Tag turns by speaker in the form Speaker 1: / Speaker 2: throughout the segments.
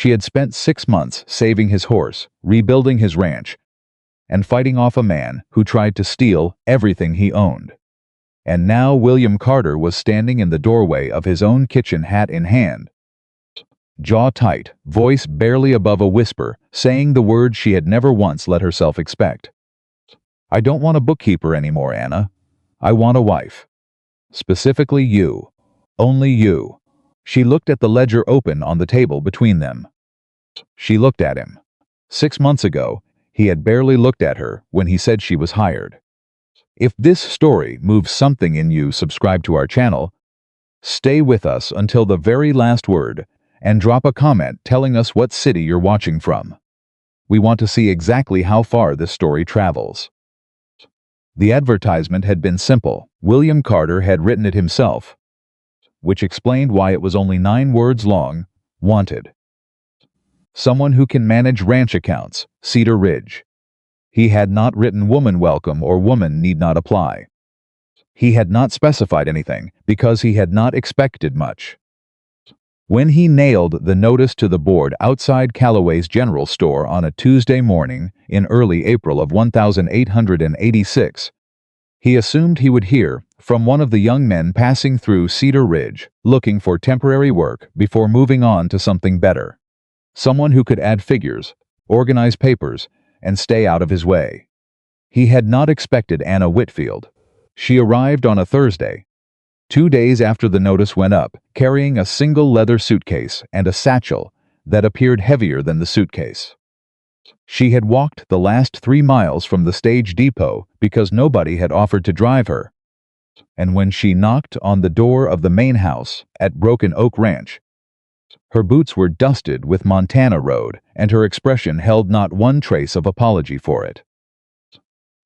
Speaker 1: She had spent 6 months saving his horse, rebuilding his ranch, and fighting off a man who tried to steal everything he owned. And now William Carter was standing in the doorway of his own kitchen, hat in hand, jaw tight, voice barely above a whisper, saying the words she had never once let herself expect. "I don't want a bookkeeper anymore, Anna. I want a wife. Specifically you. Only you." She looked at the ledger open on the table between them. She looked at him. 6 months ago, he had barely looked at her when he said she was hired. If this story moves something in you, subscribe to our channel, stay with us until the very last word, and drop a comment telling us what city you're watching from. We want to see exactly how far this story travels. The advertisement had been simple. William Carter had written it himself, which explained why it was only 9 words long. Wanted. Someone who can manage ranch accounts, Cedar Ridge. He had not written woman welcome or woman need not apply. He had not specified anything because he had not expected much. When he nailed the notice to the board outside Callaway's general store on a Tuesday morning in early April of 1886, he assumed he would hear from one of the young men passing through Cedar Ridge, looking for temporary work before moving on to something better. Someone who could add figures, organize papers, and stay out of his way. He had not expected Anna Whitfield. She arrived on a Thursday, 2 days after the notice went up, carrying a single leather suitcase and a satchel that appeared heavier than the suitcase. She had walked the last 3 miles from the stage depot because nobody had offered to drive her. And when she knocked on the door of the main house at Broken Oak Ranch, her boots were dusted with Montana Road, and her expression held not one trace of apology for it.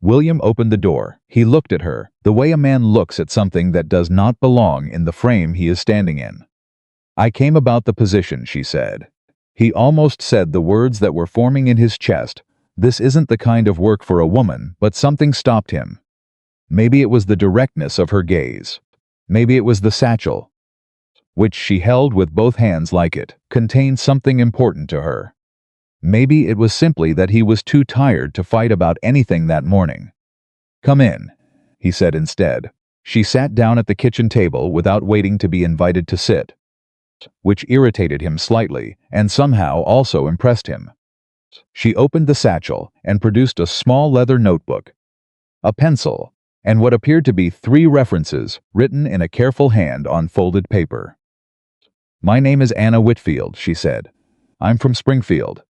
Speaker 1: William opened the door. He looked at her, the way a man looks at something that does not belong in the frame he is standing in. "I came about the position," she said. He almost said the words that were forming in his chest. This isn't the kind of work for a woman, but something stopped him. Maybe it was the directness of her gaze. Maybe it was the satchel, which she held with both hands like it contained something important to her. Maybe it was simply that he was too tired to fight about anything that morning. "Come in," he said instead. She sat down at the kitchen table without waiting to be invited to sit, which irritated him slightly and somehow also impressed him. She opened the satchel and produced a small leather notebook, a pencil, and what appeared to be 3 references written in a careful hand on folded paper. "My name is Anna Whitfield," she said. "I'm from Springfield,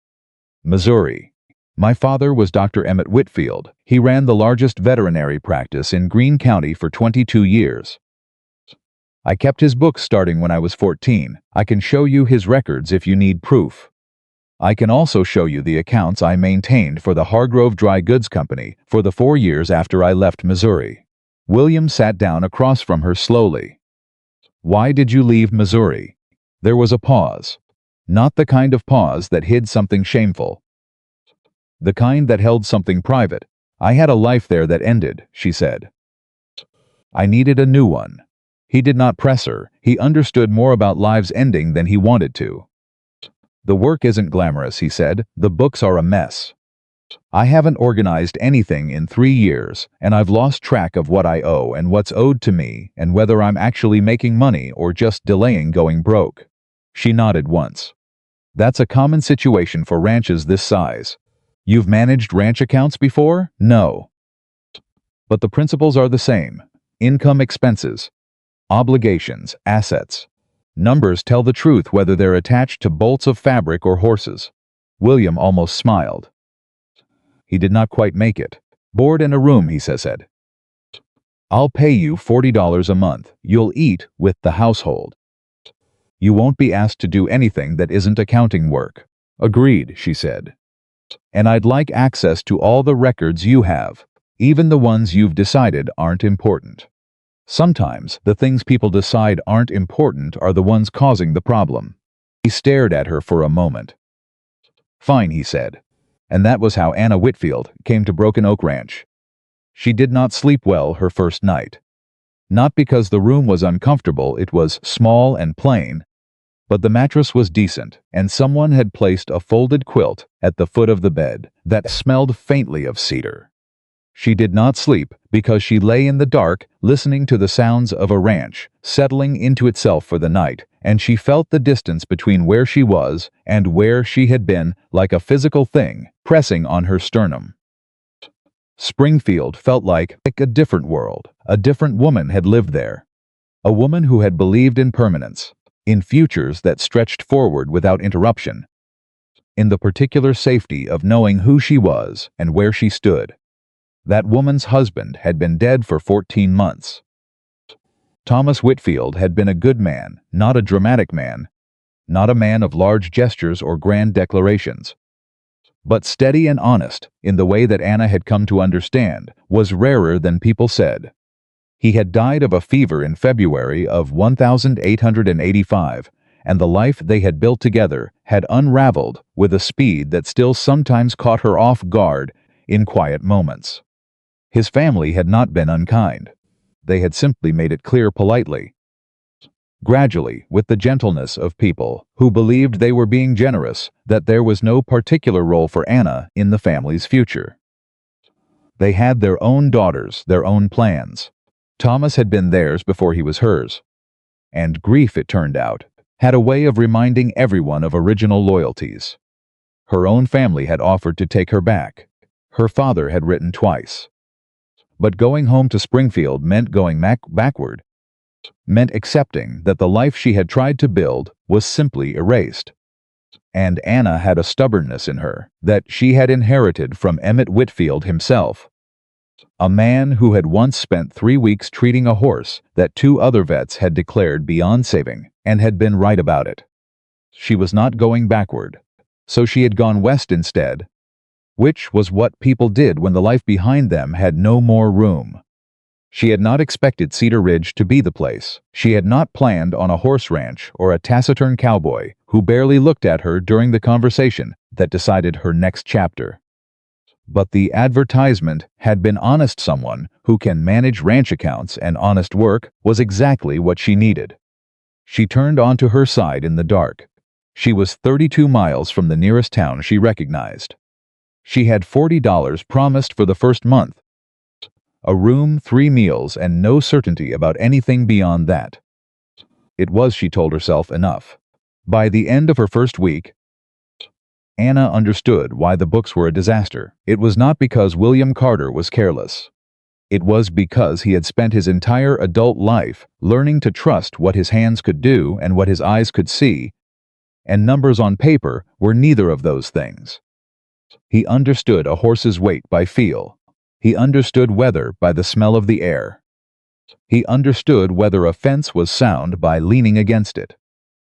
Speaker 1: Missouri. My father was Dr. Emmett Whitfield. He ran the largest veterinary practice in Greene County for 22 years. I kept his books starting when I was 14. I can show you his records if you need proof. I can also show you the accounts I maintained for the Hargrove Dry Goods Company for the 4 years after I left Missouri." William sat down across from her slowly. "Why did you leave Missouri?" There was a pause. Not the kind of pause that hid something shameful. The kind that held something private. "I had a life there that ended," she said. "I needed a new one." He did not press her. He understood more about lives ending than he wanted to. "The work isn't glamorous," he said. "The books are a mess. I haven't organized anything in 3 years, and I've lost track of what I owe and what's owed to me and whether I'm actually making money or just delaying going broke." She nodded once. "That's a common situation for ranches this size. You've managed ranch accounts before?" "No. But the principles are the same. Income, expenses, obligations, assets. Numbers tell the truth whether they're attached to bolts of fabric or horses." William almost smiled. He did not quite make it. "Board and a room," he said. "I'll pay you $40 a month. You'll eat with the household. You won't be asked to do anything that isn't accounting work." "Agreed," she said. "And I'd like access to all the records you have, even the ones you've decided aren't important. Sometimes the things people decide aren't important are the ones causing the problem." He stared at her for a moment. "Fine," he said. And that was how Anna Whitfield came to Broken Oak Ranch. She did not sleep well her first night. Not because the room was uncomfortable, it was small and plain, But the mattress was decent, and someone had placed a folded quilt at the foot of the bed that smelled faintly of cedar. She did not sleep because she lay in the dark listening to the sounds of a ranch settling into itself for the night, and she felt the distance between where she was and where she had been like a physical thing pressing on her sternum. Springfield felt like a different world. A different woman had lived there. A woman who had believed in permanence, in futures that stretched forward without interruption, in the particular safety of knowing who she was and where she stood. That woman's husband had been dead for 14 months. Thomas Whitfield had been a good man, not a dramatic man, not a man of large gestures or grand declarations, but steady and honest in the way that Anna had come to understand was rarer than people said. He had died of a fever in February of 1885, and the life they had built together had unraveled with a speed that still sometimes caught her off guard in quiet moments. His family had not been unkind. They had simply made it clear politely. Gradually, with the gentleness of people who believed they were being generous, that there was no particular role for Anna in the family's future. They had their own daughters, their own plans. Thomas had been theirs before he was hers. And grief, it turned out, had a way of reminding everyone of original loyalties. Her own family had offered to take her back. Her father had written twice. But going home to Springfield meant going backward, meant accepting that the life she had tried to build was simply erased. And Anna had a stubbornness in her that she had inherited from Emmett Whitfield himself, a man who had once spent 3 weeks treating a horse that 2 other vets had declared beyond saving and had been right about it. She was not going backward, so she had gone west instead, which was what people did when the life behind them had no more room. She had not expected Cedar Ridge to be the place. She had not planned on a horse ranch or a taciturn cowboy who barely looked at her during the conversation that decided her next chapter. But the advertisement had been honest. Someone who can manage ranch accounts and honest work was exactly what she needed. She turned onto her side in the dark. She was 32 miles from the nearest town she recognized. She had $40 promised for the first month. A room, 3 meals, and no certainty about anything beyond that. It was, she told herself, enough. By the end of her first week, Anna understood why the books were a disaster. It was not because William Carter was careless. It was because he had spent his entire adult life learning to trust what his hands could do and what his eyes could see, and numbers on paper were neither of those things. He understood a horse's weight by feel. He understood weather by the smell of the air. He understood whether a fence was sound by leaning against it.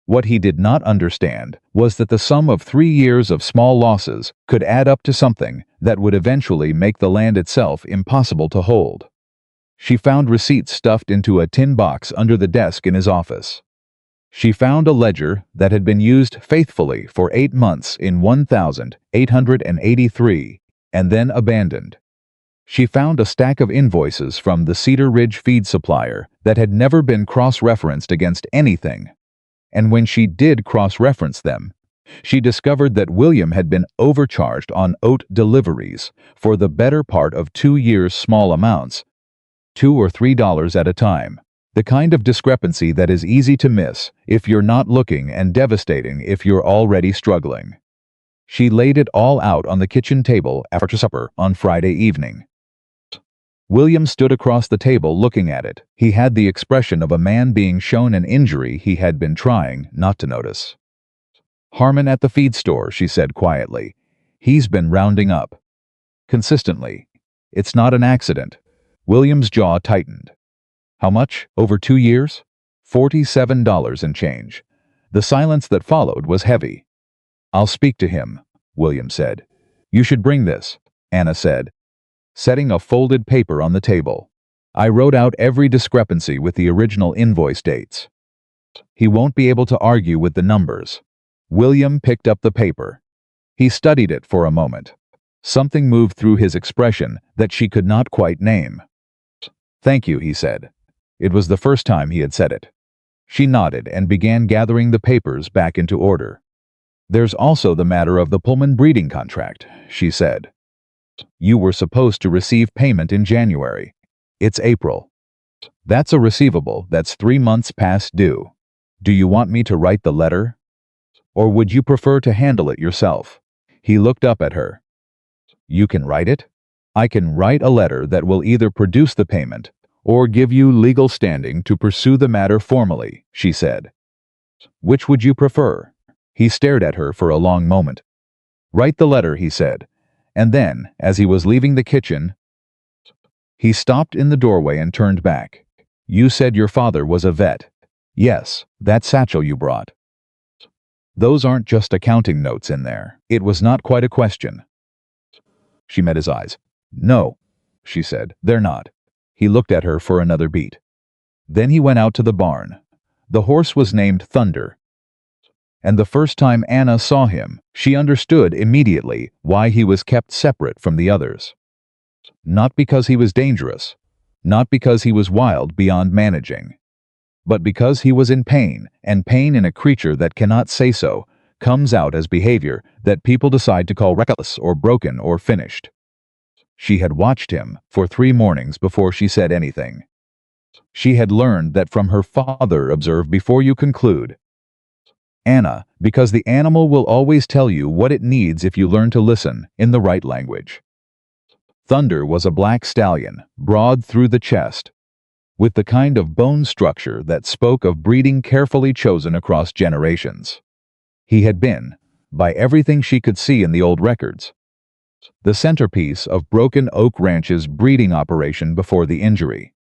Speaker 1: What he did not understand was that the sum of 3 years of small losses could add up to something that would eventually make the land itself impossible to hold. She found receipts stuffed into a tin box under the desk in his office. She found a ledger that had been used faithfully for 8 months in 1883 and then abandoned. She found a stack of invoices from the Cedar Ridge feed supplier that had never been cross-referenced against anything. And when she did cross-reference them, she discovered that William had been overcharged on oat deliveries for the better part of 2 years' small amounts, $2 or $3 at a time. The kind of discrepancy that is easy to miss if you're not looking and devastating if you're already struggling. She laid it all out on the kitchen table after supper on Friday evening. William stood across the table looking at it. He had the expression of a man being shown an injury he had been trying not to notice. "Harmon at the feed store," she said quietly. "He's been rounding up. Consistently. It's not an accident." William's jaw tightened. "How much? Over 2 years?" $47 and change. The silence that followed was heavy. "I'll speak to him," William said. "You should bring this," Anna said, setting a folded paper on the table. "I wrote out every discrepancy with the original invoice dates. He won't be able to argue with the numbers." William picked up the paper. He studied it for a moment. Something moved through his expression that she could not quite name. "Thank you," he said. It was the first time he had said it. She nodded and began gathering the papers back into order. There's also the matter of the Pullman breeding contract, she said. You were supposed to receive payment in January. It's April. That's a receivable that's 3 months past due. Do you want me to write the letter? Or would you prefer to handle it yourself? He looked up at her. You can write it? I can write a letter that will either produce the payment or give you legal standing to pursue the matter formally, she said. Which would you prefer? He stared at her for a long moment. Write the letter, he said, and then, as he was leaving the kitchen, he stopped in the doorway and turned back. You said your father was a vet. Yes, that satchel you brought. Those aren't just accounting notes in there. It was not quite a question. She met his eyes. No, she said, they're not. He looked at her for another beat. Then he went out to the barn. The horse was named Thunder. And the first time Anna saw him, she understood immediately why he was kept separate from the others. Not because he was dangerous, not because he was wild beyond managing, but because he was in pain, and pain in a creature that cannot say so comes out as behavior that people decide to call reckless or broken or finished. She had watched him for 3 mornings before she said anything. She had learned that from her father. Observe before you conclude. Anna, because the animal will always tell you what it needs if you learn to listen in the right language. Thunder was a black stallion, broad through the chest, with the kind of bone structure that spoke of breeding carefully chosen across generations. He had been, by everything she could see in the old records, the centerpiece of Broken Oak Ranch's breeding operation before the injury.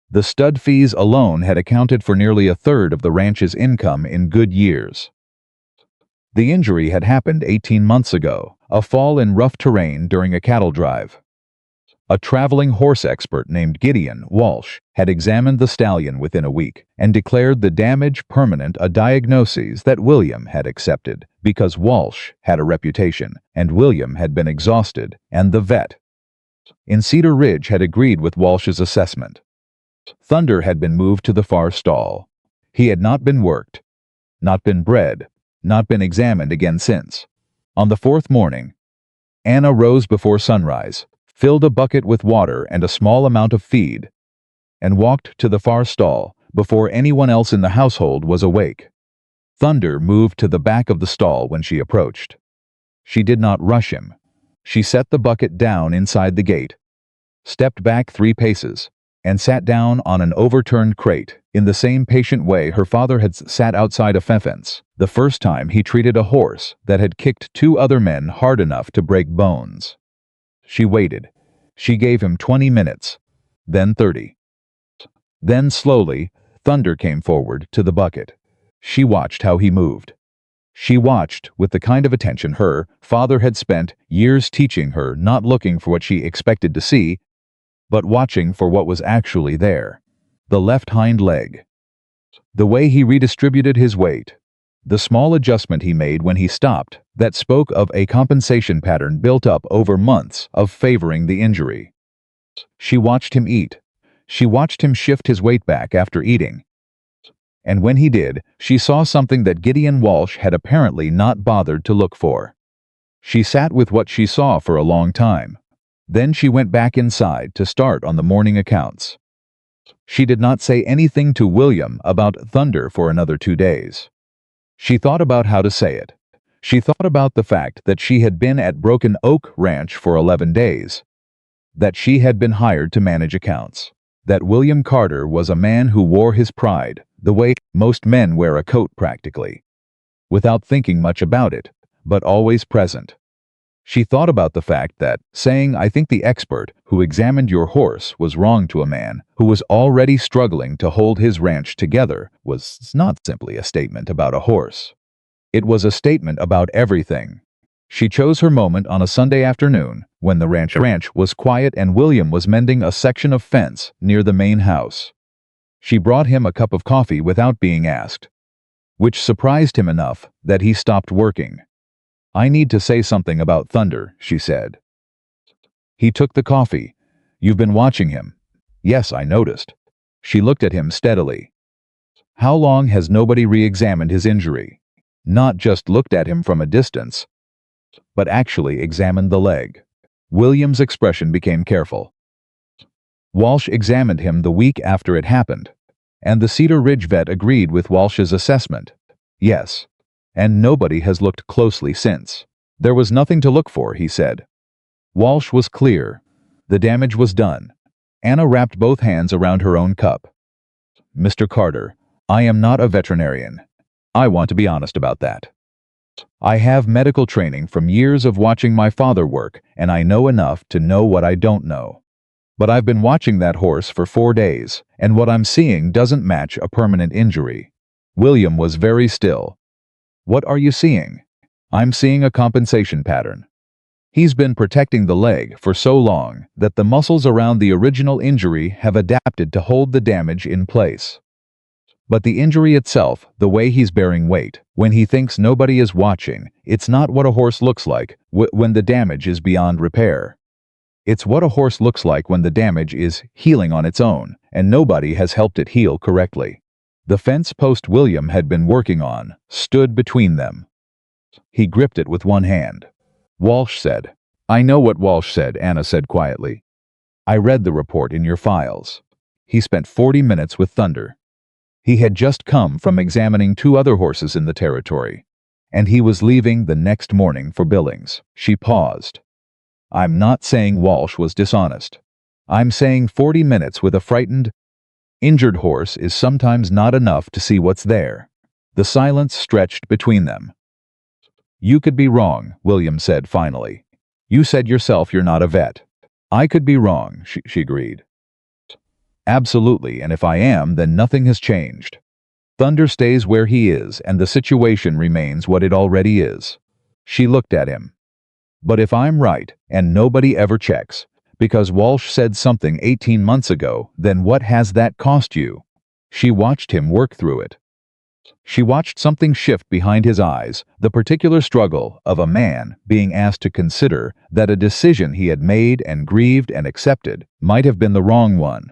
Speaker 1: The stud fees alone had accounted for nearly a third of the ranch's income in good years. The injury had happened 18 months ago, a fall in rough terrain during a cattle drive. A traveling horse expert named Gideon Walsh had examined the stallion within a week and declared the damage permanent, a diagnosis that William had accepted because Walsh had a reputation and William had been exhausted, and the vet in Cedar Ridge had agreed with Walsh's assessment. Thunder had been moved to the far stall. He had not been worked, not been bred, not been examined again since. On the 4th morning, Anna rose before sunrise, filled a bucket with water and a small amount of feed, and walked to the far stall before anyone else in the household was awake. Thunder moved to the back of the stall when she approached. She did not rush him. She set the bucket down inside the gate, stepped back 3 paces, and sat down on an overturned crate in the same patient way her father had sat outside a fence the first time he treated a horse that had kicked 2 other men hard enough to break bones. She waited. She gave him 20 minutes, then 30. Then slowly, Thunder came forward to the bucket. She watched how he moved. She watched with the kind of attention her father had spent years teaching her, not looking for what she expected to see, but watching for what was actually there. The left hind leg. The way he redistributed his weight. The small adjustment he made when he stopped that spoke of a compensation pattern built up over months of favoring the injury. She watched him eat. She watched him shift his weight back after eating. And when he did, she saw something that Gideon Walsh had apparently not bothered to look for. She sat with what she saw for a long time. Then she went back inside to start on the morning accounts. She did not say anything to William about Thunder for another 2 days. She thought about how to say it. She thought about the fact that she had been at Broken Oak Ranch for 11 days, that she had been hired to manage accounts, that William Carter was a man who wore his pride the way most men wear a coat practically, without thinking much about it, but always present. She thought about the fact that saying "I think the expert who examined your horse was wrong" to a man who was already struggling to hold his ranch together was not simply a statement about a horse. It was a statement about everything. She chose her moment on a Sunday afternoon when the ranch was quiet and William was mending a section of fence near the main house. She brought him a cup of coffee without being asked, which surprised him enough that he stopped working. "I need to say something about Thunder," she said. He took the coffee. "You've been watching him." "Yes, I noticed." She looked at him steadily. How long has nobody re-examined his injury? Not just looked at him from a distance, but actually examined the leg. William's expression became careful. Walsh examined him the week after it happened, and the Cedar Ridge vet agreed with Walsh's assessment. Yes, and nobody has looked closely since. There was nothing to look for, he said. Walsh was clear. The damage was done. Anna wrapped both hands around her own cup. Mr. Carter, I am not a veterinarian. I want to be honest about that. I have medical training from years of watching my father work, and I know enough to know what I don't know. But I've been watching that horse for 4 days, and what I'm seeing doesn't match a permanent injury. William was very still. What are you seeing? I'm seeing a compensation pattern. He's been protecting the leg for so long that the muscles around the original injury have adapted to hold the damage in place. But the injury itself, the way he's bearing weight, when he thinks nobody is watching, it's not what a horse looks like when the damage is beyond repair. It's what a horse looks like when the damage is healing on its own, and nobody has helped it heal correctly. The fence post William had been working on stood between them. He gripped it with one hand. Walsh said. I know what Walsh said, Anna said quietly. I read the report in your files. He spent 40 minutes with Thunder. He had just come from examining 2 other horses in the territory, and he was leaving the next morning for Billings. She paused. I'm not saying Walsh was dishonest. I'm saying 40 minutes with a frightened, injured horse is sometimes not enough to see what's there. The silence stretched between them. You could be wrong, William said finally. You said yourself you're not a vet. I could be wrong, she agreed. Absolutely, and if I am, then nothing has changed. Thunder stays where he is, and the situation remains what it already is. She looked at him. But if I'm right, and nobody ever checks, because Walsh said something 18 months ago, then what has that cost you? She watched him work through it. She watched something shift behind his eyes, the particular struggle of a man being asked to consider that a decision he had made and grieved and accepted might have been the wrong one.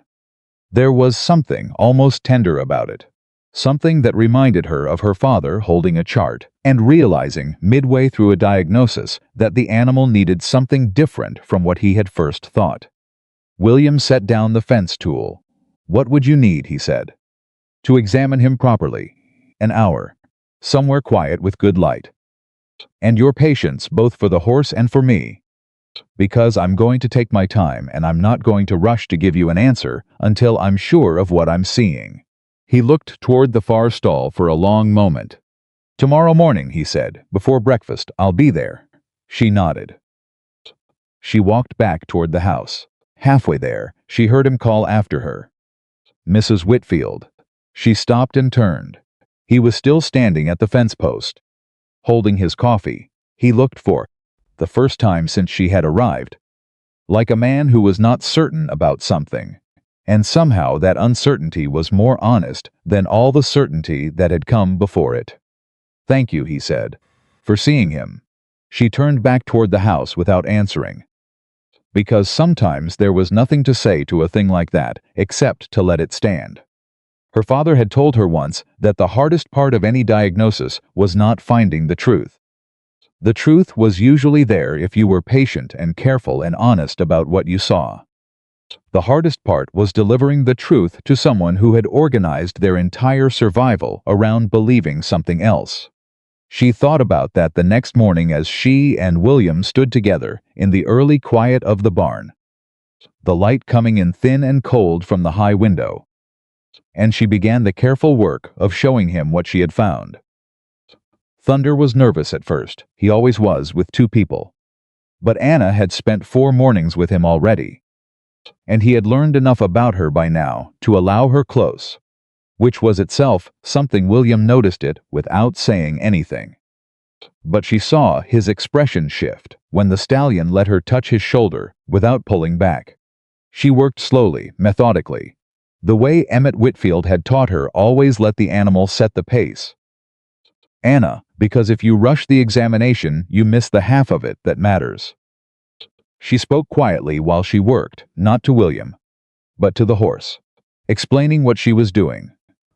Speaker 1: There was something almost tender about it. Something that reminded her of her father holding a chart and realizing midway through a diagnosis that the animal needed something different from what he had first thought. William set down the fence tool. What would you need, he said. To examine him properly. An hour. Somewhere quiet with good light. And your patience both for the horse and for me. Because I'm going to take my time and I'm not going to rush to give you an answer until I'm sure of what I'm seeing. He looked toward the far stall for a long moment. Tomorrow morning, he said, before breakfast, I'll be there. She nodded. She walked back toward the house. Halfway there, she heard him call after her. Mrs. Whitfield. She stopped and turned. He was still standing at the fence post. Holding his coffee, he looked for, the first time since she had arrived, like a man who was not certain about something. And somehow that uncertainty was more honest than all the certainty that had come before it. Thank you, he said, for seeing him. She turned back toward the house without answering. Because sometimes there was nothing to say to a thing like that except to let it stand. Her father had told her once that the hardest part of any diagnosis was not finding the truth. The truth was usually there if you were patient and careful and honest about what you saw. The hardest part was delivering the truth to someone who had organized their entire survival around believing something else. She thought about that the next morning as she and William stood together in the early quiet of the barn, the light coming in thin and cold from the high window. And she began the careful work of showing him what she had found. Thunder was nervous at first. He always was with 2 people. But Anna had spent 4 mornings with him already. And he had learned enough about her by now to allow her close, which was itself something William noticed it without saying anything. But she saw his expression shift when the stallion let her touch his shoulder without pulling back. She worked slowly, methodically. The way Emmett Whitfield had taught her always let the animal set the pace. Anna, because if you rush the examination, you miss the half of it that matters. She spoke quietly while she worked, not to William, but to the horse, explaining what she was doing.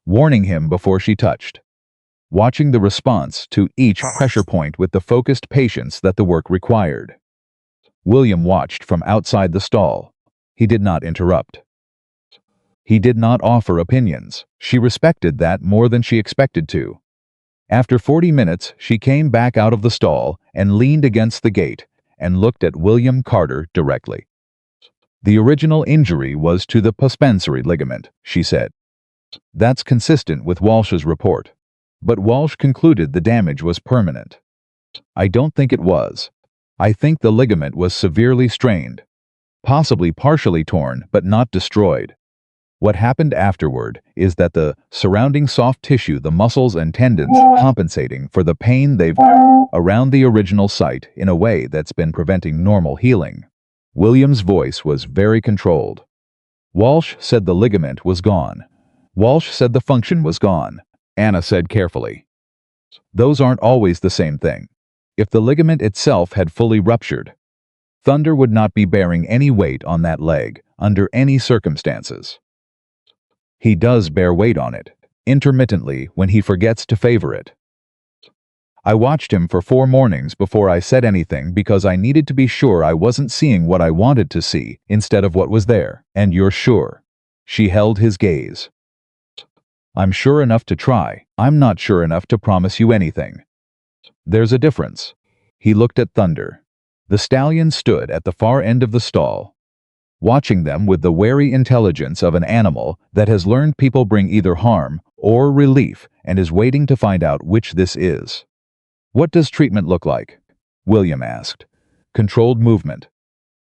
Speaker 1: warning him before she touched, watching the response to each pressure point with the focused patience that the work required. William watched from outside the stall. He did not interrupt. He did not offer opinions. She respected that more than she expected to. After 40 minutes, she came back out of the stall and leaned against the gate and looked at William Carter directly. The original injury was to the suspensory ligament, she said. That's consistent with Walsh's report. But Walsh concluded the damage was permanent. I don't think it was. I think the ligament was severely strained. Possibly partially torn, but not destroyed. What happened afterward is that the surrounding soft tissue, the muscles and tendons, compensating for the pain they've around the original site in a way that's been preventing normal healing. William's voice was very controlled. Walsh said the ligament was gone. Walsh said the function was gone, Anna said carefully. Those aren't always the same thing. If the ligament itself had fully ruptured, Thunder would not be bearing any weight on that leg under any circumstances. He does bear weight on it, intermittently when he forgets to favor it. I watched him for 4 mornings before I said anything because I needed to be sure I wasn't seeing what I wanted to see instead of what was there. And you're sure? She held his gaze. I'm sure enough to try. I'm not sure enough to promise you anything. There's a difference. He looked at Thunder. The stallion stood at the far end of the stall, watching them with the wary intelligence of an animal that has learned people bring either harm or relief and is waiting to find out which this is. What does treatment look like? William asked. Controlled movement.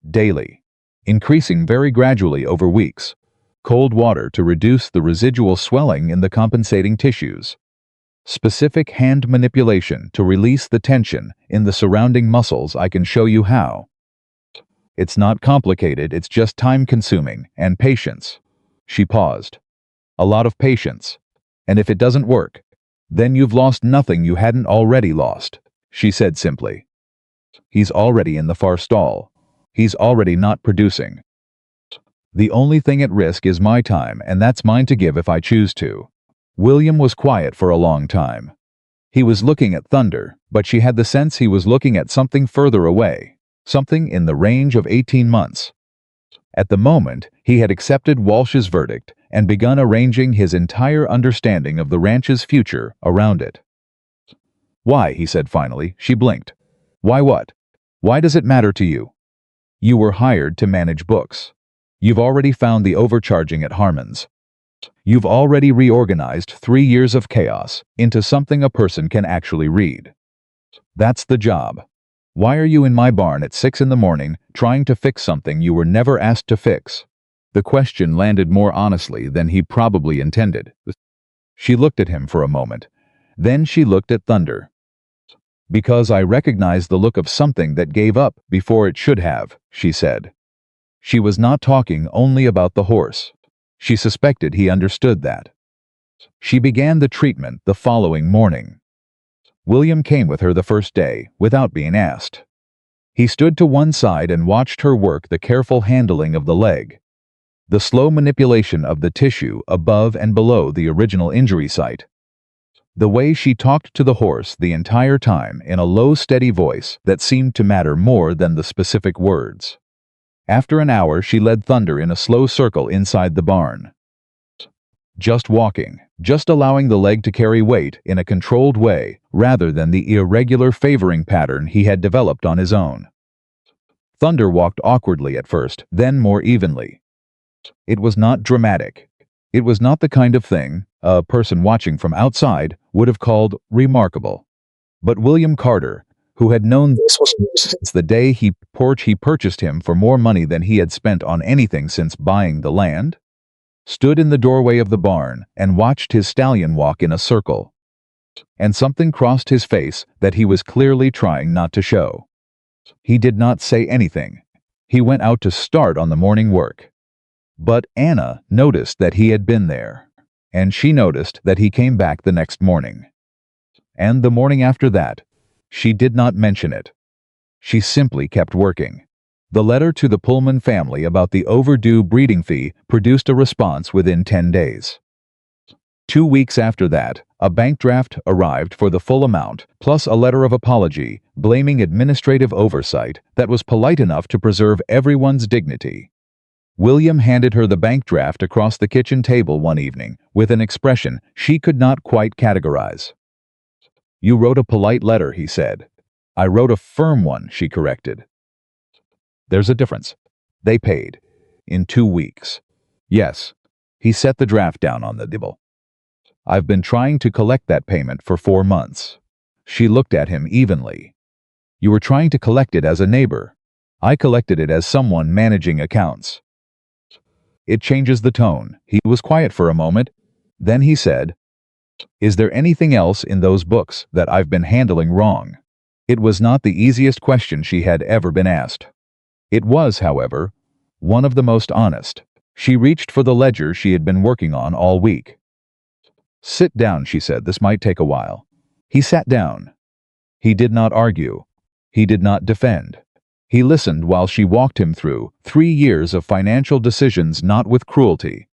Speaker 1: Daily. Increasing very gradually over weeks. Cold water to reduce the residual swelling in the compensating tissues. Specific hand manipulation to release the tension in the surrounding muscles. I can show you how. It's not complicated, it's just time-consuming and patience. She paused. A lot of patience. And if it doesn't work, then you've lost nothing you hadn't already lost, she said simply. He's already in the far stall. He's already not producing. The only thing at risk is my time, and that's mine to give if I choose to. William was quiet for a long time. He was looking at Thunder, but she had the sense he was looking at something further away, something in the range of 18 months. At the moment, he had accepted Walsh's verdict and begun arranging his entire understanding of the ranch's future around it. Why, he said finally. She blinked. Why what? Why does it matter to you? You were hired to manage books. You've already found the overcharging at Harmon's. You've already reorganized 3 years of chaos into something a person can actually read. That's the job. Why are you in my barn at 6 in the morning trying to fix something you were never asked to fix? The question landed more honestly than he probably intended. She looked at him for a moment. Then she looked at Thunder. Because I recognized the look of something that gave up before it should have, she said. She was not talking only about the horse. She suspected he understood that. She began the treatment the following morning. William came with her the first day, without being asked. He stood to one side and watched her work the careful handling of the leg, the slow manipulation of the tissue above and below the original injury site, the way she talked to the horse the entire time in a low, steady voice that seemed to matter more than the specific words. After an hour, she led Thunder in a slow circle inside the barn. Just walking, just allowing the leg to carry weight in a controlled way rather than the irregular favoring pattern he had developed on his own. Thunder walked awkwardly at first, then more evenly. It was not dramatic. It was not the kind of thing a person watching from outside would have called remarkable. But William Carter, who had known this since the day he purchased him for more money than he had spent on anything since buying the land, stood in the doorway of the barn and watched his stallion walk in a circle. And something crossed his face that he was clearly trying not to show. He did not say anything. He went out to start on the morning work. But Anna noticed that he had been there, and she noticed that he came back the next morning. And the morning after that, she did not mention it. She simply kept working. The letter to the Pullman family about the overdue breeding fee produced a response within 10 days. 2 weeks after that, a bank draft arrived for the full amount, plus a letter of apology, blaming administrative oversight that was polite enough to preserve everyone's dignity. William handed her the bank draft across the kitchen table one evening, with an expression she could not quite categorize. "You wrote a polite letter," he said. "I wrote a firm one," she corrected. "There's a difference. They paid. In 2 weeks. Yes." He set the draft down on the table. "I've been trying to collect that payment for 4 months." She looked at him evenly. "You were trying to collect it as a neighbor. I collected it as someone managing accounts." It changes the tone. He was quiet for a moment. Then he said, "Is there anything else in those books that I've been handling wrong?" It was not the easiest question she had ever been asked. It was, however, one of the most honest. She reached for the ledger she had been working on all week. "Sit down," she said. "This might take a while." He sat down. He did not argue. He did not defend. He listened while she walked him through 3 years of financial decisions, not with cruelty,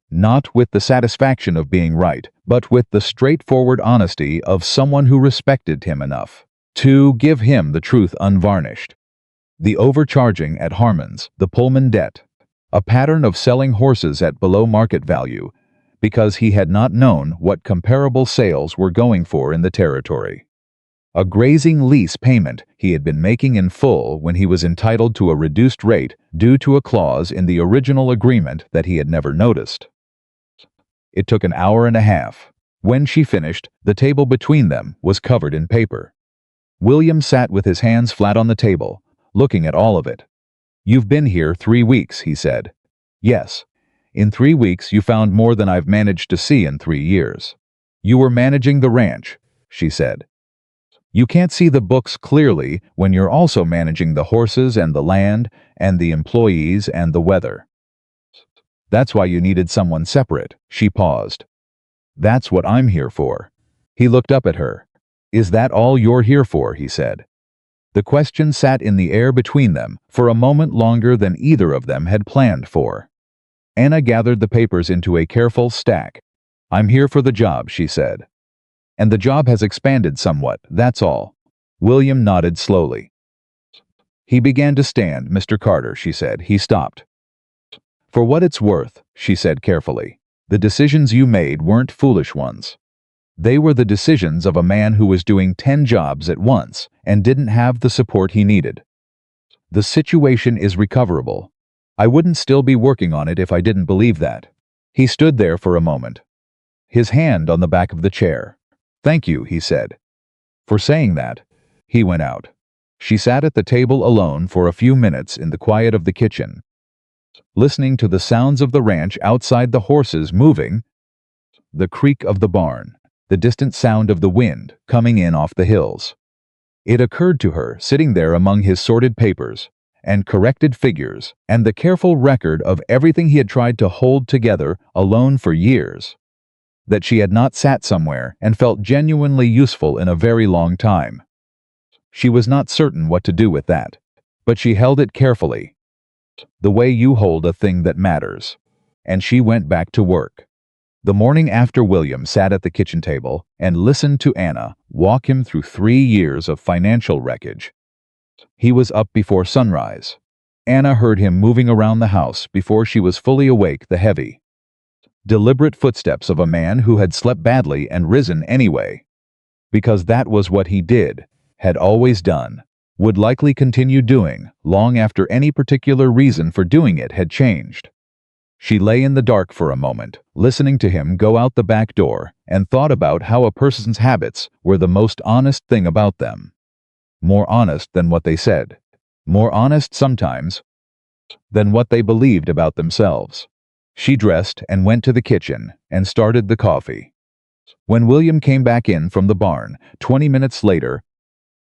Speaker 1: not with the satisfaction of being right, but with the straightforward honesty of someone who respected him enough to give him the truth unvarnished. The overcharging at Harmon's, the Pullman debt, a pattern of selling horses at below market value because he had not known what comparable sales were going for in the territory. A grazing lease payment he had been making in full when he was entitled to a reduced rate due to a clause in the original agreement that he had never noticed. It took an hour and a half. When she finished, the table between them was covered in paper. William sat with his hands flat on the table, looking at all of it. "You've been here 3 weeks, he said. "Yes. In 3 weeks you found more than I've managed to see in 3 years. "You were managing the ranch," she said. "You can't see the books clearly when you're also managing the horses and the land and the employees and the weather. That's why you needed someone separate." She paused. "That's what I'm here for." He looked up at her. "Is that all you're here for?" he said. The question sat in the air between them for a moment longer than either of them had planned for. Anna gathered the papers into a careful stack. "I'm here for the job," she said. "And the job has expanded somewhat, that's all." William nodded slowly. "He began to stand, Mr. Carter," she said. He stopped. "For what it's worth," she said carefully, "the decisions you made weren't foolish ones. They were the decisions of a man who was doing 10 jobs at once and didn't have the support he needed. The situation is recoverable. I wouldn't still be working on it if I didn't believe that." He stood there for a moment, his hand on the back of the chair. "Thank you," he said, "for saying that." He went out. She sat at the table alone for a few minutes in the quiet of the kitchen, listening to the sounds of the ranch outside, the horses moving, the creak of the barn, the distant sound of the wind coming in off the hills. It occurred to her, sitting there among his sorted papers and corrected figures and the careful record of everything he had tried to hold together alone for years, that she had not sat somewhere and felt genuinely useful in a very long time. She was not certain what to do with that, but she held it carefully, the way you hold a thing that matters, and she went back to work. The morning after, William sat at the kitchen table and listened to Anna walk him through 3 years of financial wreckage. He was up before sunrise. Anna heard him moving around the house before she was fully awake, the heavy, deliberate footsteps of a man who had slept badly and risen anyway, because that was what he did, had always done, would likely continue doing long after any particular reason for doing it had changed. She lay in the dark for a moment, listening to him go out the back door, and thought about how a person's habits were the most honest thing about them. More honest than what they said. More honest sometimes than what they believed about themselves. She dressed and went to the kitchen and started the coffee. When William came back in from the barn, 20 minutes later,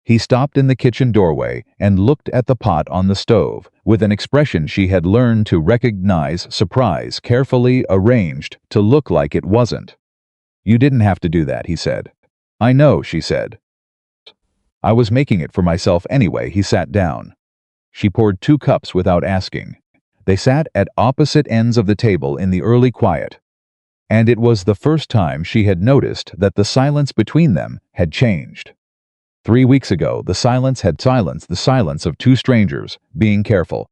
Speaker 1: he stopped in the kitchen doorway and looked at the pot on the stove with an expression she had learned to recognize, surprise, carefully arranged to look like it wasn't. "You didn't have to do that," he said. "I know," she said. "I was making it for myself anyway." He sat down. She poured 2 cups without asking. They sat at opposite ends of the table in the early quiet. and it was the first time she had noticed that the silence between them had changed. 3 weeks ago, the silence had silenced the silence of two strangers, being careful.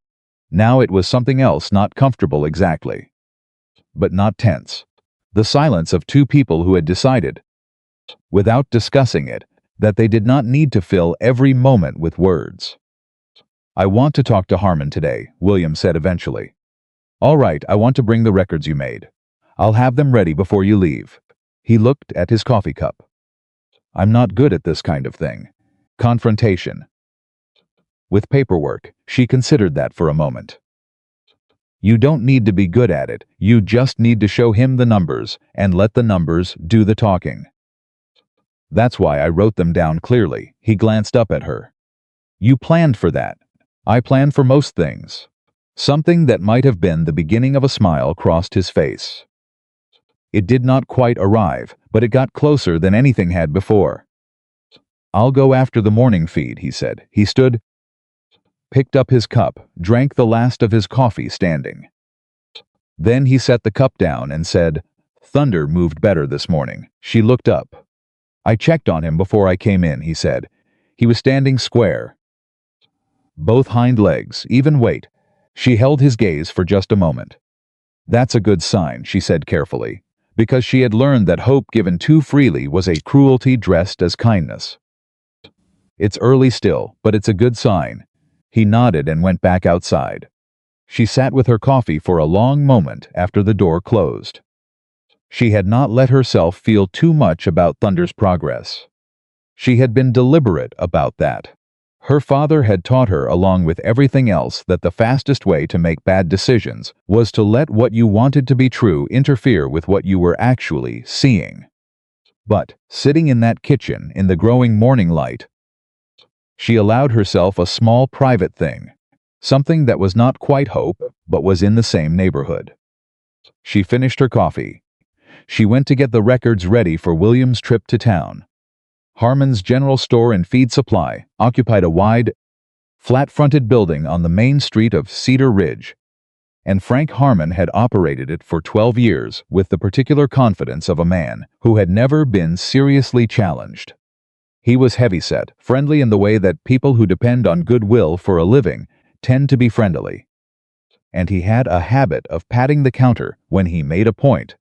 Speaker 1: Now it was something else, not comfortable exactly, but not tense. The silence of two people who had decided, without discussing it, that they did not need to fill every moment with words. "I want to talk to Harmon today," William said eventually. "All right, I want to bring the records you made. I'll have them ready before you leave." He looked at his coffee cup. "I'm not good at this kind of thing. Confrontation. With paperwork." She considered that for a moment. "You don't need to be good at it. You just need to show him the numbers and let the numbers do the talking. That's why I wrote them down clearly." He glanced up at her. "You planned for that." "I planned for most things." Something that might have been the beginning of a smile crossed his face. It did not quite arrive, but it got closer than anything had before. "I'll go after the morning feed," he said. He stood, picked up his cup, drank the last of his coffee standing. Then he set the cup down and said, "Thunder moved better this morning." She looked up. "I checked on him before I came in," he said. "He was standing square. Both hind legs, even weight." She held his gaze for just a moment. "That's a good sign," she said carefully, because she had learned that hope given too freely was a cruelty dressed as kindness. "It's early still, but it's a good sign." He nodded and went back outside. She sat with her coffee for a long moment after the door closed. She had not let herself feel too much about Thunder's progress. She had been deliberate about that. Her father had taught her, along with everything else, that the fastest way to make bad decisions was to let what you wanted to be true interfere with what you were actually seeing. But, sitting in that kitchen in the growing morning light, she allowed herself a small private thing, something that was not quite hope, but was in the same neighborhood. She finished her coffee. She went to get the records ready for William's trip to town. Harmon's general store and feed supply occupied a wide, flat-fronted building on the main street of Cedar Ridge, and Frank Harmon had operated it for 12 years with the particular confidence of a man who had never been seriously challenged. He was heavyset, friendly in the way that people who depend on goodwill for a living tend to be friendly. And he had a habit of patting the counter when he made a point,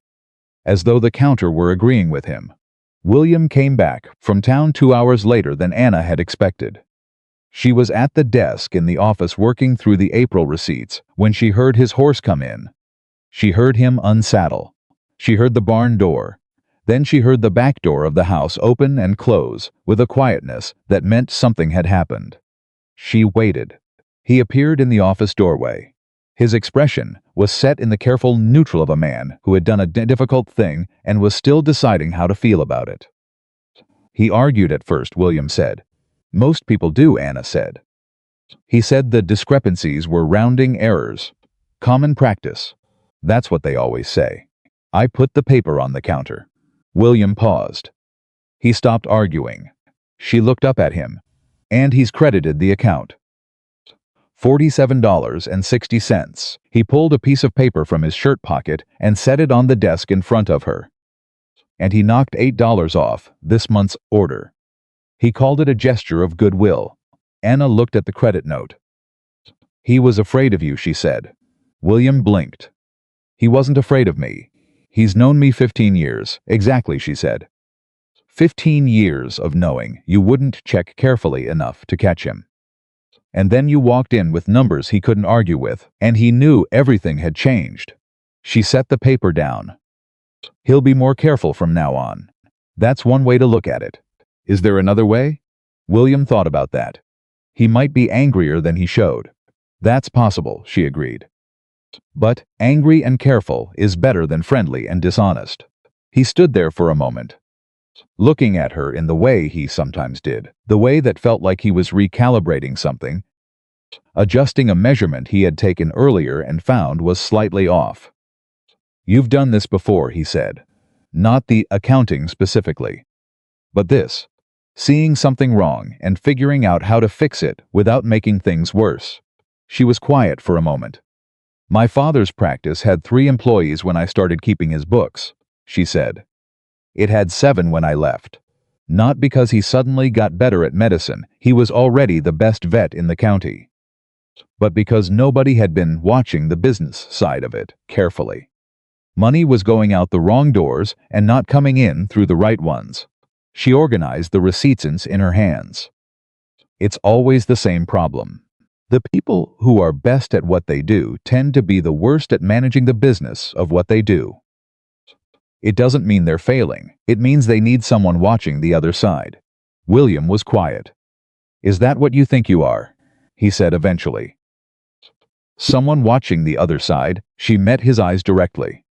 Speaker 1: as though the counter were agreeing with him. William came back from town 2 hours later than Anna had expected. She was at the desk in the office working through the April receipts when she heard his horse come in. She heard him unsaddle. She heard the barn door. Then she heard the back door of the house open and close with a quietness that meant something had happened. She waited. He appeared in the office doorway. His expression was set in the careful neutral of a man who had done a difficult thing and was still deciding how to feel about it. "He argued at first," William said. "Most people do," Anna said. "He said the discrepancies were rounding errors. Common practice. That's what they always say." I put the paper on the counter. William paused. He stopped arguing. She looked up at him. "And he's credited the account. $47.60. He pulled a piece of paper from his shirt pocket and set it on the desk in front of her. "And he knocked $8 off this month's order." He called it a gesture of goodwill. Anna looked at the credit note. "He was afraid of you," she said. William blinked. "He wasn't afraid of me. He's known me 15 years, exactly," she said. 15 years of knowing you wouldn't check carefully enough to catch him. And then you walked in with numbers he couldn't argue with, and he knew everything had changed. She set the paper down. "He'll be more careful from now on. That's one way to look at it. Is there another way?" William thought about that. He might be angrier than he showed. "That's possible," she agreed. "But angry and careful is better than friendly and dishonest." He stood there for a moment, looking at her in the way he sometimes did, the way that felt like he was recalibrating something, adjusting a measurement he had taken earlier and found was slightly off. "You've done this before," he said. "Not the accounting specifically, but this. Seeing something wrong and figuring out how to fix it without making things worse." She was quiet for a moment. "My father's practice had 3 employees when I started keeping his books. she said. It had 7 when I left. Not because he suddenly got better at medicine, he was already the best vet in the county, but because nobody had been watching the business side of it carefully. Money was going out the wrong doors and not coming in through the right ones. She organized the receipts in her hands. It's always the same problem. The people who are best at what they do tend to be the worst at managing the business of what they do. It doesn't mean they're failing. It means they need someone watching the other side. William was quiet. "Is that what you think you are?" he said eventually. "Someone watching the other side?" She met his eyes directly.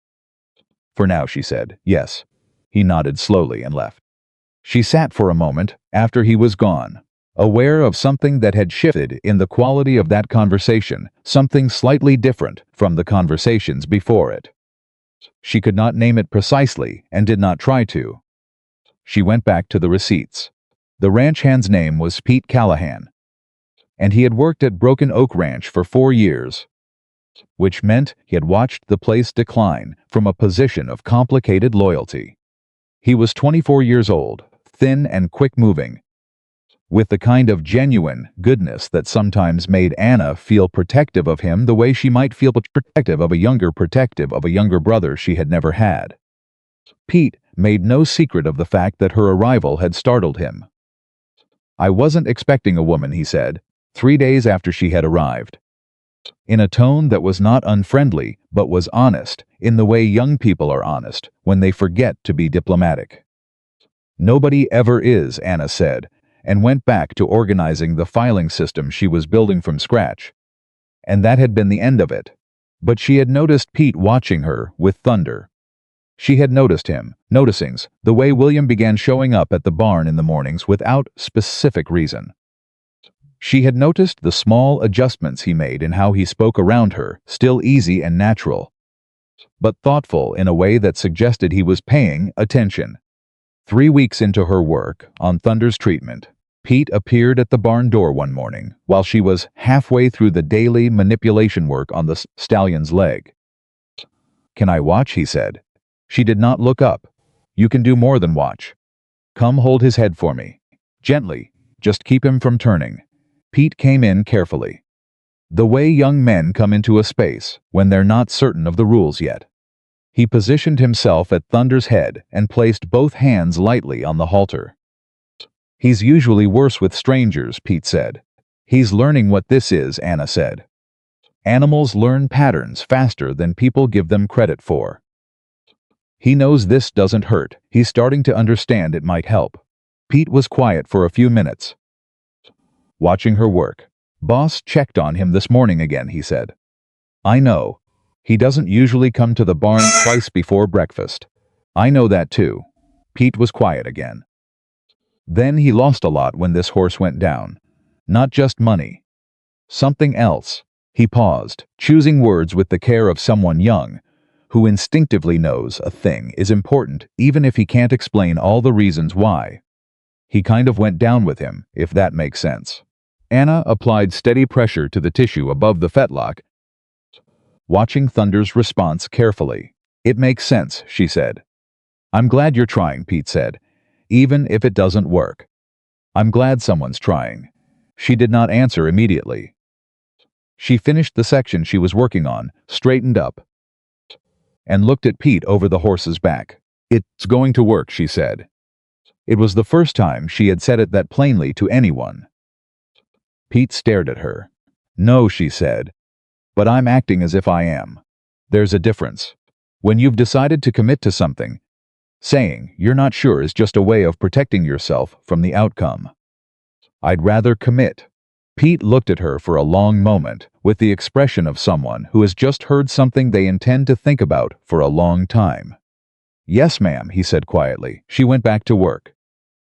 Speaker 1: "For now," she said. "Yes." He nodded slowly and left. She sat for a moment after he was gone, aware of something that had shifted in the quality of that conversation, something slightly different from the conversations before it. She could not name it precisely and did not try to. She went back to the receipts. The ranch hand's name was Pete Callahan, and he had worked at Broken Oak Ranch for 4 years, which meant he had watched the place decline from a position of complicated loyalty. He was 24 years old, thin and quick-moving, with the kind of genuine goodness that sometimes made Anna feel protective of him the way she might feel protective of a younger brother she had never had. Pete made no secret of the fact that her arrival had startled him. "I wasn't expecting a woman," he said, 3 days after she had arrived, in a tone that was not unfriendly but was honest, in the way young people are honest when they forget to be diplomatic. "Nobody ever is," Anna said, and went back to organizing the filing system she was building from scratch. And that had been the end of it. But she had noticed Pete watching her with Thunder. She had noticed him, the way William began showing up at the barn in the mornings without specific reason. She had noticed the small adjustments he made in how he spoke around her, still easy and natural, but thoughtful in a way that suggested he was paying attention. 3 weeks into her work on Thunder's treatment, Pete appeared at the barn door one morning while she was halfway through the daily manipulation work on the stallion's leg. "Can I watch?" he said. She did not look up. "You can do more than watch. Come hold his head for me. Gently, just keep him from turning." Pete came in carefully, the way young men come into a space when they're not certain of the rules yet. He positioned himself at Thunder's head and placed both hands lightly on the halter. "He's usually worse with strangers," Pete said. "He's learning what this is," Anna said. "Animals learn patterns faster than people give them credit for. He knows this doesn't hurt. He's starting to understand it might help." Pete was quiet for a few minutes, watching her work. "Boss checked on him this morning again," he said. "I know. He doesn't usually come to the barn twice before breakfast." "I know that too." Pete was quiet again. "Then he lost a lot when this horse went down. Not just money. Something else." He paused, choosing words with the care of someone young, who instinctively knows a thing is important even if he can't explain all the reasons why. He kind of went down with him, if that makes sense. Anna applied steady pressure to the tissue above the fetlock, watching Thunder's response carefully. "It makes sense," she said. "I'm glad you're trying," Pete said, "even if it doesn't work." "I'm glad someone's trying." She did not answer immediately. She finished the section she was working on, straightened up, and looked at Pete over the horse's back. "It's going to work," she said. It was the first time she had said it that plainly to anyone. Pete stared at her. "No," she said, "but I'm acting as if I am. There's a difference. When you've decided to commit to something, saying you're not sure is just a way of protecting yourself from the outcome. I'd rather commit." Pete looked at her for a long moment, with the expression of someone who has just heard something they intend to think about for a long time. "Yes, ma'am," he said quietly. She went back to work.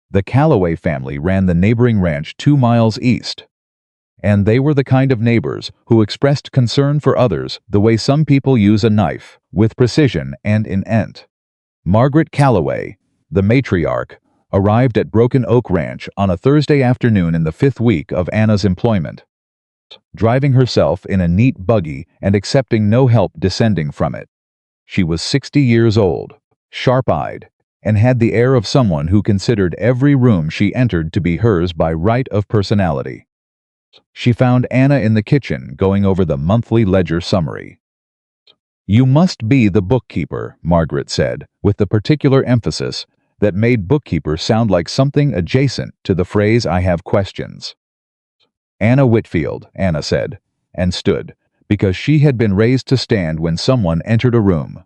Speaker 1: The Calloway family ran the neighboring ranch 2 miles east, and they were the kind of neighbors who expressed concern for others the way some people use a knife, with precision and intent. Margaret Calloway, the matriarch, arrived at Broken Oak Ranch on a Thursday afternoon in the 5th week of Anna's employment, driving herself in a neat buggy and accepting no help descending from it. She was 60 years old, sharp-eyed, and had the air of someone who considered every room she entered to be hers by right of personality. She found Anna in the kitchen going over the monthly ledger summary. "You must be the bookkeeper," Margaret said, with the particular emphasis that made bookkeeper sound like something adjacent to the phrase "I have questions." "Anna Whitfield," Anna said, and stood, because she had been raised to stand when someone entered a room.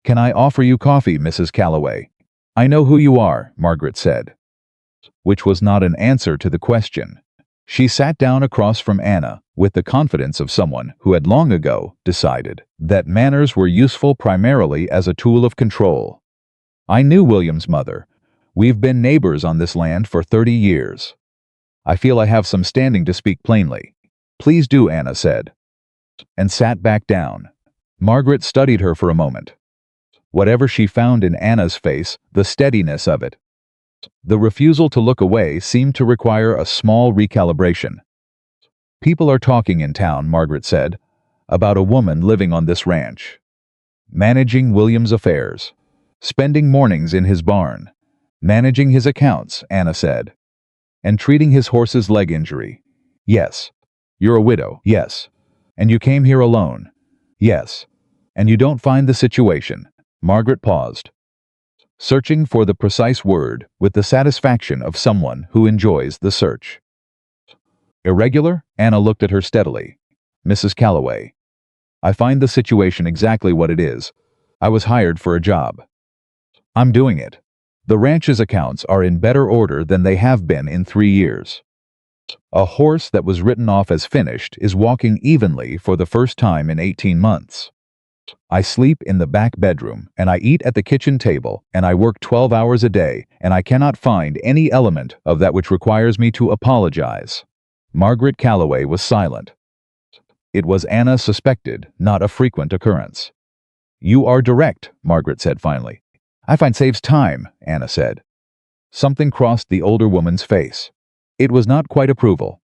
Speaker 1: "Can I offer you coffee, Mrs. Calloway?" "I know who you are," Margaret said, which was not an answer to the question. She sat down across from Anna with the confidence of someone who had long ago decided that manners were useful primarily as a tool of control. "I knew William's mother. We've been neighbors on this land for 30 years. I feel I have some standing to speak plainly." "Please do," Anna said, and sat back down. Margaret studied her for a moment. Whatever she found in Anna's face, the steadiness of it, the refusal to look away seemed to require a small recalibration. "People are talking in town," Margaret said, "about a woman living on this ranch, managing William's affairs, spending mornings in his barn, managing his accounts," Anna said, "and treating his horse's leg injury." "Yes. You're a widow." "Yes. And you came here alone." "Yes. And you don't find the situation." Margaret paused, searching for the precise word with the satisfaction of someone who enjoys the search. "Irregular?" Anna looked at her steadily. "Mrs. Calloway, I find the situation exactly what it is. I was hired for a job. I'm doing it. The ranch's accounts are in better order than they have been in 3 years. A horse that was written off as finished is walking evenly for the first time in 18 months. I sleep in the back bedroom, and I eat at the kitchen table, and I work 12 hours a day, and I cannot find any element of that which requires me to apologize." Margaret Calloway was silent. It was, Anna suspected, not a frequent occurrence. "You are direct," Margaret said finally. "I find saves time," Anna said. Something crossed the older woman's face. It was not quite approval.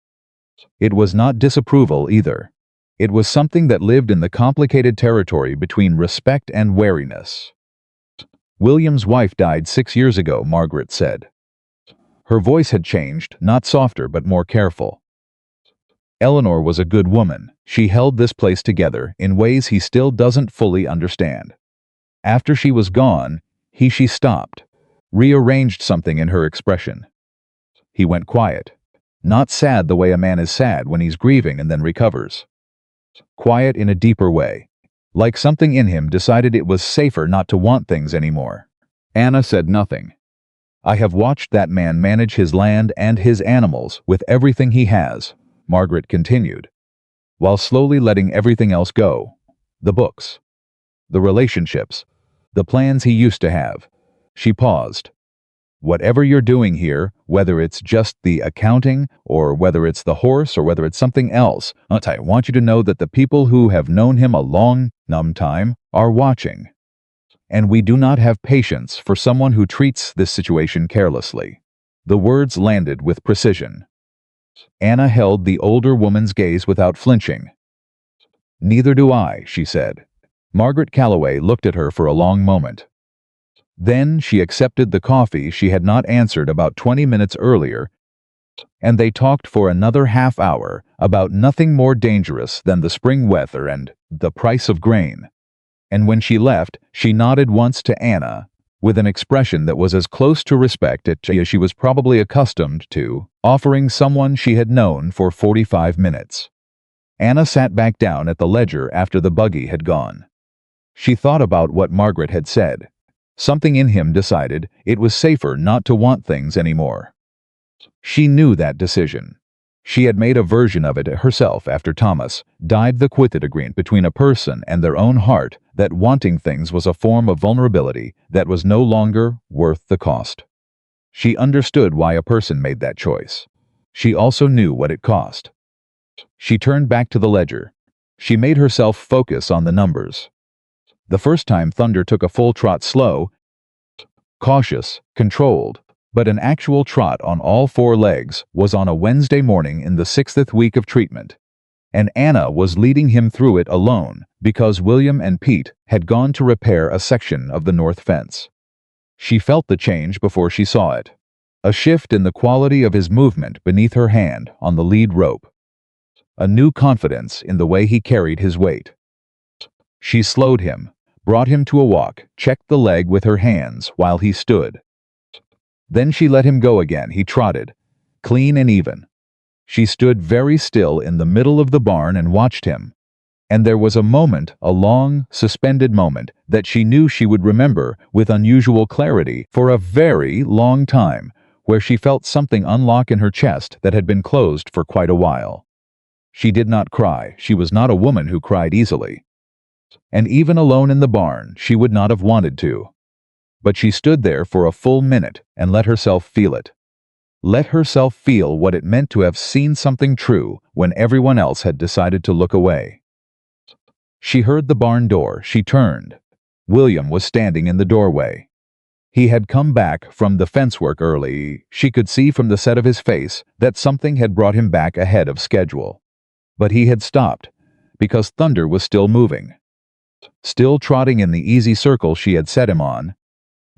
Speaker 1: It was not disapproval either. It was something that lived in the complicated territory between respect and wariness. "William's wife died 6 years ago," Margaret said. Her voice had changed, not softer but more careful. "Eleanor was a good woman. She held this place together in ways he still doesn't fully understand. After she was gone, she stopped, rearranged something in her expression. He went quiet. Not sad the way a man is sad when he's grieving and then recovers. Quiet in a deeper way. Like something in him decided it was safer not to want things anymore." Anna said nothing. "I have watched that man manage his land and his animals with everything he has," Margaret continued, "while slowly letting everything else go. The books, the relationships, the plans he used to have." She paused. "Whatever you're doing here, whether it's just the accounting, or whether it's the horse, or whether it's something else, I want you to know that the people who have known him a long, time are watching. And we do not have patience for someone who treats this situation carelessly." The words landed with precision. Anna held the older woman's gaze without flinching. "Neither do I," she said. Margaret Calloway looked at her for a long moment. Then she accepted the coffee she had not answered about 20 minutes earlier, and they talked for another half hour about nothing more dangerous than the spring weather and the price of grain. And when she left, she nodded once to Anna, with an expression that was as close to respect as she was probably accustomed to, offering someone she had known for 45 minutes. Anna sat back down at the ledger after the buggy had gone. She thought about what Margaret had said. Something in him decided it was safer not to want things anymore. She knew that decision. She had made a version of it herself after Thomas died. The quit agreement between a person and their own heart that wanting things was a form of vulnerability that was no longer worth the cost. She understood why a person made that choice. She also knew what it cost. She turned back to the ledger. She made herself focus on the numbers. The first time Thunder took a full trot, slow, cautious, controlled, but an actual trot on all 4 legs, was on a Wednesday morning in the 6th week of treatment, and Anna was leading him through it alone, because William and Pete had gone to repair a section of the north fence. She felt the change before she saw it. A shift in the quality of his movement beneath her hand on the lead rope. A new confidence in the way he carried his weight. She slowed him, brought him to a walk, checked the leg with her hands while he stood. Then she let him go again. He trotted, clean and even. She stood very still in the middle of the barn and watched him. And there was a moment, a long, suspended moment, that she knew she would remember with unusual clarity for a very long time, where she felt something unlock in her chest that had been closed for quite a while. She did not cry. She was not a woman who cried easily. And even alone in the barn, she would not have wanted to. But she stood there for a full minute and let herself feel it. Let herself feel what it meant to have seen something true when everyone else had decided to look away. She heard the barn door. She turned. William was standing in the doorway. He had come back from the fence work early. She could see from the set of his face that something had brought him back ahead of schedule. But he had stopped, because Thunder was still moving. Still trotting in the easy circle she had set him on,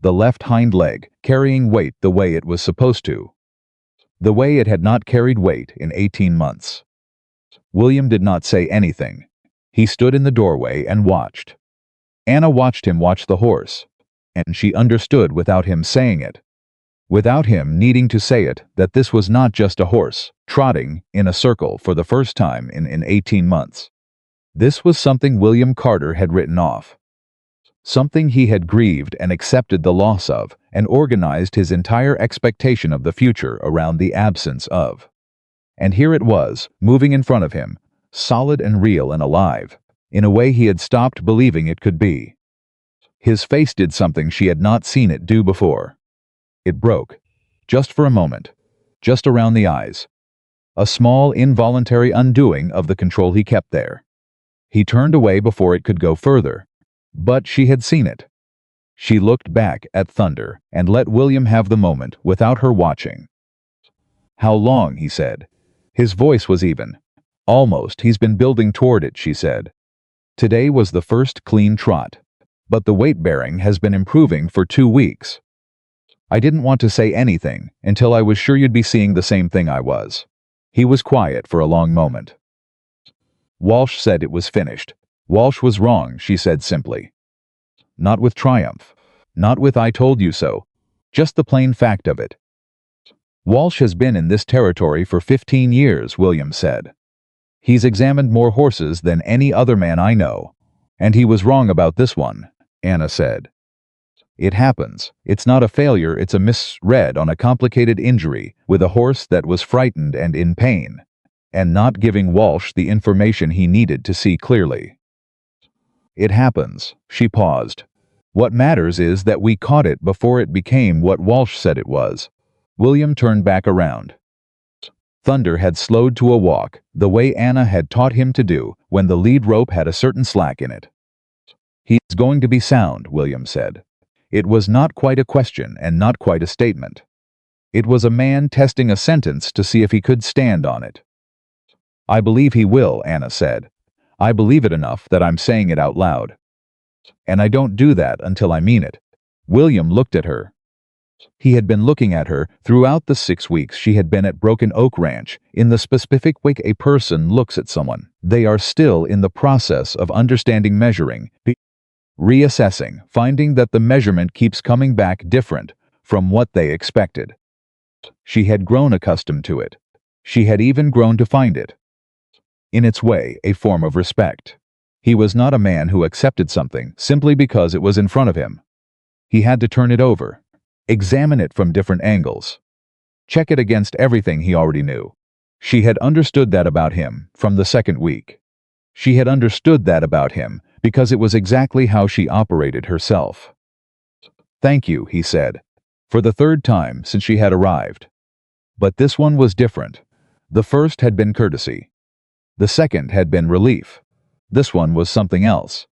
Speaker 1: the left hind leg carrying weight the way it was supposed to. The way it had not carried weight in 18 months. William did not say anything. He stood in the doorway and watched. Anna watched him watch the horse, and she understood without him saying it, without him needing to say it, that this was not just a horse trotting in a circle for the first time in 18 months. This was something William Carter had written off. Something he had grieved and accepted the loss of, and organized his entire expectation of the future around the absence of. And here it was, moving in front of him, solid and real and alive, in a way he had stopped believing it could be. His face did something she had not seen it do before. It broke, just for a moment, just around the eyes. A small, involuntary undoing of the control he kept there. He turned away before it could go further, but she had seen it. She looked back at Thunder and let William have the moment without her watching. "How long?" he said. His voice was even. "Almost. He's been building toward it," she said. "Today was the first clean trot, but the weight-bearing has been improving for 2 weeks. I didn't want to say anything until I was sure you'd be seeing the same thing I was." He was quiet for a long moment. Walsh said it was finished. Walsh was wrong, she said simply. Not with triumph. Not with "I told you so." Just the plain fact of it. "Walsh has been in this territory for 15 years, William said. He's examined more horses than any other man I know, and he was wrong about this one," Anna said. "It happens. It's not a failure, it's a misread on a complicated injury with a horse that was frightened and in pain, and not giving Walsh the information he needed to see clearly. It happens." She paused. "What matters is that we caught it before it became what Walsh said it was." William turned back around. Thunder had slowed to a walk, the way Anna had taught him to do when the lead rope had a certain slack in it. "He's going to be sound," William said. It was not quite a question and not quite a statement. It was a man testing a sentence to see if he could stand on it. "I believe he will," Anna said. "I believe it enough that I'm saying it out loud. And I don't do that until I mean it." William looked at her. He had been looking at her throughout the 6 weeks she had been at Broken Oak Ranch, in the specific way a person looks at someone. They are still in the process of understanding, measuring, reassessing, finding that the measurement keeps coming back different from what they expected. She had grown accustomed to it. She had even grown to find it, in its way, a form of respect. He was not a man who accepted something simply because it was in front of him. He had to turn it over, examine it from different angles, check it against everything he already knew. She had understood that about him from the second week. She had understood that about him because it was exactly how she operated herself. "Thank you," he said, for the third time since she had arrived. But this one was different. The first had been courtesy. The second had been relief. This one was something else.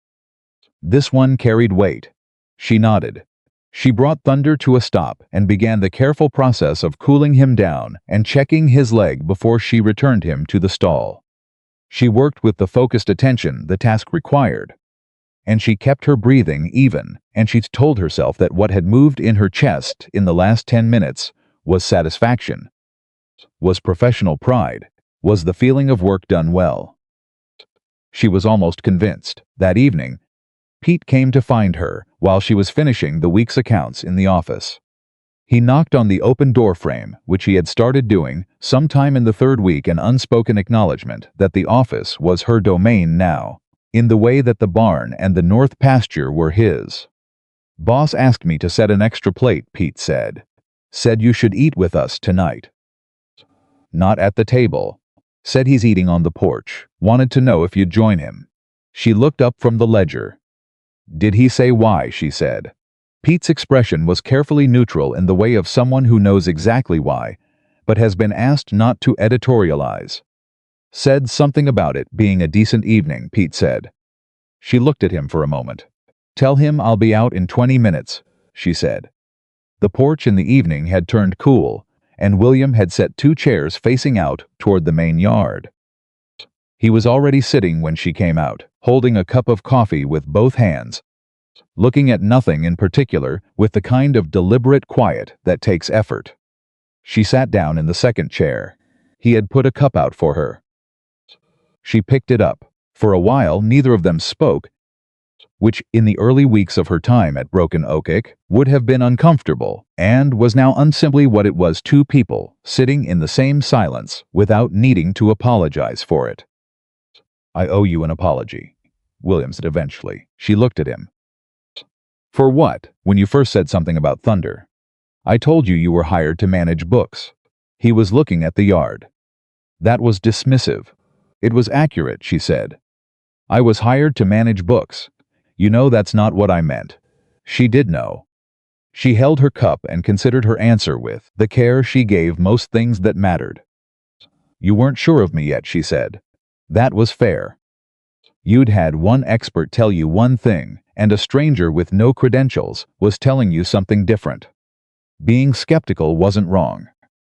Speaker 1: This one carried weight. She nodded. She brought Thunder to a stop and began the careful process of cooling him down and checking his leg before she returned him to the stall. She worked with the focused attention the task required, and she kept her breathing even, and she told herself that what had moved in her chest in the last 10 minutes was satisfaction, was professional pride, was the feeling of work done well. She was almost convinced. That evening, Pete came to find her while she was finishing the week's accounts in the office. He knocked on the open door frame, which he had started doing sometime in the third week, an unspoken acknowledgement that the office was her domain now, in the way that the barn and the north pasture were his. "Boss asked me to set an extra plate," Pete said. "Said you should eat with us tonight." "Not at the table. Said he's eating on the porch. Wanted to know if you'd join him." She looked up from the ledger. "Did he say why?" she said. Pete's expression was carefully neutral in the way of someone who knows exactly why, but has been asked not to editorialize. "Said something about it being a decent evening," Pete said. She looked at him for a moment. "Tell him I'll be out in 20 minutes, she said. The porch in the evening had turned cool, and William had set 2 chairs facing out toward the main yard. He was already sitting when she came out, holding a cup of coffee with both hands, looking at nothing in particular with the kind of deliberate quiet that takes effort. She sat down in the second chair. He had put a cup out for her. She picked it up. For a while neither of them spoke, which in the early weeks of her time at Broken Oak would have been uncomfortable, and was now unsimply what it was: 2 people sitting in the same silence without needing to apologize for it. "I owe you an apology," William said eventually. She looked at him. "For what? When you first said something about Thunder. I told you you were hired to manage books." He was looking at the yard. "That was dismissive." "It was accurate," she said. "I was hired to manage books. You know that's not what I meant." She did know. She held her cup and considered her answer with the care she gave most things that mattered. "You weren't sure of me yet," she said. "That was fair. You'd had one expert tell you one thing, and a stranger with no credentials was telling you something different. Being skeptical wasn't wrong.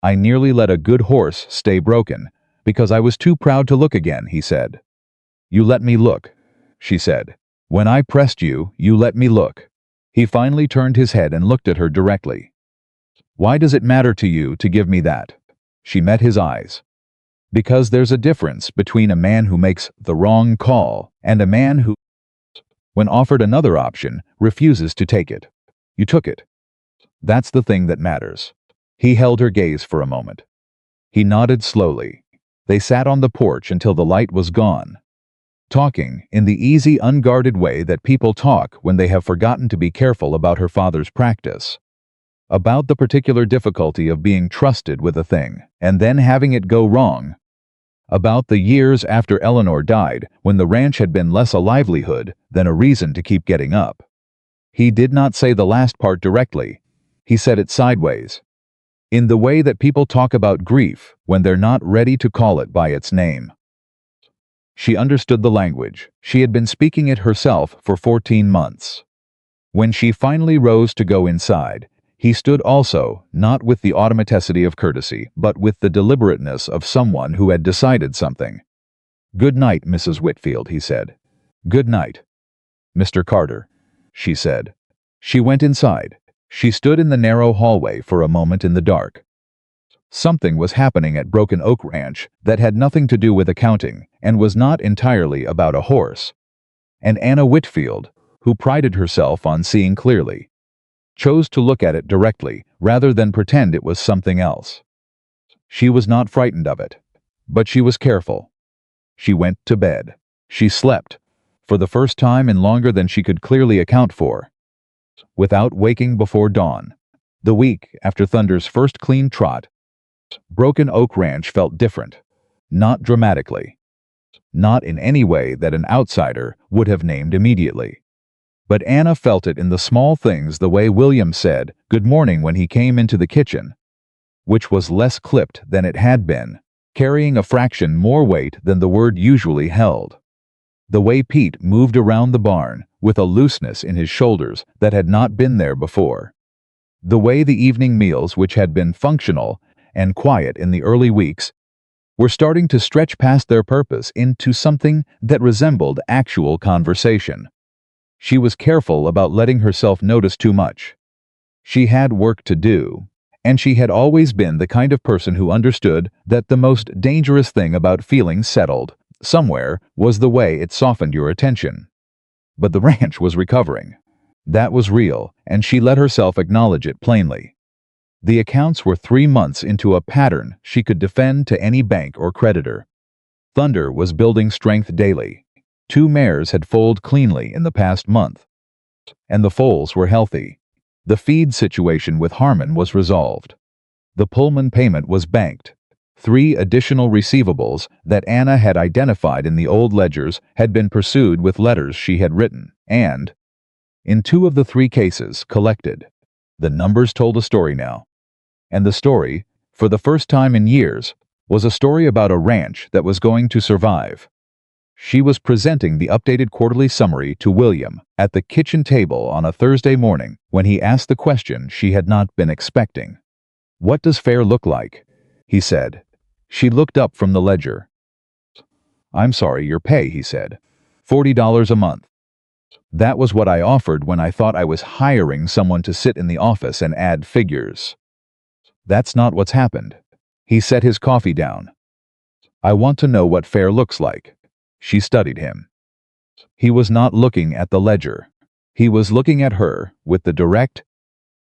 Speaker 1: I nearly let a good horse stay broken, because I was too proud to look again," he said. "You let me look," she said. "When I pressed you, you let me look." He finally turned his head and looked at her directly. "Why does it matter to you to give me that?" She met his eyes. "Because there's a difference between a man who makes the wrong call and a man who, when offered another option, refuses to take it. You took it. That's the thing that matters." He held her gaze for a moment. He nodded slowly. They sat on the porch until the light was gone, talking in the easy, unguarded way that people talk when they have forgotten to be careful about her father's practice. About the particular difficulty of being trusted with a thing, and then having it go wrong. About the years after Eleanor died, when the ranch had been less a livelihood than a reason to keep getting up. He did not say the last part directly. He said it sideways, in the way that people talk about grief when they're not ready to call it by its name. She understood the language. She had been speaking it herself for 14 months. When she finally rose to go inside, he stood also, not with the automaticity of courtesy, but with the deliberateness of someone who had decided something. "Good night, Mrs. Whitfield," he said. "Good night, Mr. Carter," she said. She went inside. She stood in the narrow hallway for a moment in the dark. Something was happening at Broken Oak Ranch that had nothing to do with accounting and was not entirely about a horse. And Anna Whitfield, who prided herself on seeing clearly, chose to look at it directly rather than pretend it was something else. She was not frightened of it, but she was careful. She went to bed. She slept, for the first time in longer than she could clearly account for, without waking before dawn. The week after Thunder's first clean trot, Broken Oak Ranch felt different, not dramatically, not in any way that an outsider would have named immediately. But Anna felt it in the small things, the way William said good morning when he came into the kitchen, which was less clipped than it had been, carrying a fraction more weight than the word usually held. The way Pete moved around the barn with a looseness in his shoulders that had not been there before. The way the evening meals, which had been functional and quiet in the early weeks, were starting to stretch past their purpose into something that resembled actual conversation. She was careful about letting herself notice too much. She had work to do, and she had always been the kind of person who understood that the most dangerous thing about feeling settled somewhere was the way it softened your attention. But the ranch was recovering. That was real, and she let herself acknowledge it plainly. The accounts were 3 months into a pattern she could defend to any bank or creditor. Thunder was building strength daily. 2 mares had foaled cleanly in the past month, and the foals were healthy. The feed situation with Harmon was resolved. The Pullman payment was banked. 3 additional receivables that Anna had identified in the old ledgers had been pursued with letters she had written, and, in 2 of the 3 cases, collected. The numbers told a story now. And the story, for the first time in years, was a story about a ranch that was going to survive. She was presenting the updated quarterly summary to William at the kitchen table on a Thursday morning when he asked the question she had not been expecting. "What does fair look like?" he said. She looked up from the ledger. "I'm sorry, your pay," he said. $40 a month. That was what I offered when I thought I was hiring someone to sit in the office and add figures. That's not what's happened. He set his coffee down. I want to know what fair looks like. She studied him. He was not looking at the ledger. He was looking at her with the direct,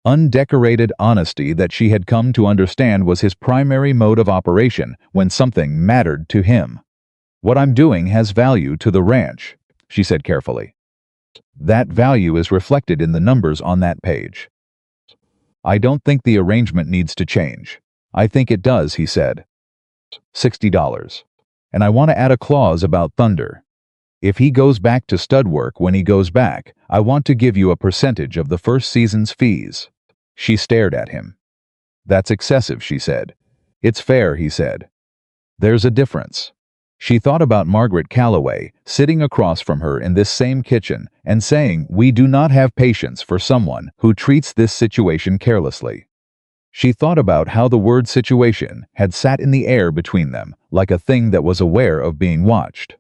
Speaker 1: undecorated honesty that she had come to understand was his primary mode of operation when something mattered to him. "What I'm doing has value to the ranch," she said carefully. "That value is reflected in the numbers on that page. I don't think the arrangement needs to change." "I think it does," he said. $60. "And I want to add a clause about Thunder. If he goes back to stud work when he goes back, I want to give you a percentage of the first season's fees." She stared at him. "That's excessive," she said. "It's fair," he said. "There's a difference." She thought about Margaret Calloway sitting across from her in this same kitchen and saying, "We do not have patience for someone who treats this situation carelessly." She thought about how the word situation had sat in the air between them like a thing that was aware of being watched.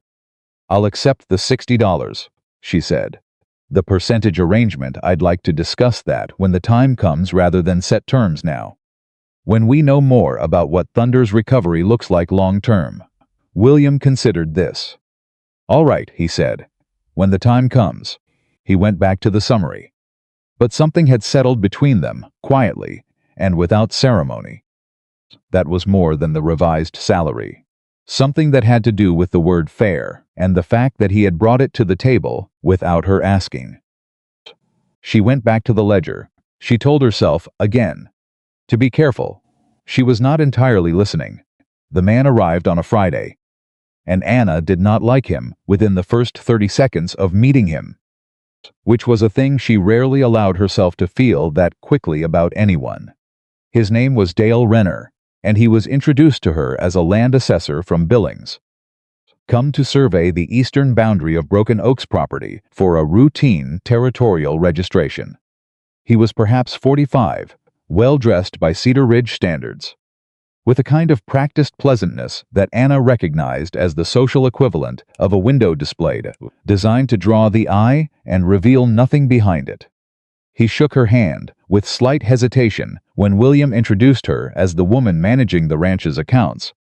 Speaker 1: "I'll accept the $60, she said. "The percentage arrangement, I'd like to discuss that when the time comes rather than set terms now. When we know more about what Thunder's recovery looks like long term." William considered this. "All right," he said. "When the time comes." He went back to the summary. But something had settled between them, quietly, and without ceremony. That was more than the revised salary. Something that had to do with the word fair, and the fact that he had brought it to the table without her asking. She went back to the ledger. She told herself, again, to be careful. She was not entirely listening. The man arrived on a Friday, and Anna did not like him within the first 30 seconds of meeting him, which was a thing she rarely allowed herself to feel that quickly about anyone. His name was Dale Renner, and he was introduced to her as a land assessor from Billings, come to survey the eastern boundary of Broken Oaks property for a routine territorial registration. He was perhaps 45, well-dressed by Cedar Ridge standards, with a kind of practiced pleasantness that Anna recognized as the social equivalent of a window display designed to draw the eye and reveal nothing behind it. He shook her hand with slight hesitation when William introduced her as the woman managing the ranch's accounts,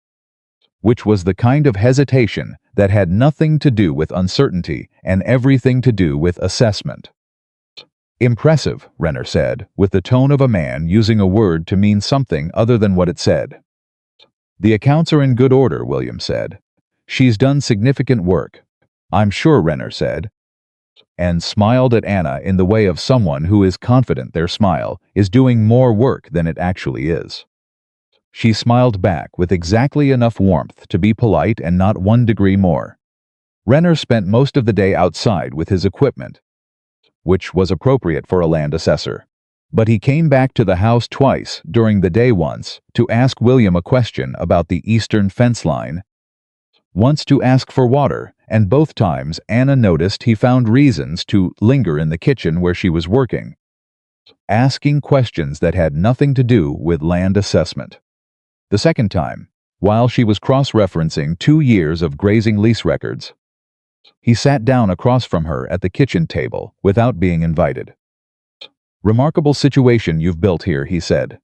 Speaker 1: which was the kind of hesitation that had nothing to do with uncertainty and everything to do with assessment. "Impressive," Renner said, with the tone of a man using a word to mean something other than what it said. "The accounts are in good order," William said. "She's done significant work." "I'm sure," Renner said, and smiled at Anna in the way of someone who is confident their smile is doing more work than it actually is. She smiled back with exactly enough warmth to be polite and not 1 degree more. Renner spent most of the day outside with his equipment, which was appropriate for a land assessor. But he came back to the house twice during the day, once to ask William a question about the eastern fence line, once to ask for water, and both times Anna noticed he found reasons to linger in the kitchen where she was working, asking questions that had nothing to do with land assessment. The second time, while she was cross-referencing 2 years of grazing lease records. He sat down across from her at the kitchen table without being invited. "Remarkable situation you've built here," he said.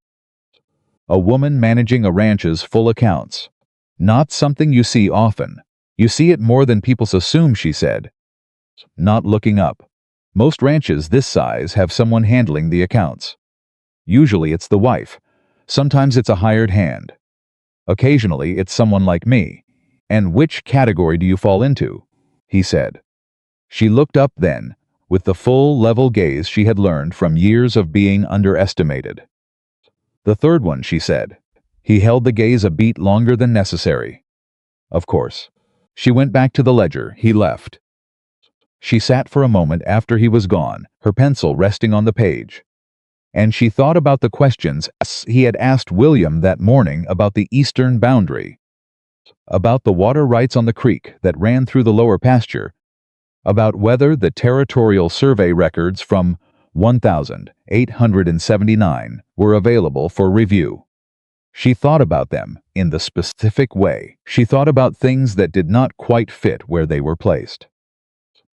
Speaker 1: "A woman managing a ranch's full accounts. Not something you see often. You see it more than people assume," she said, not looking up. "Most ranches this size have someone handling the accounts. Usually it's the wife. Sometimes it's a hired hand. Occasionally it's someone like me." "And which category do you fall into?" he said. She looked up then, with the full, level gaze she had learned from years of being underestimated. "The third one," she said. He held the gaze a beat longer than necessary. "Of course." She went back to the ledger. He left. She sat for a moment after he was gone, her pencil resting on the page. And she thought about the questions he had asked William that morning about the eastern boundary, about the water rights on the creek that ran through the lower pasture, about whether the territorial survey records from 1879 were available for review. She thought about them in the specific way. She thought about things that did not quite fit where they were placed.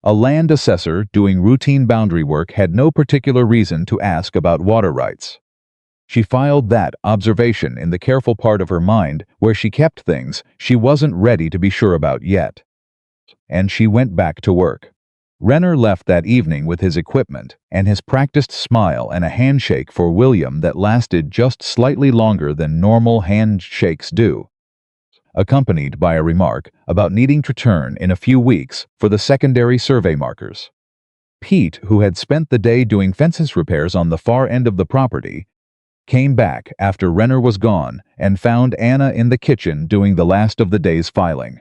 Speaker 1: A land assessor doing routine boundary work had no particular reason to ask about water rights. She filed that observation in the careful part of her mind where she kept things she wasn't ready to be sure about yet. And she went back to work. Renner left that evening with his equipment and his practiced smile and a handshake for William that lasted just slightly longer than normal handshakes do, accompanied by a remark about needing to return in a few weeks for the secondary survey markers. Pete, who had spent the day doing fences repairs on the far end of the property, came back after Renner was gone and found Anna in the kitchen doing the last of the day's filing.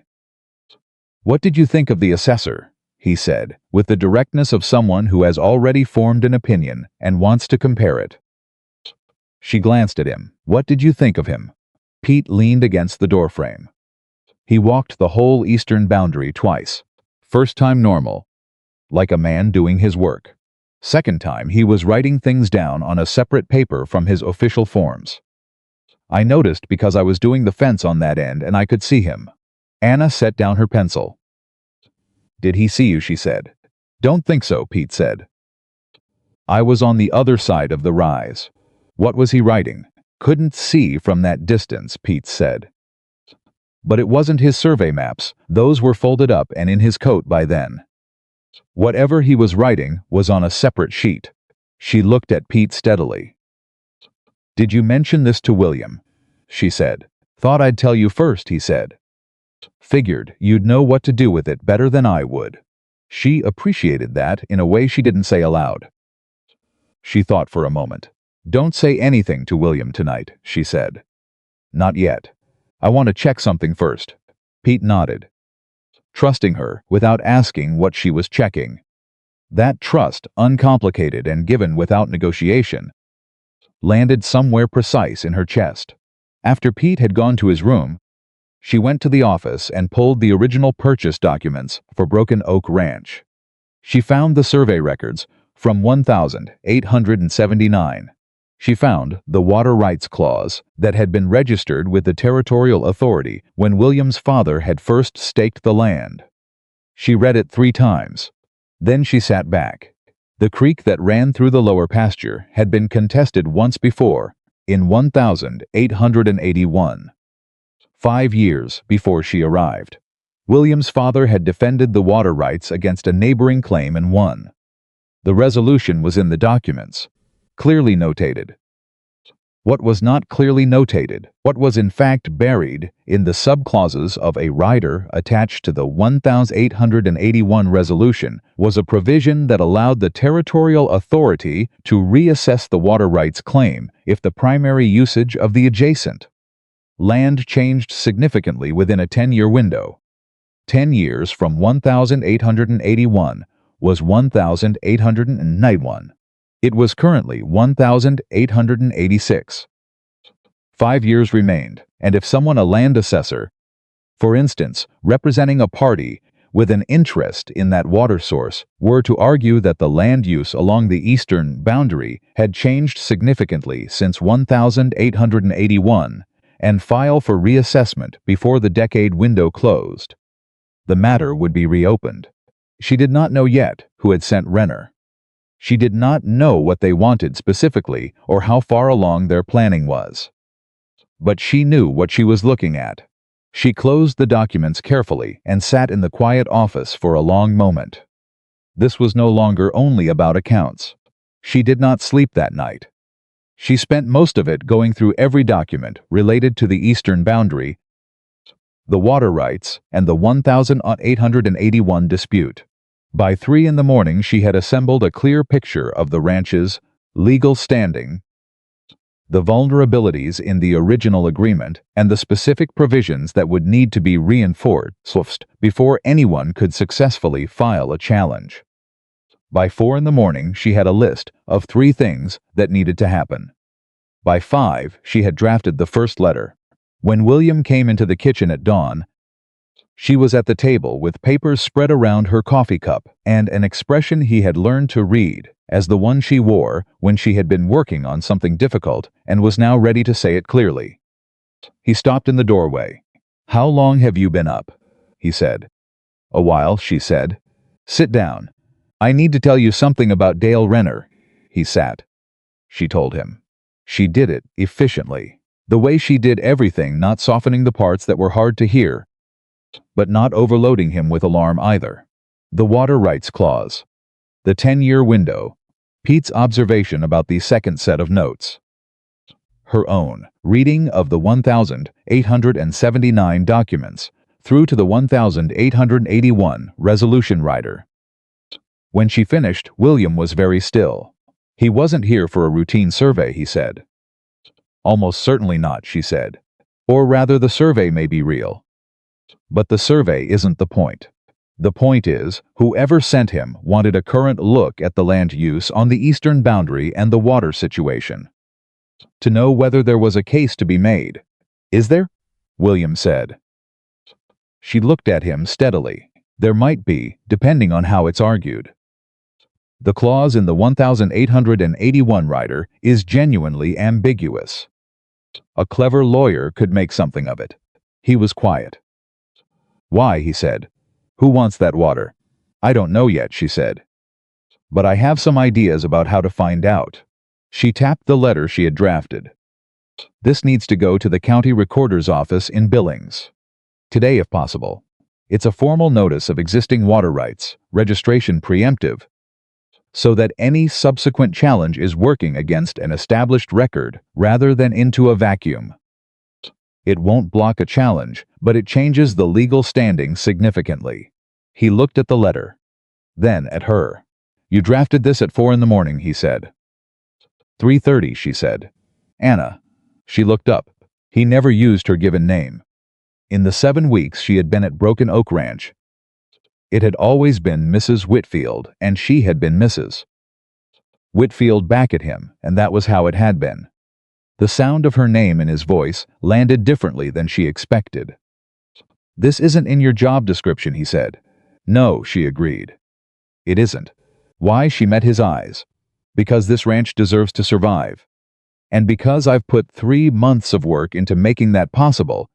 Speaker 1: "What did you think of the assessor?" he said, with the directness of someone who has already formed an opinion and wants to compare it. She glanced at him. "What did you think of him?" Pete leaned against the doorframe. "He walked the whole eastern boundary twice. First time normal, like a man doing his work. Second time he was writing things down on a separate paper from his official forms. I noticed because I was doing the fence on that end and I could see him." Anna set down her pencil. "Did he see you?" she said. "Don't think so," Pete said. "I was on the other side of the rise." "What was he writing?" "Couldn't see from that distance," Pete said. "But it wasn't his survey maps. Those were folded up and in his coat by then. Whatever he was writing was on a separate sheet." She looked at Pete steadily. "Did you mention this to William?" she said. "Thought I'd tell you first," he said. "Figured you'd know what to do with it better than I would." She appreciated that in a way she didn't say aloud. She thought for a moment. "Don't say anything to William tonight," she said. "Not yet. I want to check something first." Pete nodded, trusting her without asking what she was checking. That trust, uncomplicated and given without negotiation, landed somewhere precise in her chest. After Pete had gone to his room, she went to the office and pulled the original purchase documents for Broken Oak Ranch. She found the survey records from 1879. She found the water rights clause that had been registered with the territorial authority when William's father had first staked the land. She read it 3 times. Then she sat back. The creek that ran through the lower pasture had been contested once before, in 1881. 5 years before she arrived. William's father had defended the water rights against a neighboring claim and won. The resolution was in the documents, clearly notated. What was not clearly notated, what was in fact buried in the subclauses of a rider attached to the 1881 resolution, was a provision that allowed the territorial authority to reassess the water rights claim if the primary usage of the adjacent land changed significantly within a 10-year window. 10 years from 1881 was 1891. It was currently 1886. 5 years remained, and if someone, a land assessor, for instance, representing a party with an interest in that water source, were to argue that the land use along the eastern boundary had changed significantly since 1881, and file for reassessment before the decade window closed. The matter would be reopened. She did not know yet who had sent Renner. She did not know what they wanted specifically or how far along their planning was. But she knew what she was looking at. She closed the documents carefully and sat in the quiet office for a long moment. This was no longer only about accounts. She did not sleep that night. She spent most of it going through every document related to the eastern boundary, the water rights, and the 1881 dispute. By 3 in the morning she had assembled a clear picture of the ranch's legal standing, the vulnerabilities in the original agreement, and the specific provisions that would need to be reinforced before anyone could successfully file a challenge. By 4 in the morning she had a list of 3 things that needed to happen. By 5 she had drafted the first letter. When William came into the kitchen at dawn, she was at the table with papers spread around her coffee cup and an expression he had learned to read as the one she wore when she had been working on something difficult and was now ready to say it clearly. He stopped in the doorway. "How long have you been up?" he said. "A while," she said. "Sit down. I need to tell you something about Dale Renner." He sat. She told him. She did it efficiently. The way she did everything, not softening the parts that were hard to hear, but not overloading him with alarm either. The water rights clause. The 10-year window. Pete's observation about the second set of notes. Her own reading of the 1,879 documents through to the 1,881 resolution rider. When she finished, William was very still. "He wasn't here for a routine survey," he said. "Almost certainly not," she said. "Or rather, the survey may be real. But the survey isn't the point. The point is, whoever sent him wanted a current look at the land use on the eastern boundary and the water situation. To know whether there was a case to be made." "Is there?" William said. She looked at him steadily. "There might be, depending on how it's argued. The clause in the 1,881 rider is genuinely ambiguous. A clever lawyer could make something of it." He was quiet. "Why?" he said. "Who wants that water?" "I don't know yet," she said. "But I have some ideas about how to find out." She tapped the letter she had drafted. "This needs to go to the county recorder's office in Billings. Today, if possible. It's a formal notice of existing water rights, registration preemptive, so that any subsequent challenge is working against an established record rather than into a vacuum. It won't block a challenge, but it changes the legal standing significantly." He looked at the letter, then at her. "You drafted this at 4 in the morning," he said. 3:30, she said. "Anna." She looked up. He never used her given name. In the 7 weeks she had been at Broken Oak Ranch, it had always been Mrs. Whitfield, and she had been Mrs. Whitfield back at him, and that was how it had been. The sound of her name in his voice landed differently than she expected. "This isn't in your job description," he said. "No," she agreed. "It isn't." Why? She met his eyes. "Because this ranch deserves to survive. And because I've put 3 months of work into making that possible,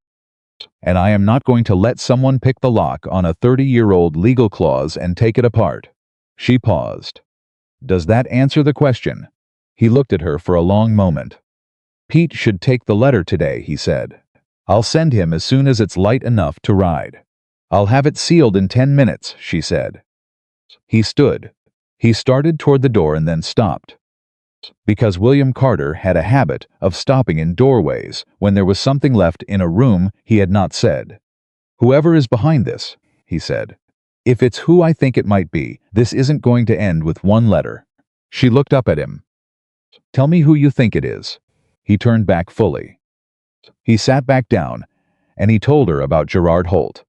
Speaker 1: and I am not going to let someone pick the lock on a 30-year-old legal clause and take it apart." She paused. "Does that answer the question?" He looked at her for a long moment. "Pete should take the letter today," he said. "I'll send him as soon as it's light enough to ride." "I'll have it sealed in 10 minutes, she said. He stood. He started toward the door and then stopped. Because William Carter had a habit of stopping in doorways when there was something left in a room he had not said. "Whoever is behind this," he said. "If it's who I think it might be, this isn't going to end with one letter." She looked up at him. "Tell me who you think it is." He turned back fully. He sat back down, and he told her about Gerard Holt.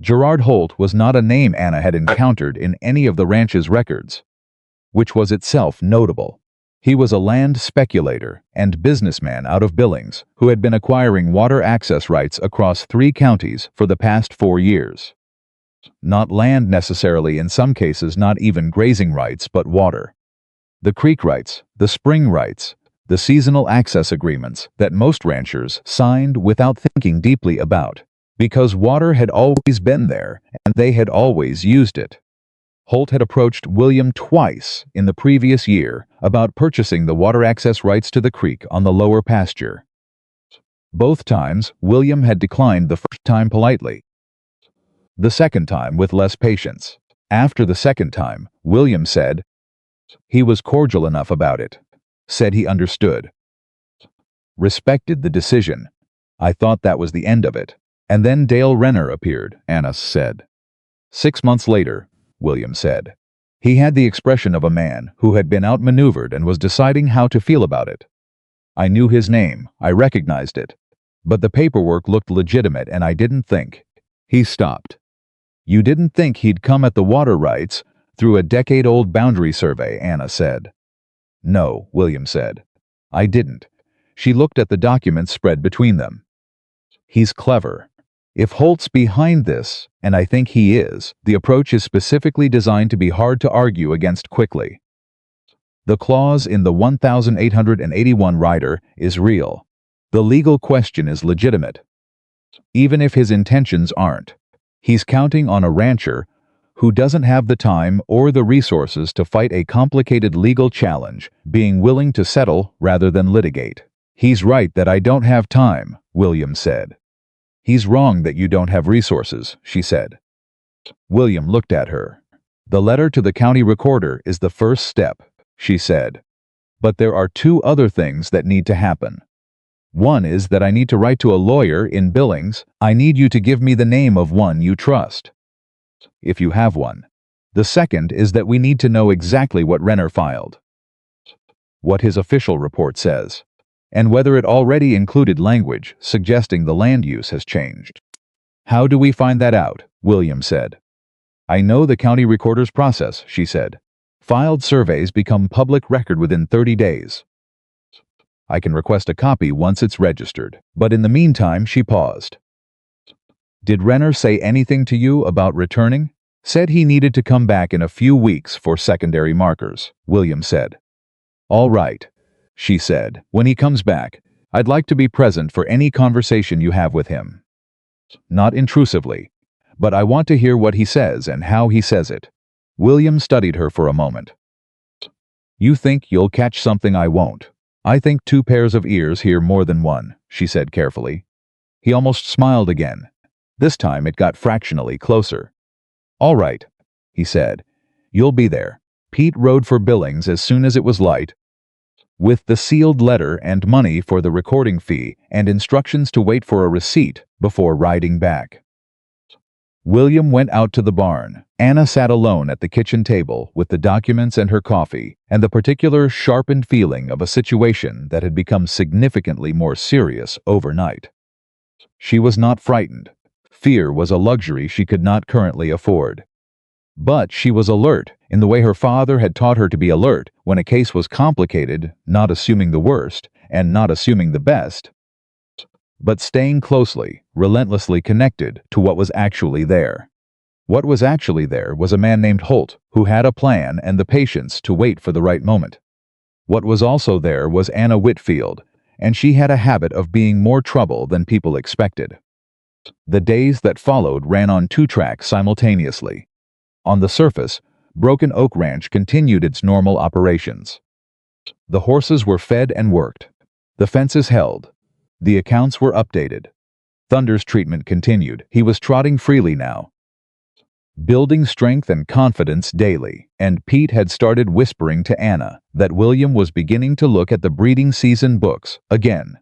Speaker 1: Gerard Holt was not a name Anna had encountered in any of the ranch's records, which was itself notable. He was a land speculator and businessman out of Billings who had been acquiring water access rights across 3 counties for the past 4 years. Not land necessarily, in some cases not even grazing rights, but water. The creek rights, the spring rights, the seasonal access agreements that most ranchers signed without thinking deeply about, because water had always been there and they had always used it. Holt had approached William twice in the previous year about purchasing the water access rights to the creek on the lower pasture. Both times, William had declined, the first time politely, the second time with less patience. After the second time, William said he was cordial enough about it, said he understood, respected the decision. I thought that was the end of it. And then Dale Renner appeared, Anna said. 6 months later, William said. He had the expression of a man who had been outmaneuvered and was deciding how to feel about it. I knew his name, I recognized it. But the paperwork looked legitimate and I didn't think. He stopped. You didn't think he'd come at the water rights through a decade-old boundary survey, Anna said. No, William said. I didn't. She looked at the documents spread between them. He's clever. If Holt's behind this, and I think he is, the approach is specifically designed to be hard to argue against quickly. The clause in the 1881 rider is real. The legal question is legitimate. Even if his intentions aren't, he's counting on a rancher who doesn't have the time or the resources to fight a complicated legal challenge, being willing to settle rather than litigate. He's right that I don't have time, William said. He's wrong that you don't have resources, she said. William looked at her. The letter to the county recorder is the first step, she said. But there are 2 other things that need to happen. One is that I need to write to a lawyer in Billings. I need you to give me the name of one you trust, if you have one. The second is that we need to know exactly what Renner filed, what his official report says, and whether it already included language suggesting the land use has changed. How do we find that out? William said. I know the county recorder's process, she said. Filed surveys become public record within 30 days. I can request a copy once it's registered. But in the meantime, she paused. Did Renner say anything to you about returning? Said he needed to come back in a few weeks for secondary markers, William said. All right, she said. When he comes back, I'd like to be present for any conversation you have with him. Not intrusively, but I want to hear what he says and how he says it. William studied her for a moment. You think you'll catch something I won't. I think 2 pairs of ears hear more than one, she said carefully. He almost smiled again. This time it got fractionally closer. All right, he said. You'll be there. Pete rode for Billings as soon as it was light, with the sealed letter and money for the recording fee and instructions to wait for a receipt before riding back. William went out to the barn. Anna sat alone at the kitchen table with the documents and her coffee and the particular sharpened feeling of a situation that had become significantly more serious overnight. She was not frightened. Fear was a luxury she could not currently afford. But she was alert in the way her father had taught her to be alert when a case was complicated, not assuming the worst and not assuming the best, but staying closely, relentlessly connected to what was actually there. What was actually there was a man named Holt who had a plan and the patience to wait for the right moment. What was also there was Anna Whitfield, and she had a habit of being more trouble than people expected. The days that followed ran on 2 tracks simultaneously. On the surface, Broken Oak Ranch continued its normal operations. The horses were fed and worked. The fences held. The accounts were updated. Thunder's treatment continued. He was trotting freely now, building strength and confidence daily, and Pete had started whispering to Anna that William was beginning to look at the breeding season books again,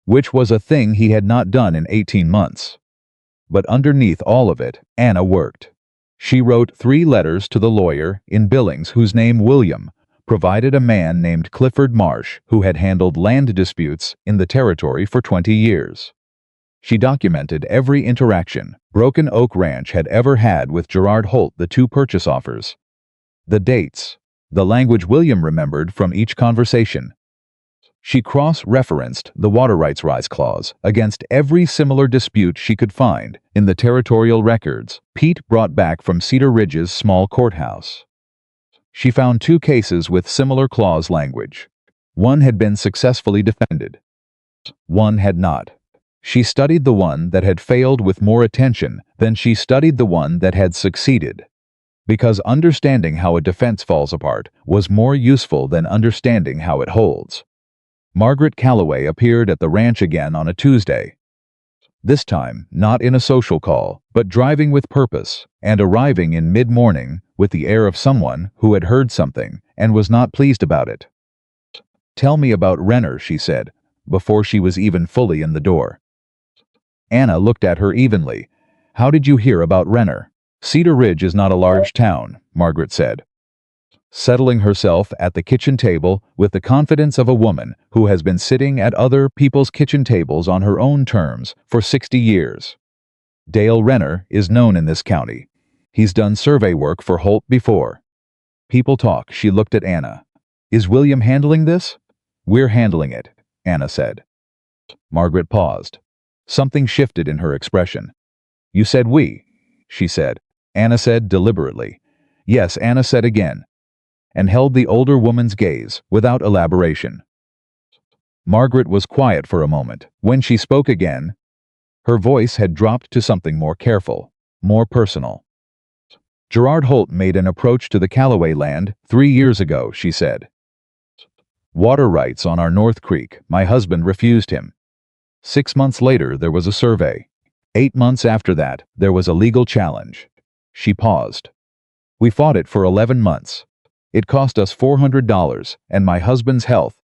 Speaker 1: which was a thing he had not done in 18 months. But underneath all of it, Anna worked. She wrote 3 letters to the lawyer in Billings whose name William provided a man named Clifford Marsh who had handled land disputes in the territory for 20 years. She documented every interaction Broken Oak Ranch had ever had with Gerard Holt, the 2 purchase offers, the dates, the language William remembered from each conversation. She cross-referenced the water rights rise clause against every similar dispute she could find in the territorial records Pete brought back from Cedar Ridge's small courthouse. She found 2 cases with similar clause language. One had been successfully defended. One had not. She studied the one that had failed with more attention than she studied the one that had succeeded, because understanding how a defense falls apart was more useful than understanding how it holds. Margaret Calloway appeared at the ranch again on a Tuesday. This time, not in a social call, but driving with purpose, and arriving in mid-morning with the air of someone who had heard something and was not pleased about it. "Tell me about Renner," she said, before she was even fully in the door. Anna looked at her evenly. "How did you hear about Renner?" "Cedar Ridge is not a large town," Margaret said, settling herself at the kitchen table with the confidence of a woman who has been sitting at other people's kitchen tables on her own terms for 60 years. "Dale Renner is known in this county. He's done survey work for Holt before." "People talk." She looked at Anna. "Is William handling this?" "We're handling it," Anna said. Margaret paused. Something shifted in her expression. "You said we," she said. Anna said deliberately. "Yes," Anna said again, and held the older woman's gaze without elaboration. Margaret was quiet for a moment. When she spoke again, her voice had dropped to something more careful, more personal. "Gerard Holt made an approach to the Calloway land 3 years ago," she said. "Water rights on our North Creek. My husband refused him. 6 months later, there was a survey. 8 months after that, there was a legal challenge." She paused. "We fought it for 11 months. It cost us $400 and my husband's health.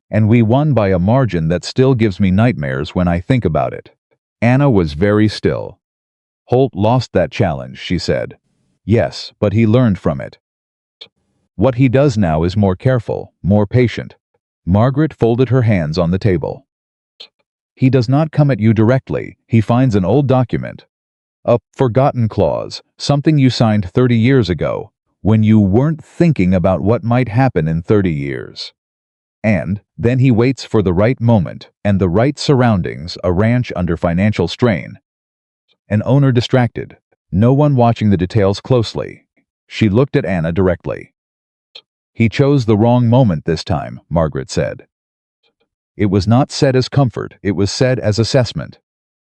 Speaker 1: And we won by a margin that still gives me nightmares when I think about it." Anna was very still. "Holt lost that challenge," she said. "Yes, but he learned from it. What he does now is more careful, more patient." Margaret folded her hands on the table. "He does not come at you directly. He finds an old document, a forgotten clause, something you signed 30 years ago, when you weren't thinking about what might happen in 30 years. And then he waits for the right moment and the right surroundings, a ranch under financial strain, an owner distracted, no one watching the details closely." She looked at Anna directly. "He chose the wrong moment this time," Margaret said. It was not said as comfort, it was said as assessment.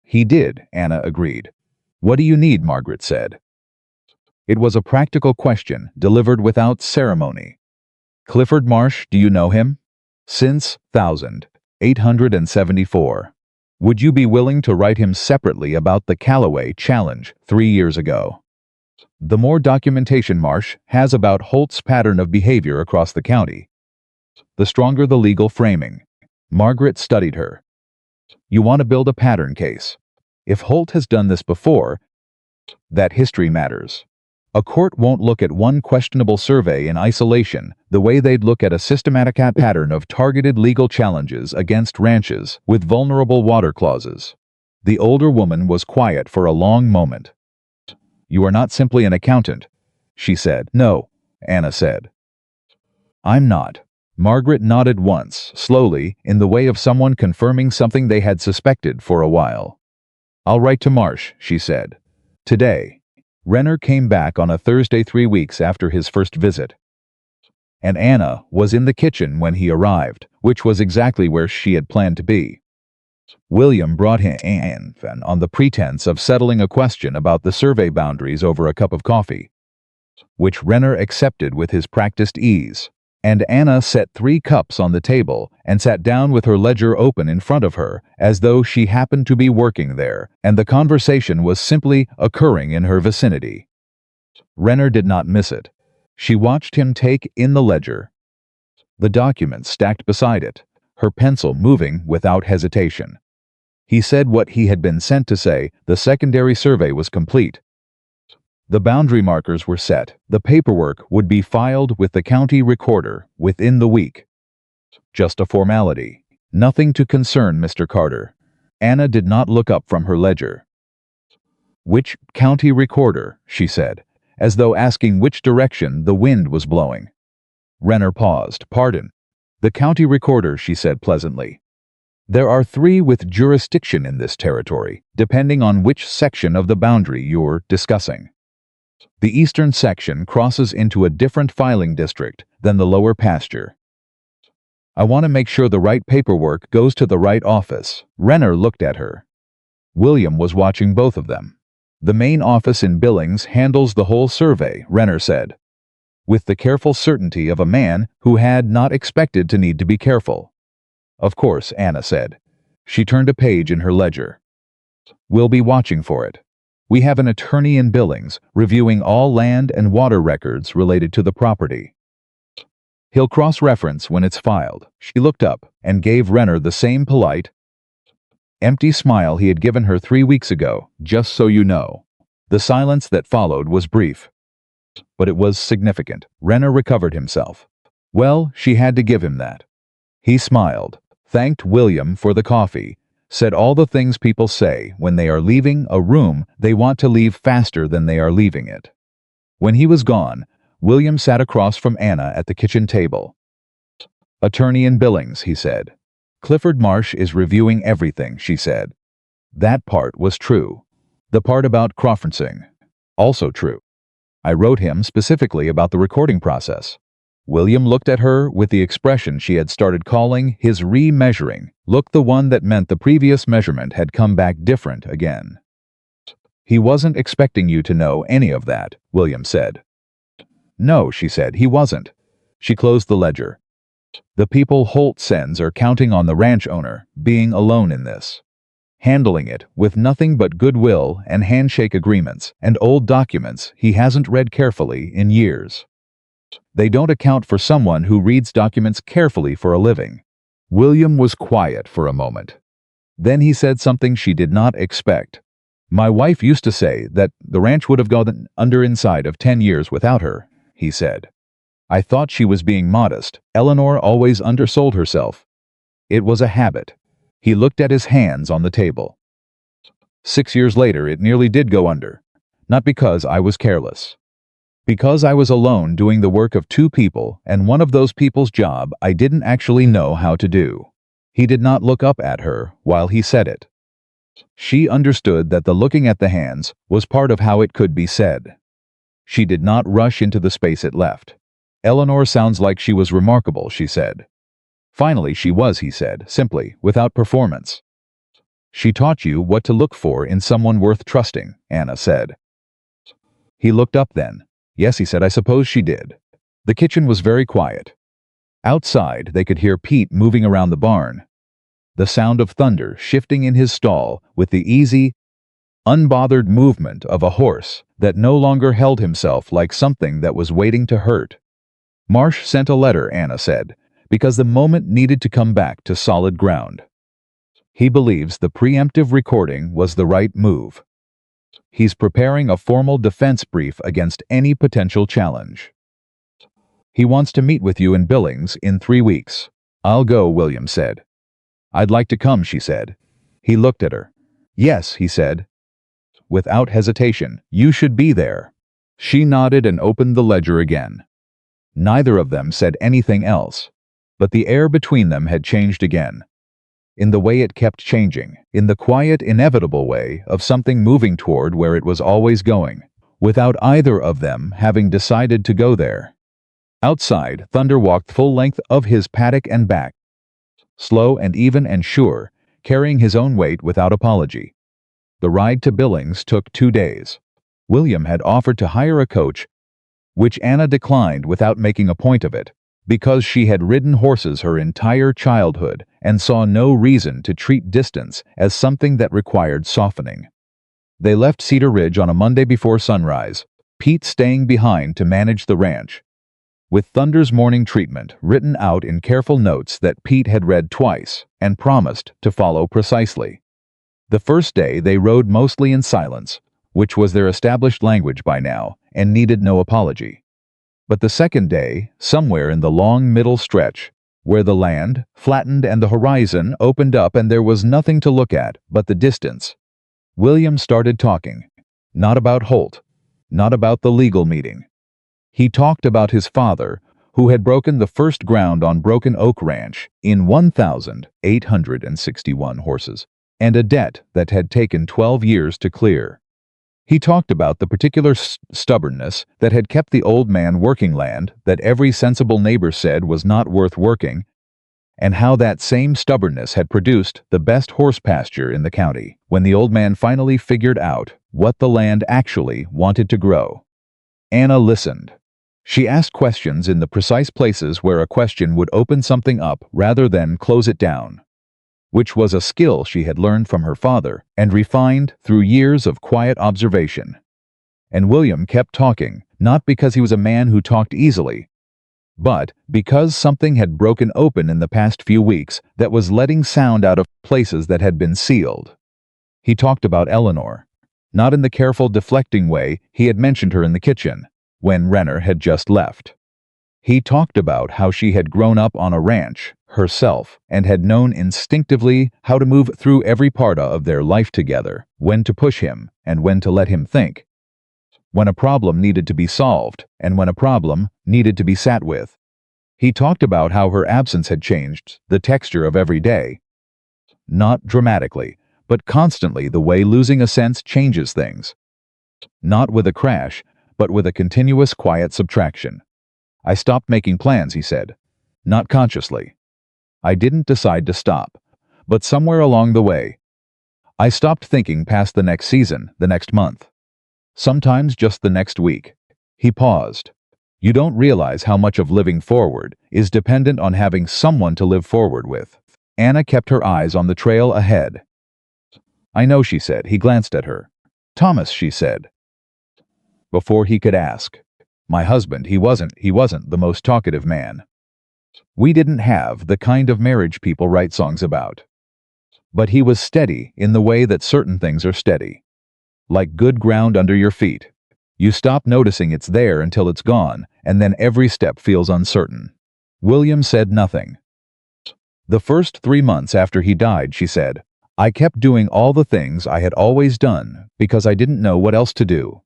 Speaker 1: "He did," Anna agreed. "What do you need?" Margaret said. It was a practical question, delivered without ceremony. "Clifford Marsh, do you know him?" "Since 1874. Would you be willing to write him separately about the Calloway challenge 3 years ago? The more documentation Marsh has about Holt's pattern of behavior across the county, the stronger the legal framing." Margaret studied her. "You want to build a pattern case. If Holt has done this before, that history matters. A court won't look at one questionable survey in isolation the way they'd look at a systematic pattern of targeted legal challenges against ranches with vulnerable water clauses." The older woman was quiet for a long moment. "You are not simply an accountant," she said. "No," Anna said. "I'm not." Margaret nodded once, slowly, in the way of someone confirming something they had suspected for a while. "I'll write to Marsh," she said. "Today." Renner came back on a Thursday 3 weeks after his first visit, and Anna was in the kitchen when he arrived, which was exactly where she had planned to be. William brought him in on the pretense of settling a question about the survey boundaries over a cup of coffee, which Renner accepted with his practiced ease. And Anna set 3 cups on the table and sat down with her ledger open in front of her, as though she happened to be working there, and the conversation was simply occurring in her vicinity. Renner did not miss it. She watched him take in the ledger, the documents stacked beside it, her pencil moving without hesitation. He said what he had been sent to say: the secondary survey was complete. The boundary markers were set. The paperwork would be filed with the county recorder within the week. Just a formality. Nothing to concern Mr. Carter. Anna did not look up from her ledger. "Which county recorder?" she said, as though asking which direction the wind was blowing. Renner paused. "Pardon." "The county recorder," she said pleasantly. "There are 3 with jurisdiction in this territory, depending on which section of the boundary you're discussing. The eastern section crosses into a different filing district than the lower pasture. I want to make sure the right paperwork goes to the right office. Renner looked at her. William was watching both of them. The main office in Billings handles the whole survey, Renner said, with the careful certainty of a man who had not expected to need to be careful. Of course, Anna said. She turned a page in her ledger. We'll be watching for it. We have an attorney in Billings reviewing all land and water records related to the property. He'll cross-reference when it's filed. She looked up and gave Renner the same polite, empty smile he had given her 3 weeks ago, just so you know. The silence that followed was brief, but it was significant. Renner recovered himself. Well, she had to give him that. He smiled, thanked William for the coffee, said all the things people say when they are leaving a room they want to leave faster than they are leaving it. When he was gone, William sat across from Anna at the kitchen table. Attorney in Billings, he said. Clifford Marsh is reviewing everything, she said. That part was true. The part about cross-referencing, also true. I wrote him specifically about the recording process. William looked at her with the expression she had started calling his re-measuring, look, the one that meant the previous measurement had come back different again. He wasn't expecting you to know any of that, William said. No, she said, he wasn't. She closed the ledger. The people Holt sends are counting on the ranch owner being alone in this, handling it with nothing but goodwill and handshake agreements and old documents he hasn't read carefully in years. They don't account for someone who reads documents carefully for a living. William was quiet for a moment. Then he said something she did not expect. My wife used to say that the ranch would have gone under inside of 10 years without her, he said. I thought she was being modest. Eleanor always undersold herself. It was a habit. He looked at his hands on the table. 6 years later, it nearly did go under. Not because I was careless. Because I was alone doing the work of 2 people, and one of those people's job I didn't actually know how to do. He did not look up at her while he said it. She understood that the looking at the hands was part of how it could be said. She did not rush into the space it left. Eleanor sounds like she was remarkable, she said. Finally, she was, he said, simply, without performance. She taught you what to look for in someone worth trusting, Anna said. He looked up then. Yes, he said, I suppose she did. The kitchen was very quiet. Outside, they could hear Pete moving around the barn. The sound of thunder shifting in his stall with the easy, unbothered movement of a horse that no longer held himself like something that was waiting to hurt. Marsh sent a letter, Anna said, because the moment needed to come back to solid ground. He believes the preemptive recording was the right move. He's preparing a formal defense brief against any potential challenge. He wants to meet with you in Billings in 3 weeks. I'll go, William said. I'd like to come, she said. He looked at her. Yes, he said. Without hesitation, you should be there. She nodded and opened the ledger again. Neither of them said anything else, but the air between them had changed again. In the way it kept changing, in the quiet, inevitable way of something moving toward where it was always going, without either of them having decided to go there. Outside, Thunder walked full length of his paddock and back, slow and even and sure, carrying his own weight without apology. The ride to Billings took 2 days. William had offered to hire a coach, which Anna declined without making a point of it, because she had ridden horses her entire childhood and saw no reason to treat distance as something that required softening. They left Cedar Ridge on a Monday before sunrise, Pete staying behind to manage the ranch, with Thunder's morning treatment written out in careful notes that Pete had read twice and promised to follow precisely. The first day they rode mostly in silence, which was their established language by now, and needed no apology. But the second day, somewhere in the long middle stretch, where the land flattened and the horizon opened up and there was nothing to look at but the distance, William started talking. Not about Holt, not about the legal meeting. He talked about his father, who had broken the first ground on Broken Oak Ranch in 1,861 horses, and a debt that had taken 12 years to clear. He talked about the particular stubbornness that had kept the old man working land that every sensible neighbor said was not worth working, and how that same stubbornness had produced the best horse pasture in the county when the old man finally figured out what the land actually wanted to grow. Anna listened. She asked questions in the precise places where a question would open something up rather than close it down, which was a skill she had learned from her father and refined through years of quiet observation. And William kept talking, not because he was a man who talked easily, but because something had broken open in the past few weeks that was letting sound out of places that had been sealed. He talked about Eleanor, not in the careful, deflecting way he had mentioned her in the kitchen, when Renner had just left. He talked about how she had grown up on a ranch, herself, and had known instinctively how to move through every part of their life together, when to push him and when to let him think, when a problem needed to be solved and when a problem needed to be sat with. He talked about how her absence had changed the texture of every day, not dramatically, but constantly, the way losing a sense changes things. Not with a crash, but with a continuous quiet subtraction. I stopped making plans, he said. Not consciously. I didn't decide to stop, but somewhere along the way, I stopped thinking past the next season, the next month. Sometimes just the next week. He paused. You don't realize how much of living forward is dependent on having someone to live forward with. Anna kept her eyes on the trail ahead. I know, she said. He glanced at her. Thomas, she said. Before he could ask. My husband, he wasn't the most talkative man. We didn't have the kind of marriage people write songs about. But he was steady in the way that certain things are steady. Like good ground under your feet. You stop noticing it's there until it's gone, and then every step feels uncertain. William said nothing. The first 3 months after he died, she said, I kept doing all the things I had always done because I didn't know what else to do.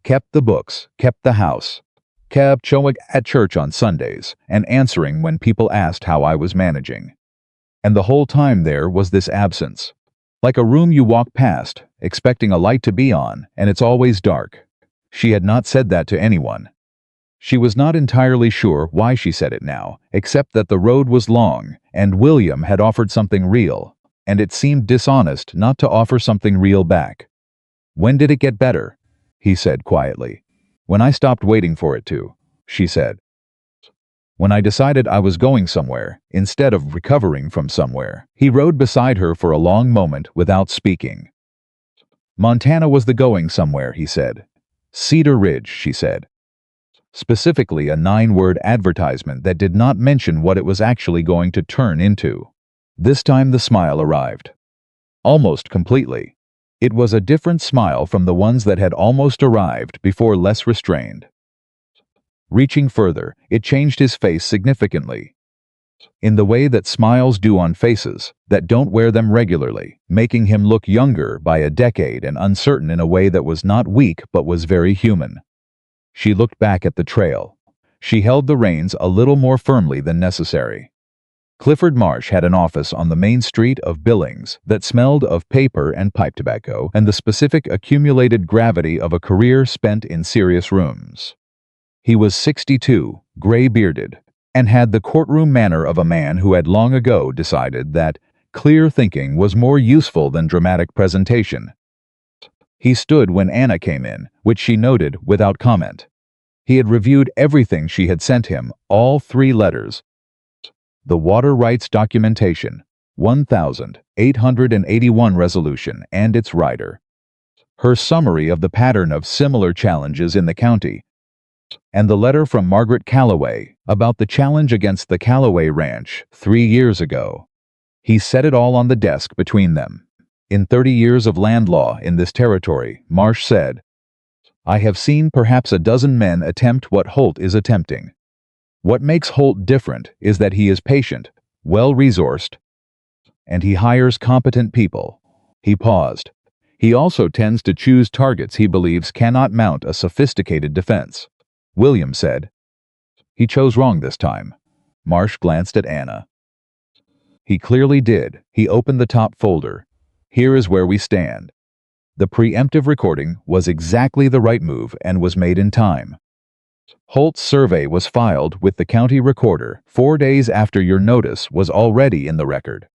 Speaker 1: Kept the books, kept the house, kept showing at church on Sundays, and answering when people asked how I was managing. And the whole time there was this absence. Like a room you walk past, expecting a light to be on, and it's always dark. She had not said that to anyone. She was not entirely sure why she said it now, except that the road was long, and William had offered something real, and it seemed dishonest not to offer something real back. When did it get better? He said quietly. When I stopped waiting for it to, she said. When I decided I was going somewhere, instead of recovering from somewhere. He rode beside her for a long moment without speaking. Montana was the going somewhere, he said. Cedar Ridge, she said. Specifically a 9-word advertisement that did not mention what it was actually going to turn into. This time the smile arrived. Almost completely. It was a different smile from the ones that had almost arrived before, less restrained. Reaching further, it changed his face significantly. In the way that smiles do on faces that don't wear them regularly, making him look younger by a decade and uncertain in a way that was not weak but was very human. She looked back at the trail. She held the reins a little more firmly than necessary. Clifford Marsh had an office on the main street of Billings that smelled of paper and pipe tobacco and the specific accumulated gravity of a career spent in serious rooms. He was 62, gray-bearded, and had the courtroom manner of a man who had long ago decided that clear thinking was more useful than dramatic presentation. He stood when Anna came in, which she noted without comment. He had reviewed everything she had sent him, all 3 letters. The water rights documentation, 1881 resolution and its writer. Her summary of the pattern of similar challenges in the county, and the letter from Margaret Calloway about the challenge against the Calloway Ranch 3 years ago. He set it all on the desk between them. In 30 years of land law in this territory, Marsh said, I have seen perhaps a dozen men attempt what Holt is attempting. What makes Holt different is that he is patient, well-resourced, and he hires competent people. He paused. He also tends to choose targets he believes cannot mount a sophisticated defense. William said. He chose wrong this time. Marsh glanced at Anna. He clearly did. He opened the top folder. Here is where we stand. The preemptive recording was exactly the right move and was made in time. Holt's survey was filed with the county recorder 4 days after your notice was already in the record.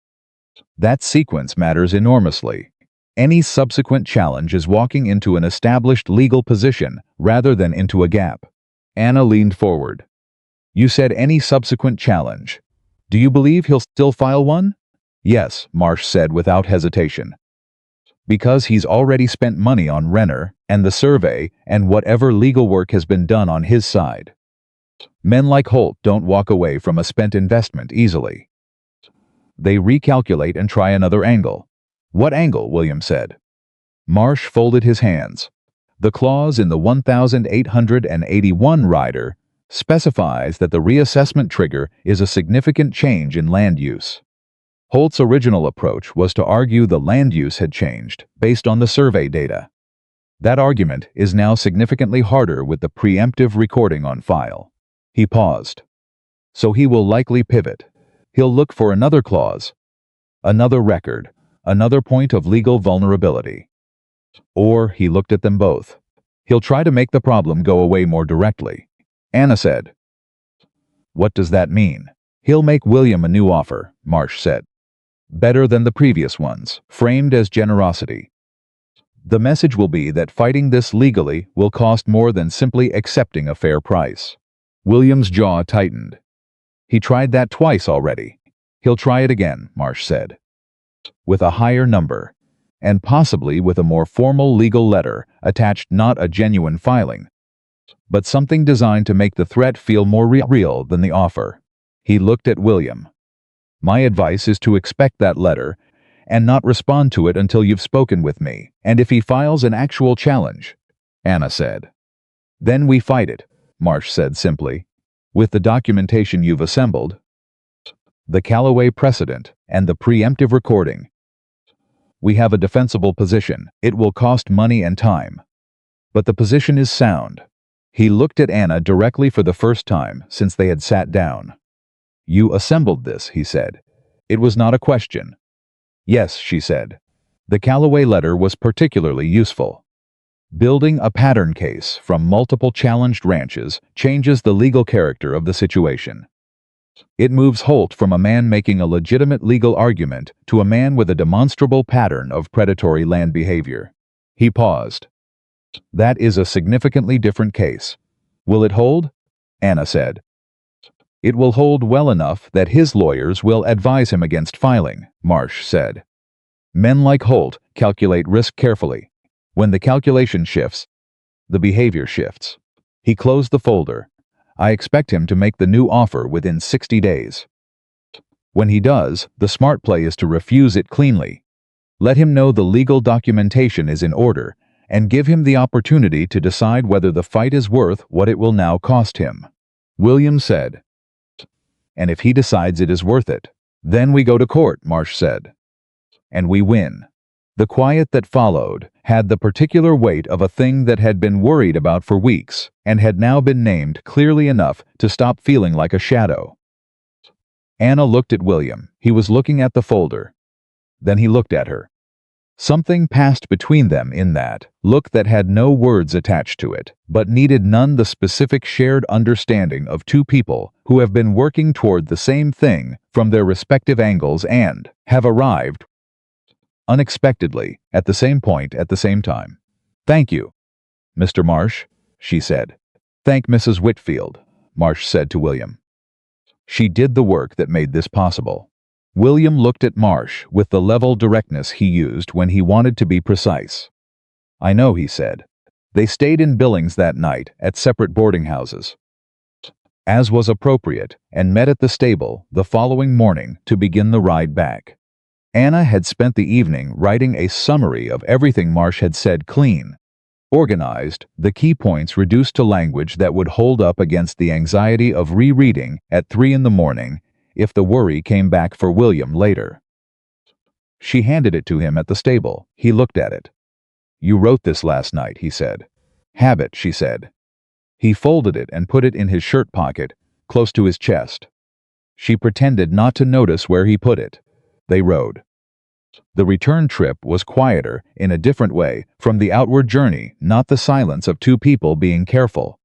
Speaker 1: That sequence matters enormously. Any subsequent challenge is walking into an established legal position rather than into a gap. Anna leaned forward. You said any subsequent challenge. Do you believe he'll still file one? Yes, Marsh said without hesitation. Because he's already spent money on Renner and the survey and whatever legal work has been done on his side. Men like Holt don't walk away from a spent investment easily. They recalculate and try another angle. What angle? William said. Marsh folded his hands. The clause in the 1881 rider specifies that the reassessment trigger is a significant change in land use. Holt's original approach was to argue the land use had changed based on the survey data. That argument is now significantly harder with the preemptive recording on file. He paused. So he will likely pivot. He'll look for another clause, another record, another point of legal vulnerability. Or he looked at them both. He'll try to make the problem go away more directly. Anna said. What does that mean? He'll make William a new offer, Marsh said. Better than the previous ones, framed as generosity. The message will be that fighting this legally will cost more than simply accepting a fair price. William's jaw tightened. He tried that twice already. He'll try it again, Marsh said. With a higher number, and possibly with a more formal legal letter attached, not a genuine filing, but something designed to make the threat feel more real than the offer. He looked at William. My advice is to expect that letter and not respond to it until you've spoken with me, and if he files an actual challenge, Anna said. Then we fight it, Marsh said simply. With the documentation you've assembled, the Callaway precedent, and the preemptive recording, we have a defensible position. It will cost money and time, but the position is sound. He looked at Anna directly for the first time since they had sat down. You assembled this, he said. It was not a question. Yes, she said. The Callaway letter was particularly useful. Building a pattern case from multiple challenged ranches changes the legal character of the situation. It moves Holt from a man making a legitimate legal argument to a man with a demonstrable pattern of predatory land behavior. He paused. That is a significantly different case. Will it hold? Anna said. It will hold well enough that his lawyers will advise him against filing, Marsh said. Men like Holt calculate risk carefully. When the calculation shifts, the behavior shifts. He closed the folder. I expect him to make the new offer within 60 days. When he does, the smart play is to refuse it cleanly. Let him know the legal documentation is in order, and give him the opportunity to decide whether the fight is worth what it will now cost him. William said. And if he decides it is worth it, then we go to court, Marsh said. And we win. The quiet that followed had the particular weight of a thing that had been worried about for weeks and had now been named clearly enough to stop feeling like a shadow. Anna looked at William. He was looking at the folder. Then he looked at her. Something passed between them in that look that had no words attached to it, but needed none, the specific shared understanding of two people who have been working toward the same thing from their respective angles and have arrived unexpectedly at the same point at the same time. Thank you, Mr. Marsh, she said. Thank Mrs. Whitfield, Marsh said to William. She did the work that made this possible. William looked at Marsh with the level directness he used when he wanted to be precise. I know, he said. They stayed in Billings that night at separate boarding houses, as was appropriate, and met at the stable the following morning to begin the ride back. Anna had spent the evening writing a summary of everything Marsh had said, clean, organized, the key points reduced to language that would hold up against the anxiety of rereading at 3 a.m. if the worry came back for William later. She handed it to him at the stable. He looked at it. You wrote this last night, he said. Habit, she said. He folded it and put it in his shirt pocket, close to his chest. She pretended not to notice where he put it. They rode. The return trip was quieter in a different way from the outward journey, not the silence of two people being careful,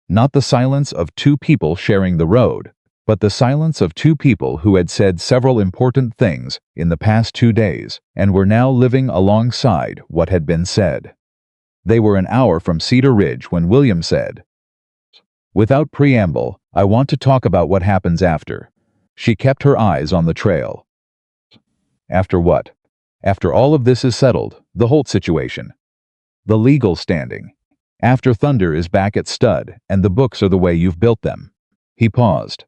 Speaker 1: Not the silence of two people sharing the road, but the silence of two people who had said several important things in the past 2 days and were now living alongside what had been said. They were an hour from Cedar Ridge when William said, "Without preamble, I want to talk about what happens after." She kept her eyes on the trail. After what? After all of this is settled, the Holt situation. The legal standing. After Thunder is back at stud and the books are the way you've built them. He paused.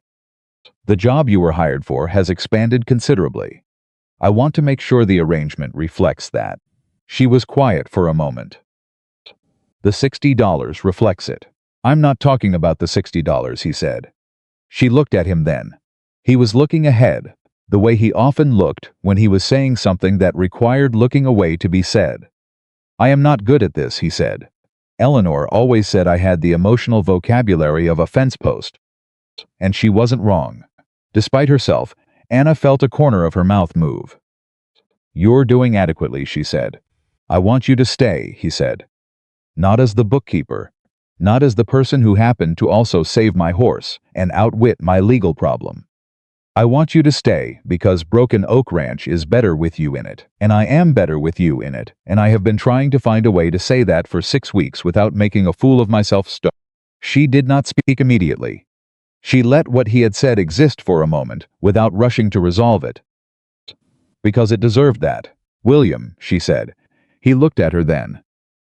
Speaker 1: The job you were hired for has expanded considerably. I want to make sure the arrangement reflects that. She was quiet for a moment. The $60 reflects it. I'm not talking about the $60, he said. She looked at him then. He was looking ahead, the way he often looked when he was saying something that required looking away to be said. I am not good at this, he said. Eleanor always said I had the emotional vocabulary of a fence post. And she wasn't wrong. Despite herself, Anna felt a corner of her mouth move. You're doing adequately, she said. I want you to stay, he said. Not as the bookkeeper. Not as the person who happened to also save my horse and outwit my legal problem. I want you to stay because Broken Oak Ranch is better with you in it, and I am better with you in it, and I have been trying to find a way to say that for 6 weeks without making a fool of myself. She did not speak immediately. She let what he had said exist for a moment without rushing to resolve it. Because it deserved that. William, she said. He looked at her then.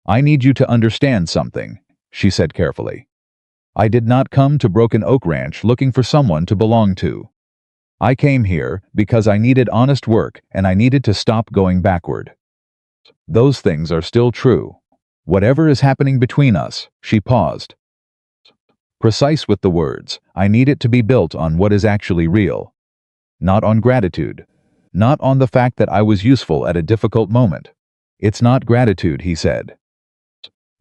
Speaker 1: I need you to understand something, she said carefully. I did not come to Broken Oak Ranch looking for someone to belong to. I came here because I needed honest work and I needed to stop going backward. Those things are still true. Whatever is happening between us, she paused. Precise with the words, I need it to be built on what is actually real. Not on gratitude. Not on the fact that I was useful at a difficult moment. It's not gratitude, he said.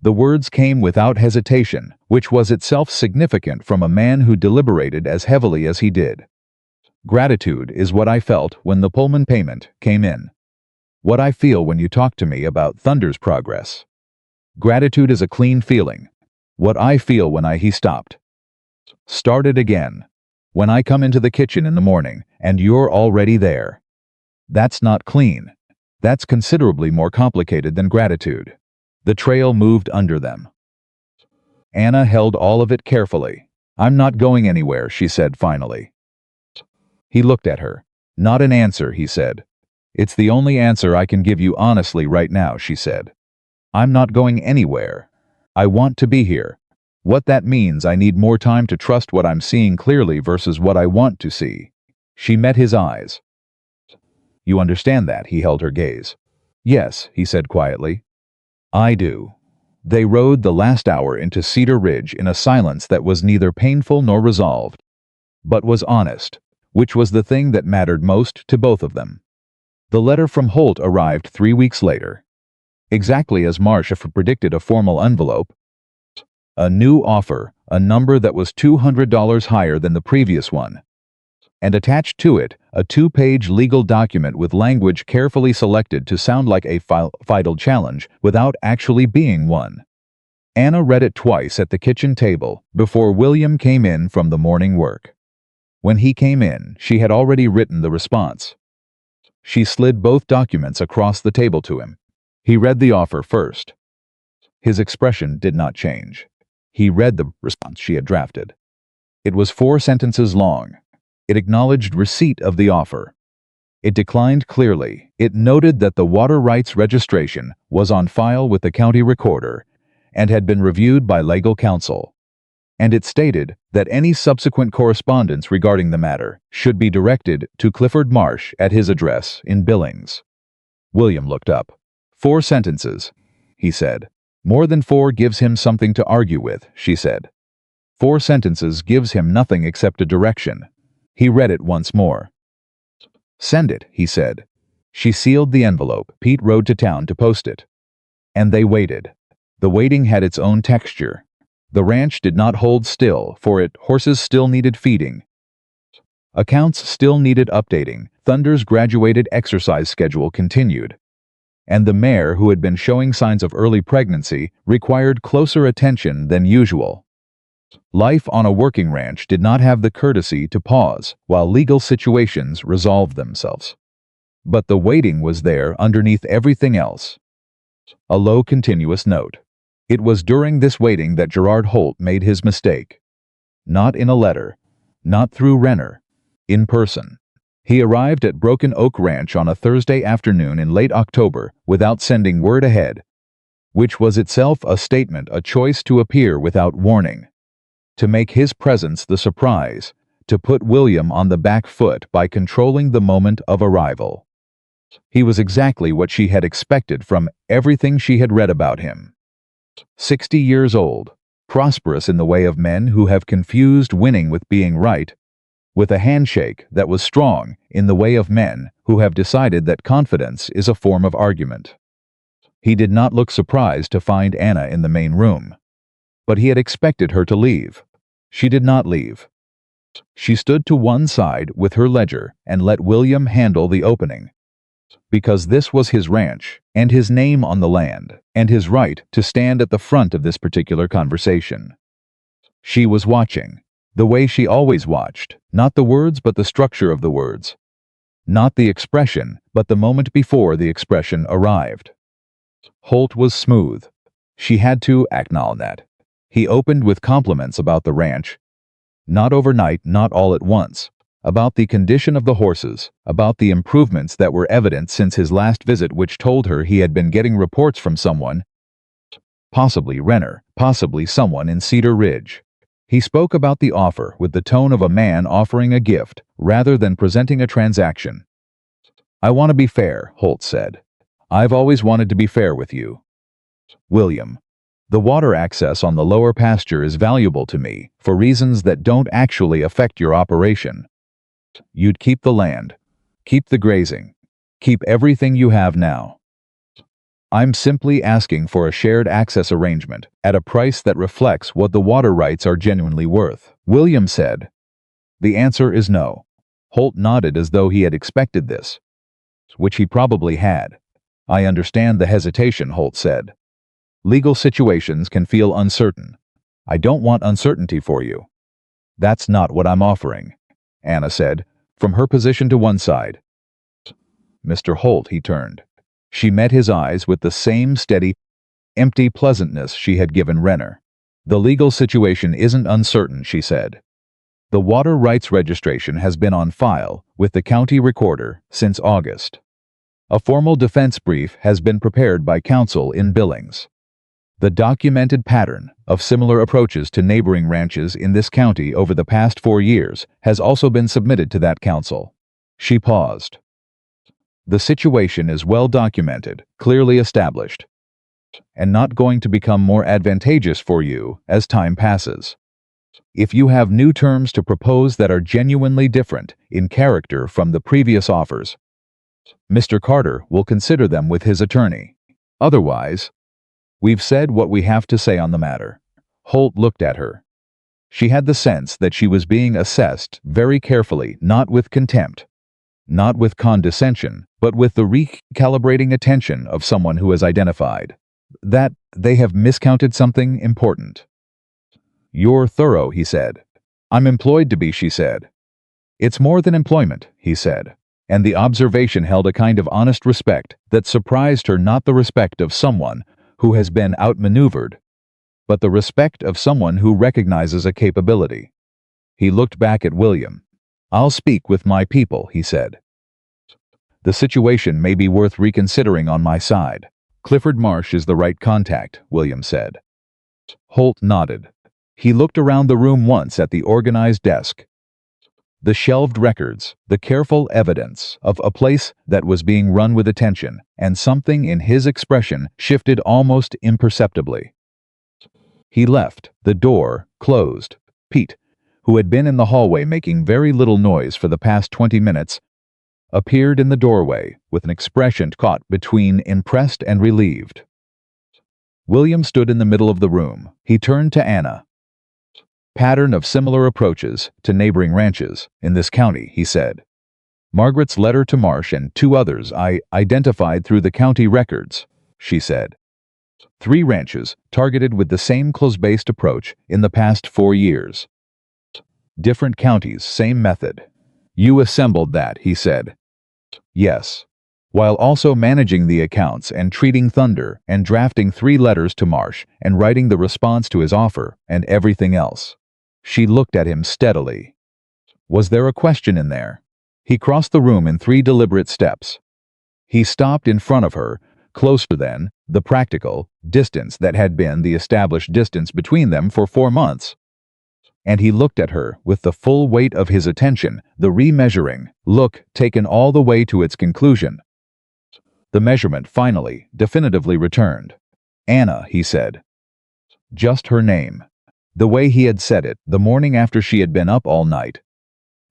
Speaker 1: The words came without hesitation, which was itself significant from a man who deliberated as heavily as he did. Gratitude is what I felt when the Pullman payment came in. What I feel when you talk to me about Thunder's progress. Gratitude is a clean feeling. What I feel when he stopped. Started again. When I come into the kitchen in the morning and you're already there. That's not clean. That's considerably more complicated than gratitude. The trail moved under them. Anna held all of it carefully. I'm not going anywhere, she said finally. He looked at her. Not an answer, he said. It's the only answer I can give you honestly right now, she said. I'm not going anywhere. I want to be here. What that means, I need more time to trust what I'm seeing clearly versus what I want to see. She met his eyes. You understand that, he held her gaze. Yes, he said quietly. I do. They rode the last hour into Cedar Ridge in a silence that was neither painful nor resolved, but was honest, which was the thing that mattered most to both of them. The letter from Holt arrived 3 weeks later. Exactly as Marsh had predicted, a formal envelope. A new offer, a number that was $200 higher than the previous one. And attached to it, a 2-page legal document with language carefully selected to sound like a vital challenge without actually being one. Anna read it twice at the kitchen table before William came in from the morning work. When he came in, she had already written the response. She slid both documents across the table to him. He read the offer first. His expression did not change. He read the response she had drafted. It was 4 sentences long. It acknowledged receipt of the offer. It declined clearly. It noted that the water rights registration was on file with the county recorder and had been reviewed by legal counsel. And it stated that any subsequent correspondence regarding the matter should be directed to Clifford Marsh at his address in Billings. William looked up. 4 sentences, he said. More than 4 gives him something to argue with, she said. 4 sentences gives him nothing except a direction. He read it once more. Send it, he said. She sealed the envelope. Pete rode to town to post it. And they waited. The waiting had its own texture. The ranch did not hold still, for horses still needed feeding. Accounts still needed updating. Thunder's graduated exercise schedule continued. And the mare, who had been showing signs of early pregnancy, required closer attention than usual. Life on a working ranch did not have the courtesy to pause while legal situations resolved themselves. But the waiting was there underneath everything else. A low continuous note. It was during this waiting that Gerard Holt made his mistake. Not in a letter, not through Renner, in person. He arrived at Broken Oak Ranch on a Thursday afternoon in late October without sending word ahead, which was itself a statement, a choice to appear without warning, to make his presence the surprise, to put William on the back foot by controlling the moment of arrival. He was exactly what she had expected from everything she had read about him. 60 years old, prosperous in the way of men who have confused winning with being right, with a handshake that was strong in the way of men who have decided that confidence is a form of argument. He did not look surprised to find Anna in the main room, but he had expected her to leave. She did not leave. She stood to one side with her ledger and let William handle the opening, because this was his ranch and his name on the land and his right to stand at the front of this particular conversation. She was watching, the way she always watched, not the words but the structure of the words, not the expression but the moment before the expression arrived. Holt was smooth. She had to acknowledge that. He opened with compliments about the ranch, not overnight, not all at once, about the condition of the horses, about the improvements that were evident since his last visit, which told her he had been getting reports from someone, possibly Renner, possibly someone in Cedar Ridge. He spoke about the offer with the tone of a man offering a gift rather than presenting a transaction. "I want to be fair," Holt said. "I've always wanted to be fair with you. William, the water access on the lower pasture is valuable to me for reasons that don't actually affect your operation. You'd keep the land, keep the grazing, keep everything you have now. I'm simply asking for a shared access arrangement at a price that reflects what the water rights are genuinely worth." William said, "The answer is no." Holt nodded as though he had expected this, which he probably had. "I understand the hesitation," Holt said. "Legal situations can feel uncertain. I don't want uncertainty for you." "That's not what I'm offering," Anna said, from her position to one side. "Mr. Holt," he turned. She met his eyes with the same steady, empty pleasantness she had given Renner. "The legal situation isn't uncertain," she said. "The water rights registration has been on file with the county recorder since August. A formal defense brief has been prepared by counsel in Billings. The documented pattern of similar approaches to neighboring ranches in this county over the past 4 years has also been submitted to that counsel." She paused. "The situation is well documented, clearly established, and not going to become more advantageous for you as time passes. If you have new terms to propose that are genuinely different in character from the previous offers, Mr. Carter will consider them with his attorney. Otherwise, we've said what we have to say on the matter." Holt looked at her. She had the sense that she was being assessed very carefully, not with contempt, not with condescension, but with the recalibrating attention of someone who has identified that they have miscounted something important. "You're thorough," he said. "I'm employed to be," she said. "It's more than employment," he said, and the observation held a kind of honest respect that surprised her, not the respect of someone who has been outmaneuvered, but the respect of someone who recognizes a capability. He looked back at William. "I'll speak with my people," he said. "The situation may be worth reconsidering on my side. Clifford Marsh is the right contact," William said. Holt nodded. He looked around the room once at the organized desk, the shelved records, the careful evidence of a place that was being run with attention, and something in his expression shifted almost imperceptibly. He left, the door closed. Pete, who had been in the hallway making very little noise for the past 20 minutes, appeared in the doorway with an expression caught between impressed and relieved. William stood in the middle of the room. He turned to Anna. "Pattern of similar approaches to neighboring ranches in this county," he said. "Margaret's letter to Marsh and 2 others I identified through the county records," she said. 3 ranches targeted with the same close-based approach in the past 4 years. Different counties, same method. You assembled that, he said. Yes. While also managing the accounts and treating Thunder and drafting 3 letters to Marsh and writing the response to his offer and everything else. She looked at him steadily. Was there a question in there? He crossed the room in 3 deliberate steps. He stopped in front of her, closer than the practical distance that had been the established distance between them for 4 months. And he looked at her with the full weight of his attention, the remeasuring look taken all the way to its conclusion. The measurement finally, definitively returned. Anna, he said. Just her name. The way he had said it, the morning after she had been up all night.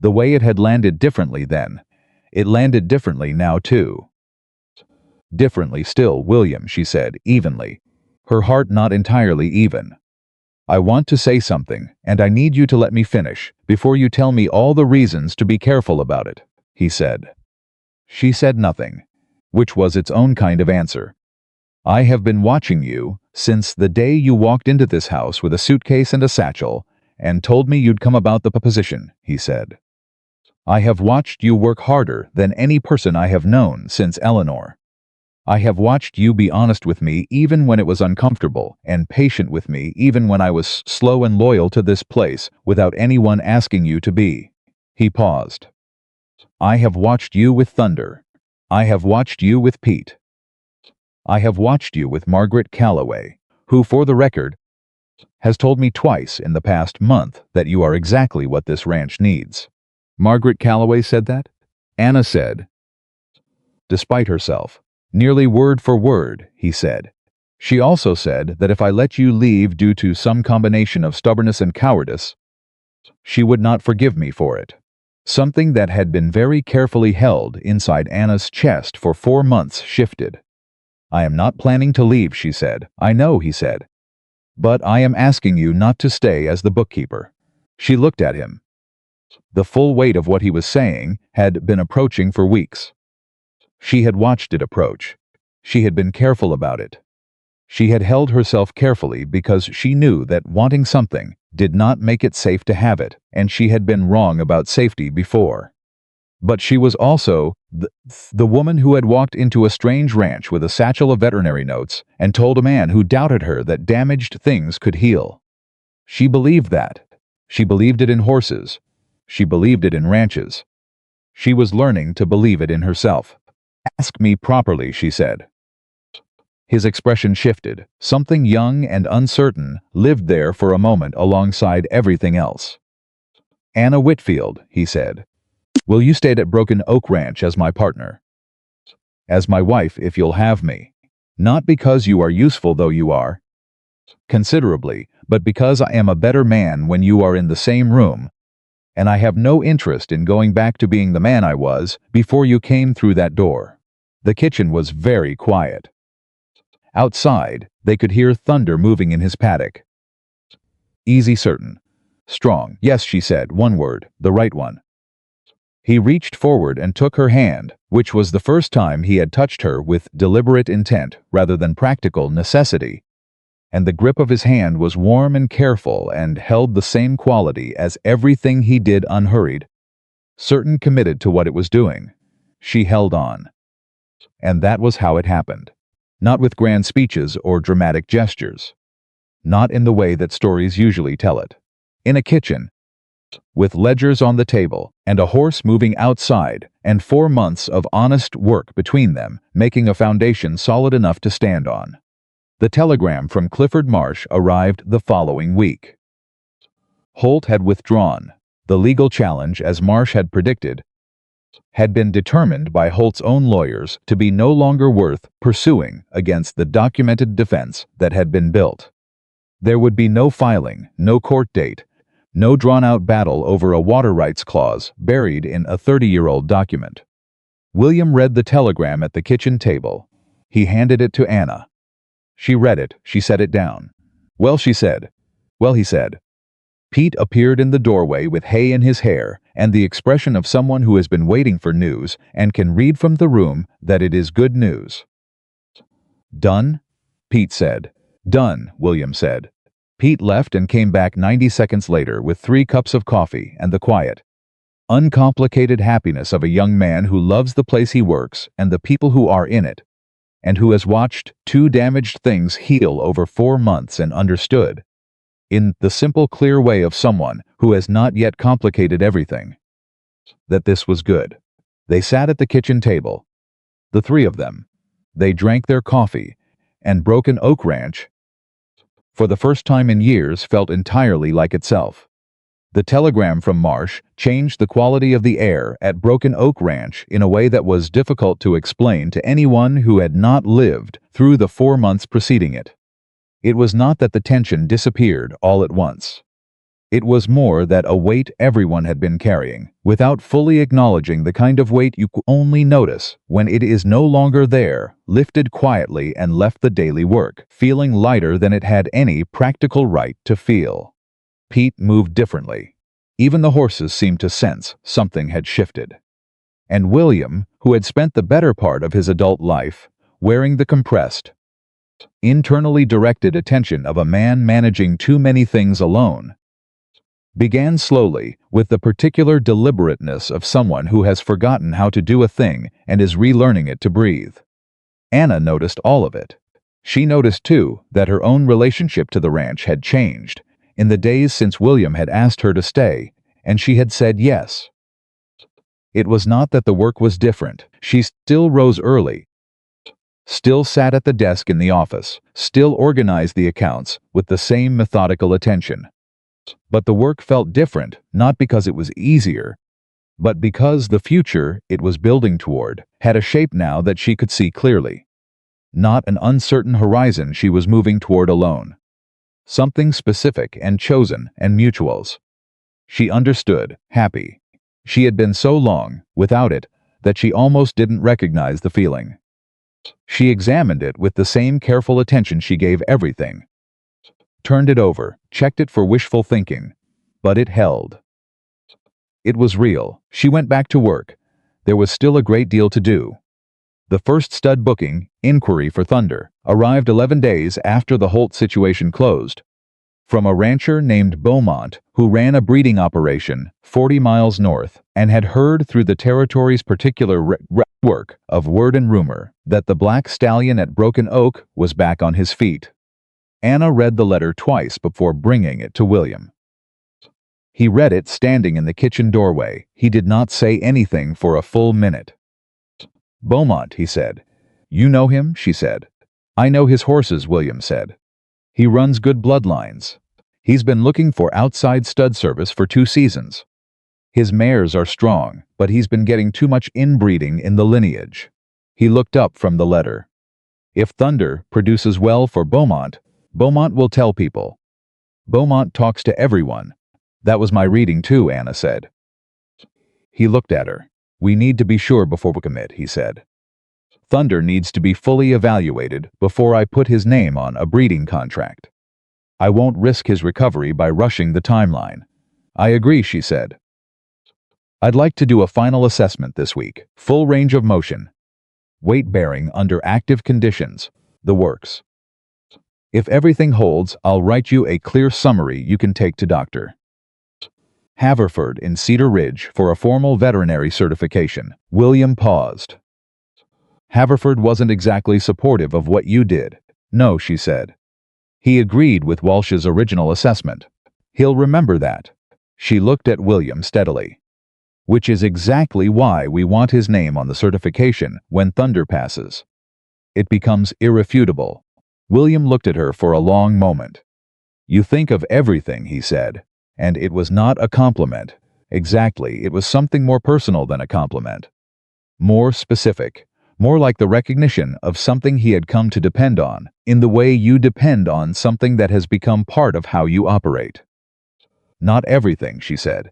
Speaker 1: The way it had landed differently then. It landed differently now, too. Differently still, William, she said, evenly. Her heart not entirely even. I want to say something, and I need you to let me finish, before you tell me all the reasons to be careful about it, he said. She said nothing, which was its own kind of answer. I have been watching you since the day you walked into this house with a suitcase and a satchel, and told me you'd come about the position, he said. I have watched you work harder than any person I have known since Eleanor. I have watched you be honest with me even when it was uncomfortable, and patient with me even when I was slow and loyal to this place without anyone asking you to be. He paused. I have watched you with Thunder. I have watched you with Pete. I have watched you with Margaret Calloway, who, for the record, has told me twice in the past month that you are exactly what this ranch needs. Margaret Calloway said that? Anna said. Despite herself. Nearly word for word, he said. She also said that if I let you leave due to some combination of stubbornness and cowardice, she would not forgive me for it. Something that had been very carefully held inside Anna's chest for 4 months shifted. I am not planning to leave, she said. I know, he said. But I am asking you not to stay as the bookkeeper. She looked at him. The full weight of what he was saying had been approaching for weeks. She had watched it approach. She had been careful about it. She had held herself carefully because she knew that wanting something did not make it safe to have it, and she had been wrong about safety before. But she was also the woman who had walked into a strange ranch with a satchel of veterinary notes and told a man who doubted her that damaged things could heal. She believed that. She believed it in horses. She believed it in ranches. She was learning to believe it in herself. Ask me properly, she said. His expression shifted. Something young and uncertain lived there for a moment alongside everything else. Anna Whitfield, he said. Will you stay at Broken Oak Ranch as my partner? As my wife, if you'll have me. Not because you are useful, though you are. Considerably, but because I am a better man when you are in the same room, and I have no interest in going back to being the man I was before you came through that door. The kitchen was very quiet. Outside, they could hear Thunder moving in his paddock. Easy, certain. Strong. Yes, she said, one word, the right one. He reached forward and took her hand, which was the first time he had touched her with deliberate intent rather than practical necessity. And the grip of his hand was warm and careful and held the same quality as everything he did, unhurried, certain, committed to what it was doing. She held on. And that was how it happened. Not with grand speeches or dramatic gestures. Not in the way that stories usually tell it. In a kitchen, with ledgers on the table, and a horse moving outside, and 4 months of honest work between them, making a foundation solid enough to stand on. The telegram from Clifford Marsh arrived the following week. Holt had withdrawn. The legal challenge, as Marsh had predicted, had been determined by Holt's own lawyers to be no longer worth pursuing against the documented defense that had been built. There would be no filing, no court date, no drawn-out battle over a water rights clause buried in a 30-year-old document. William read the telegram at the kitchen table. He handed it to Anna. She read it. She set it down. Well, she said. Well, he said. Pete appeared in the doorway with hay in his hair and the expression of someone who has been waiting for news and can read from the room that it is good news. Done? Pete said. Done, William said. Pete left and came back 90 seconds later with 3 cups of coffee and the quiet, uncomplicated happiness of a young man who loves the place he works and the people who are in it, and who has watched 2 damaged things heal over 4 months and understood, in the simple, clear way of someone who has not yet complicated everything, that this was good. They sat at the kitchen table, the 3 of them. They drank their coffee, and Broken Oak Ranch, for the first time in years, felt entirely like itself. The telegram from Marsh changed the quality of the air at Broken Oak Ranch in a way that was difficult to explain to anyone who had not lived through the 4 months preceding it. It was not that the tension disappeared all at once. It was more that a weight everyone had been carrying, without fully acknowledging the kind of weight you only notice when it is no longer there, lifted quietly and left the daily work, feeling lighter than it had any practical right to feel. Pete moved differently. Even the horses seemed to sense something had shifted. And William, who had spent the better part of his adult life wearing the compressed, internally directed attention of a man managing too many things alone, began slowly, with the particular deliberateness of someone who has forgotten how to do a thing and is relearning it to breathe. Anna noticed all of it. She noticed, too, that her own relationship to the ranch had changed in the days since William had asked her to stay, and she had said yes. It was not that the work was different. She still rose early, still sat at the desk in the office, still organized the accounts with the same methodical attention. But the work felt different, not because it was easier, but because the future it was building toward had a shape now that she could see clearly. Not an uncertain horizon she was moving toward alone. Something specific and chosen and mutuals. She understood, happy. She had been so long without it that she almost didn't recognize the feeling. She examined it with the same careful attention she gave everything. Turned it over, checked it for wishful thinking, but it held. It was real. She went back to work. There was still a great deal to do. The first stud booking, inquiry for Thunder, arrived 11 days after the Holt situation closed, from a rancher named Beaumont who ran a breeding operation 40 miles north and had heard through the territory's particular work of word and rumor that the black stallion at Broken Oak was back on his feet. Anna read the letter twice before bringing it to William. He read it standing in the kitchen doorway. He did not say anything for a full minute. Beaumont, he said. You know him, she said. I know his horses, William said. He runs good bloodlines. He's been looking for outside stud service for 2 seasons. His mares are strong, but he's been getting too much inbreeding in the lineage. He looked up from the letter. If Thunder produces well for Beaumont, Beaumont will tell people. Beaumont talks to everyone. That was my reading too, Anna said. He looked at her. We need to be sure before we commit, he said. Thunder needs to be fully evaluated before I put his name on a breeding contract. I won't risk his recovery by rushing the timeline. I agree, she said. I'd like to do a final assessment this week. Full range of motion. Weight bearing under active conditions. The works. If everything holds, I'll write you a clear summary you can take to Dr. Haverford in Cedar Ridge for a formal veterinary certification. William paused. Haverford wasn't exactly supportive of what you did. No, she said. He agreed with Walsh's original assessment. He'll remember that. She looked at William steadily. Which is exactly why we want his name on the certification when Thunder passes. It becomes irrefutable. William looked at her for a long moment. You think of everything, he said, and it was not a compliment. Exactly, it was something more personal than a compliment. More specific, more like the recognition of something he had come to depend on, in the way you depend on something that has become part of how you operate. Not everything, she said,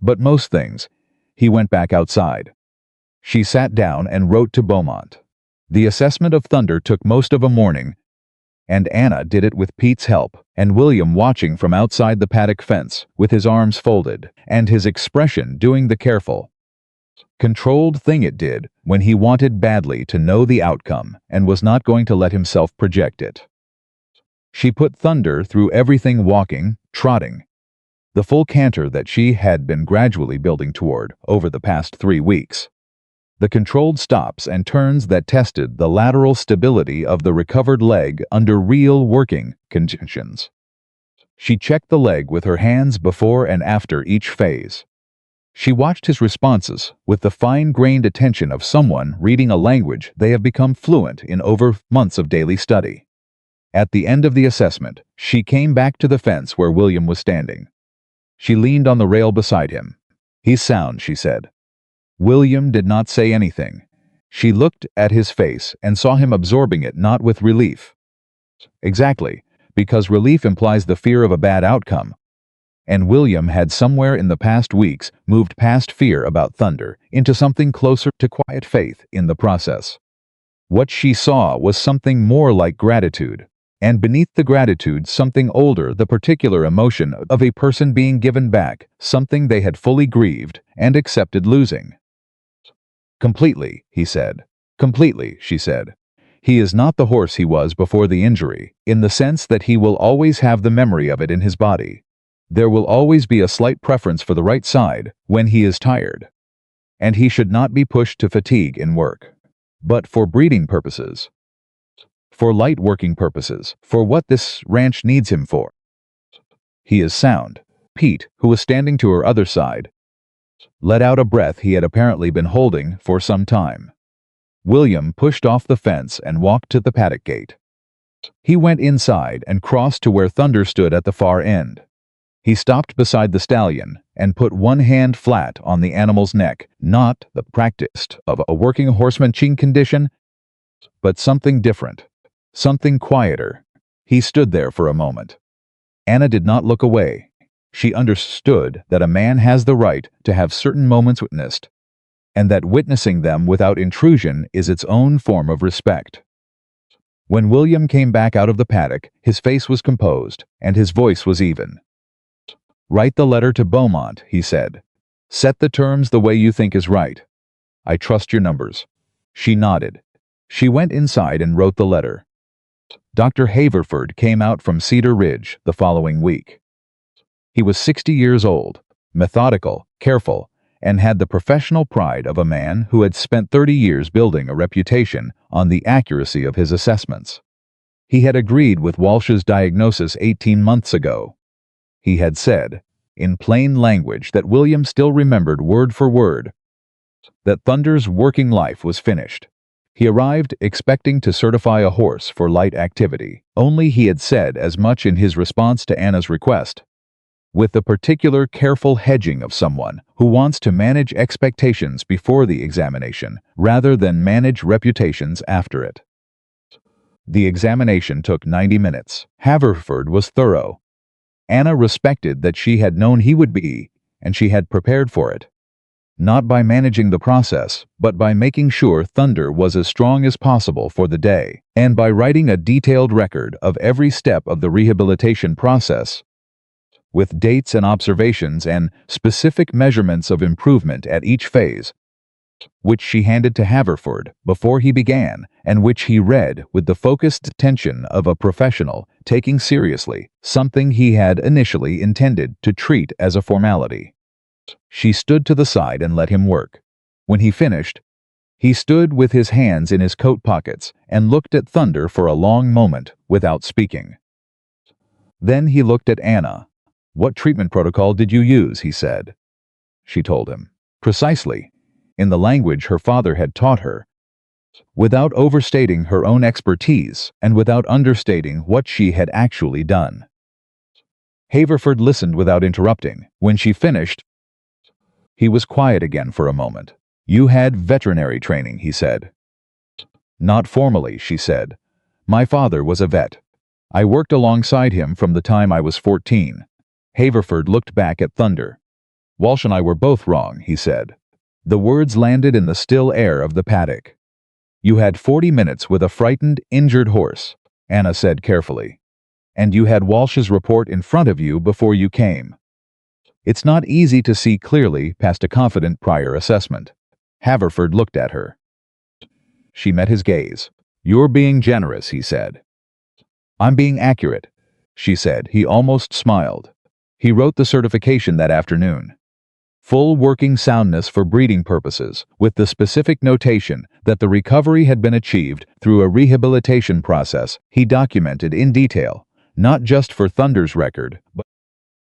Speaker 1: but most things. He went back outside. She sat down and wrote to Beaumont. The assessment of Thunder took most of a morning, and Anna did it with Pete's help, and William watching from outside the paddock fence, with his arms folded, and his expression doing the careful, controlled thing it did when he wanted badly to know the outcome and was not going to let himself project it. She put Thunder through everything: walking, trotting, the full canter that she had been gradually building toward over the past 3 weeks. The controlled stops and turns that tested the lateral stability of the recovered leg under real working conditions. She checked the leg with her hands before and after each phase. She watched his responses with the fine-grained attention of someone reading a language they have become fluent in over months of daily study. At the end of the assessment, she came back to the fence where William was standing. She leaned on the rail beside him. "He's sound," she said. William did not say anything. She looked at his face and saw him absorbing it, not with relief. Exactly, because relief implies the fear of a bad outcome. And William had somewhere in the past weeks moved past fear about Thunder into something closer to quiet faith in the process. What she saw was something more like gratitude, and beneath the gratitude something older, the particular emotion of a person being given back something they had fully grieved and accepted losing. "Completely," he said. "Completely," she said. "He is not the horse he was before the injury, in the sense that he will always have the memory of it in his body. There will always be a slight preference for the right side when he is tired. And he should not be pushed to fatigue in work. But for breeding purposes, for light working purposes, for what this ranch needs him for, he is sound." Pete, who was standing to her other side, let out a breath he had apparently been holding for some time. William pushed off the fence and walked to the paddock gate. He went inside and crossed to where Thunder stood at the far end. He stopped beside the stallion and put one hand flat on the animal's neck, not the practiced of a working horsemanship condition, but something different, something quieter. He stood there for a moment. Anna did not look away. She understood that a man has the right to have certain moments witnessed, and that witnessing them without intrusion is its own form of respect. When William came back out of the paddock, his face was composed, and his voice was even. "Write the letter to Beaumont," he said. "Set the terms the way you think is right. I trust your numbers." She nodded. She went inside and wrote the letter. Dr. Haverford came out from Cedar Ridge the following week. He was 60 years old, methodical, careful, and had the professional pride of a man who had spent 30 years building a reputation on the accuracy of his assessments. He had agreed with Walsh's diagnosis 18 months ago. He had said, in plain language that William still remembered word for word, that Thunder's working life was finished. He arrived expecting to certify a horse for light activity, only he had said as much in his response to Anna's request. With the particular careful hedging of someone who wants to manage expectations before the examination rather than manage reputations after it. The examination took 90 minutes. Haverford was thorough. Anna respected that she had known he would be, and she had prepared for it. Not by managing the process, but by making sure Thunder was as strong as possible for the day, and by writing a detailed record of every step of the rehabilitation process, with dates and observations and specific measurements of improvement at each phase, which she handed to Haverford before he began, and which he read with the focused attention of a professional taking seriously something he had initially intended to treat as a formality. She stood to the side and let him work. When he finished, he stood with his hands in his coat pockets and looked at Thunder for a long moment without speaking. Then he looked at Anna. "What treatment protocol did you use?" he said. She told him. Precisely, in the language her father had taught her, without overstating her own expertise and without understating what she had actually done. Haverford listened without interrupting. When she finished, he was quiet again for a moment. "You had veterinary training," he said. "Not formally," she said. "My father was a vet. I worked alongside him from the time I was 14. Haverford looked back at Thunder. "Walsh and I were both wrong," he said. The words landed in the still air of the paddock. "You had 40 minutes with a frightened, injured horse," Anna said carefully. "And you had Walsh's report in front of you before you came. It's not easy to see clearly past a confident prior assessment." Haverford looked at her. She met his gaze. "You're being generous," he said. "I'm being accurate," she said. He almost smiled. He wrote the certification that afternoon. Full working soundness for breeding purposes, with the specific notation that the recovery had been achieved through a rehabilitation process he documented in detail, not just for Thunder's record, but,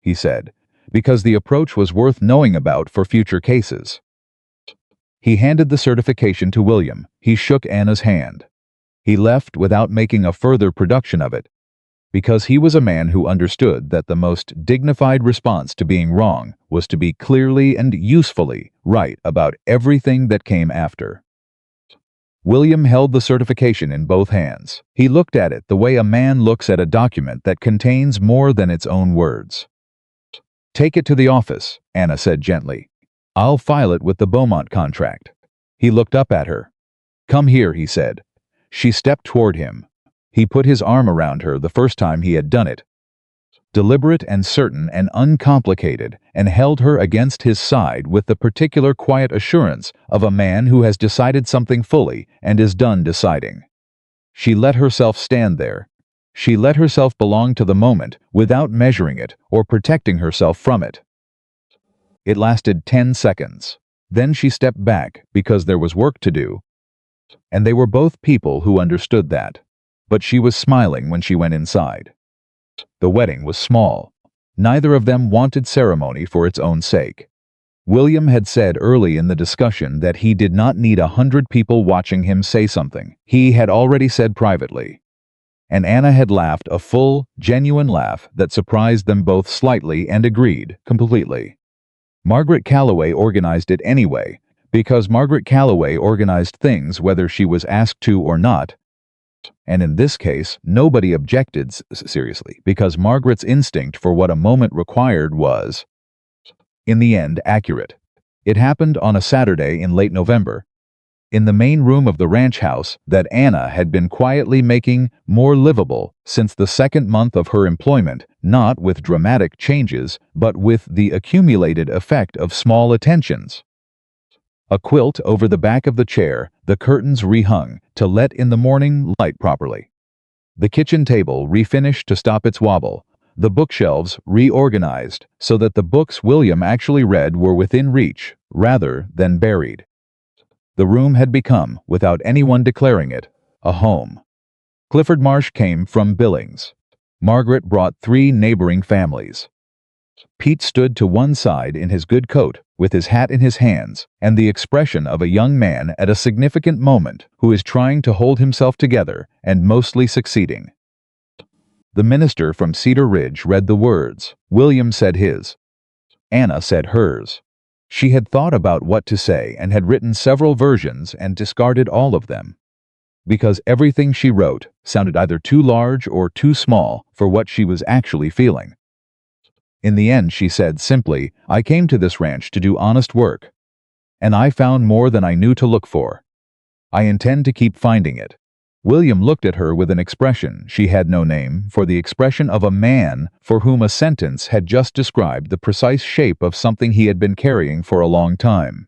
Speaker 1: he said, because the approach was worth knowing about for future cases. He handed the certification to William. He shook Anna's hand. He left without making a further production of it, because he was a man who understood that the most dignified response to being wrong was to be clearly and usefully right about everything that came after. William held the certification in both hands. He looked at it the way a man looks at a document that contains more than its own words. "Take it to the office," Anna said gently. "I'll file it with the Beaumont contract." He looked up at her. "Come here," he said. She stepped toward him. He put his arm around her the first time he had done it, deliberate and certain and uncomplicated, and held her against his side with the particular quiet assurance of a man who has decided something fully and is done deciding. She let herself stand there. She let herself belong to the moment without measuring it or protecting herself from it. It lasted 10 seconds. Then she stepped back because there was work to do, and they were both people who understood that. But she was smiling when she went inside. The wedding was small. Neither of them wanted ceremony for its own sake. William had said early in the discussion that he did not need 100 people watching him say something. He had already said privately. And Anna had laughed a full, genuine laugh that surprised them both slightly and agreed completely. Margaret Calloway organized it anyway, because Margaret Calloway organized things whether she was asked to or not. And in this case, nobody objected seriously, because Margaret's instinct for what a moment required was, in the end, accurate. It happened on a Saturday in late November, in the main room of the ranch house that Anna had been quietly making more livable since the second month of her employment, not with dramatic changes, but with the accumulated effect of small attentions. A quilt over the back of the chair, the curtains rehung to let in the morning light properly. The kitchen table refinished to stop its wobble, the bookshelves reorganized so that the books William actually read were within reach, rather than buried. The room had become, without anyone declaring it, a home. Clifford Marsh came from Billings. Margaret brought 3 neighboring families. Pete stood to one side in his good coat, with his hat in his hands, and the expression of a young man at a significant moment who is trying to hold himself together and mostly succeeding. The minister from Cedar Ridge read the words. William said his. Anna said hers. She had thought about what to say and had written several versions and discarded all of them, because everything she wrote sounded either too large or too small for what she was actually feeling. In the end, she said simply, "I came to this ranch to do honest work, and I found more than I knew to look for. I intend to keep finding it." William looked at her with an expression she had no name for, the expression of a man for whom a sentence had just described the precise shape of something he had been carrying for a long time.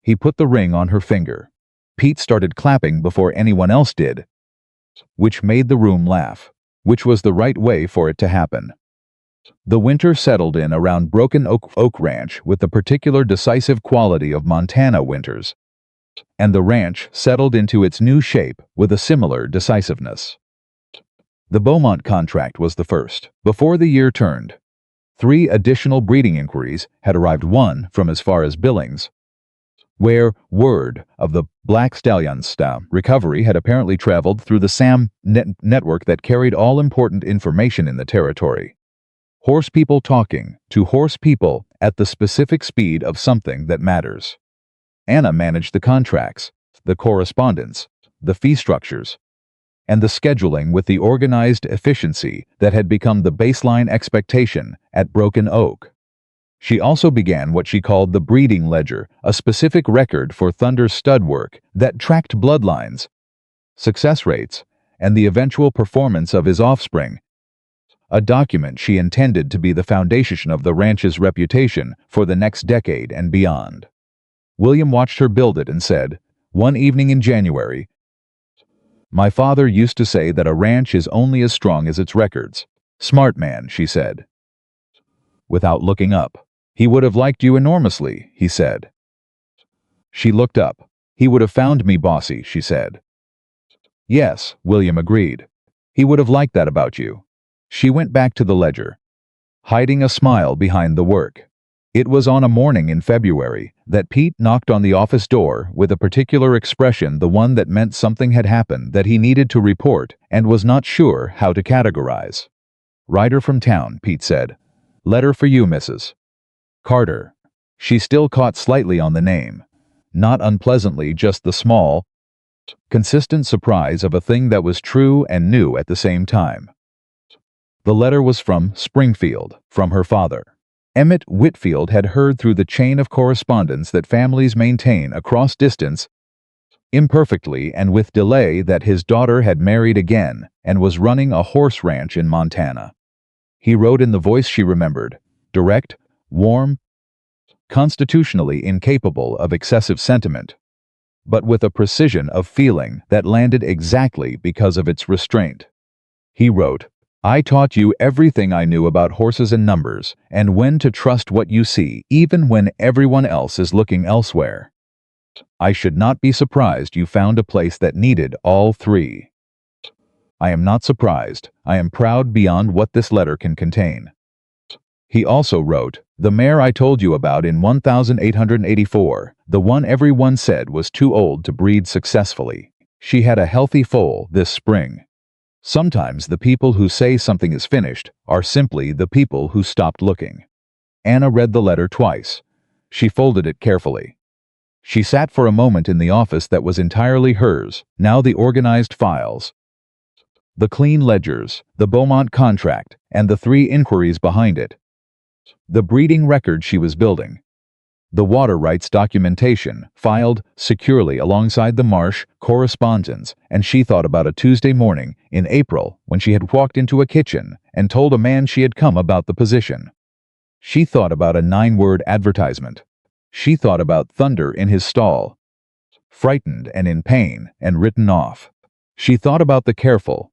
Speaker 1: He put the ring on her finger. Pete started clapping before anyone else did, which made the room laugh, which was the right way for it to happen. The winter settled in around Broken Oak Ranch with the particular decisive quality of Montana winters, and the ranch settled into its new shape with a similar decisiveness. The Beaumont contract was the first. Before the year turned, 3 additional breeding inquiries had arrived, one from as far as Billings, where word of the black stallion's recovery had apparently traveled through the SAM network that carried all important information in the territory. Horse people talking to horse people at the specific speed of something that matters. Anna managed the contracts, the correspondence, the fee structures, and the scheduling with the organized efficiency that had become the baseline expectation at Broken Oak. She also began what she called the breeding ledger, a specific record for Thunder's stud work that tracked bloodlines, success rates, and the eventual performance of his offspring, a document she intended to be the foundation of the ranch's reputation for the next decade and beyond. William watched her build it and said, one evening in January, My father used to say that a ranch is only as strong as its records. Smart man, she said. Without looking up. He would have liked you enormously, he said. She looked up. He would have found me bossy, she said. Yes, William agreed. He would have liked that about you. She went back to the ledger, hiding a smile behind the work. It was on a morning in February that Pete knocked on the office door with a particular expression, the one that meant something had happened that he needed to report and was not sure how to categorize. Writer from town, Pete said. Letter for you, Mrs. Carter. She still caught slightly on the name. Not unpleasantly, just the small, consistent surprise of a thing that was true and new at the same time. The letter was from Springfield, from her father. Anna Whitfield had heard through the chain of correspondence that families maintain across distance, imperfectly and with delay, that his daughter had married again and was running a horse ranch in Montana. He wrote in the voice she remembered, direct, warm, constitutionally incapable of excessive sentiment, but with a precision of feeling that landed exactly because of its restraint. He wrote, I taught you everything I knew about horses and numbers, and when to trust what you see, even when everyone else is looking elsewhere. I should not be surprised you found a place that needed all three. I am not surprised. I am proud beyond what this letter can contain. He also wrote, the mare I told you about in 1884, the one everyone said was too old to breed successfully. She had a healthy foal this spring. Sometimes the people who say something is finished are simply the people who stopped looking. Anna read the letter twice. She folded it carefully. She sat for a moment in the office that was entirely hers, now the organized files, the clean ledgers, the Beaumont contract, and the 3 inquiries behind it. The breeding record she was building. The water rights documentation, filed securely alongside the Marsh correspondence, and she thought about a Tuesday morning in April when she had walked into a kitchen and told a man she had come about the position. She thought about a 9-word advertisement. She thought about thunder in his stall, frightened and in pain and written off. She thought about the careful,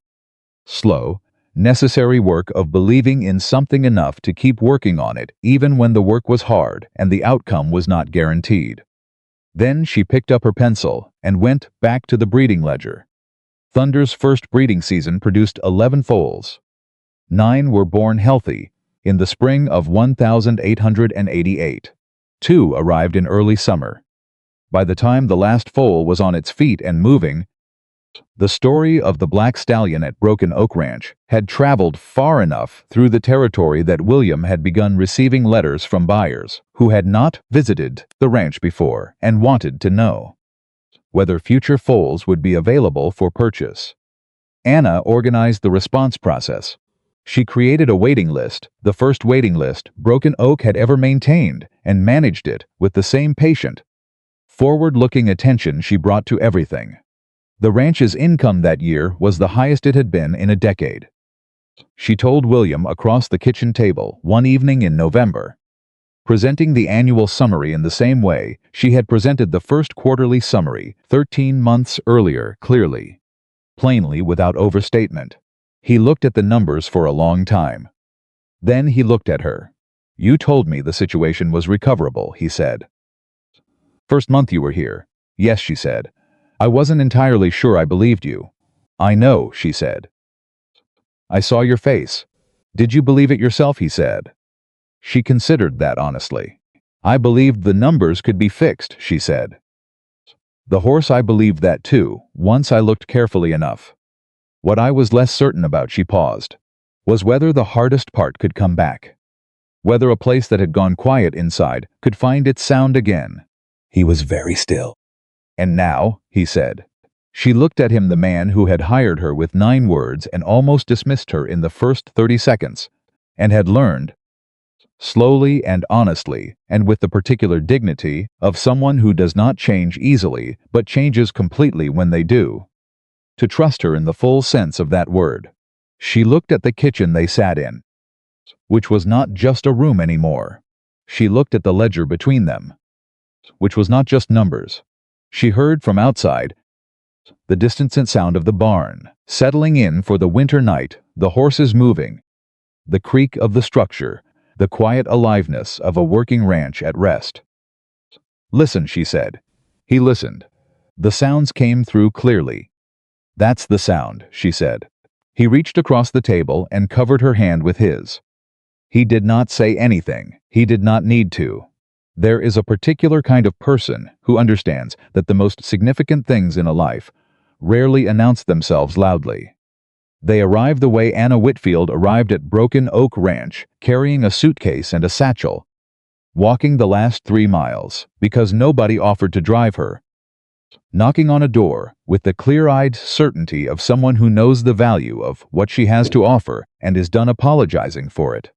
Speaker 1: slow, necessary work of believing in something enough to keep working on it even when the work was hard and the outcome was not guaranteed. Then she picked up her pencil and went back to the breeding ledger. Thunder's first breeding season produced 11 foals. 9 were born healthy in the spring of 1888. 2 arrived in early summer. By the time the last foal was on its feet and moving, the story of the black stallion at Broken Oak Ranch had traveled far enough through the territory that William had begun receiving letters from buyers who had not visited the ranch before and wanted to know whether future foals would be available for purchase. Anna organized the response process. She created a waiting list, the first waiting list Broken Oak had ever maintained, and managed it with the same patient, forward-looking attention she brought to everything. The ranch's income that year was the highest it had been in a decade. She told William across the kitchen table one evening in November, presenting the annual summary in the same way she had presented the first quarterly summary 13 months earlier, clearly, plainly, without overstatement. He looked at the numbers for a long time. Then he looked at her. You told me the situation was recoverable, he said. First month you were here. Yes, she said. I wasn't entirely sure I believed you. I know, she said. I saw your face. Did you believe it yourself, he said. She considered that honestly. I believed the numbers could be fixed, she said. The horse, I believed that too, once I looked carefully enough. What I was less certain about, she paused, was whether the hardest part could come back. Whether a place that had gone quiet inside could find its sound again. He was very still. And now, he said. She looked at him, the man who had hired her with 9 words and almost dismissed her in the first 30 seconds, and had learned, slowly and honestly, and with the particular dignity of someone who does not change easily but changes completely when they do, to trust her in the full sense of that word. She looked at the kitchen they sat in, which was not just a room anymore. She looked at the ledger between them, which was not just numbers. She heard from outside, The distant sound of the barn, settling in for the winter night, the horses moving, the creak of the structure, the quiet aliveness of a working ranch at rest. "Listen," she said. He listened. The sounds came through clearly. "That's the sound," she said. He reached across the table and covered her hand with his. He did not say anything. He did not need to. There is a particular kind of person who understands that the most significant things in a life rarely announce themselves loudly. They arrive the way Anna Whitfield arrived at Broken Oak Ranch, carrying a suitcase and a satchel, walking the last 3 miles, because nobody offered to drive her, knocking on a door with the clear-eyed certainty of someone who knows the value of what she has to offer and is done apologizing for it.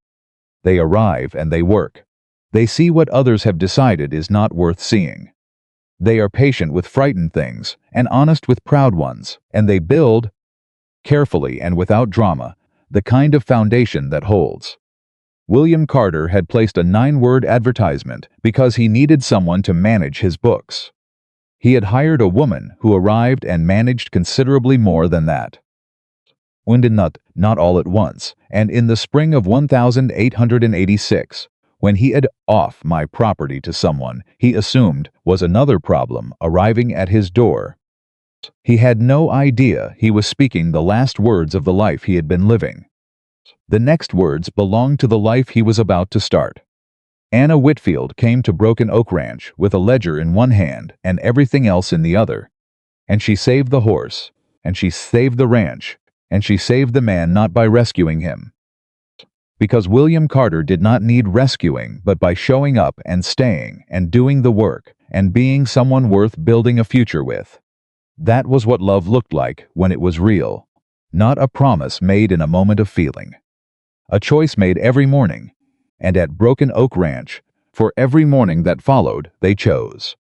Speaker 1: They arrive and they work. They see what others have decided is not worth seeing. They are patient with frightened things and honest with proud ones, and they build, carefully and without drama, the kind of foundation that holds. William Carter had placed a 9-word advertisement because he needed someone to manage his books. He had hired a woman who arrived and managed considerably more than that. Not all at once, and in the spring of 1886, when he had off my property to someone he assumed was another problem arriving at his door. He had no idea he was speaking the last words of the life he had been living. The next words belonged to the life he was about to start. Anna Whitfield came to Broken Oak Ranch with a ledger in one hand and everything else in the other. And she saved the horse, and she saved the ranch, and she saved the man not by rescuing him. Because William Carter did not need rescuing, but by showing up and staying and doing the work and being someone worth building a future with. That was what love looked like when it was real, not a promise made in a moment of feeling. A choice made every morning, and at Broken Oak Ranch, for every morning that followed, they chose.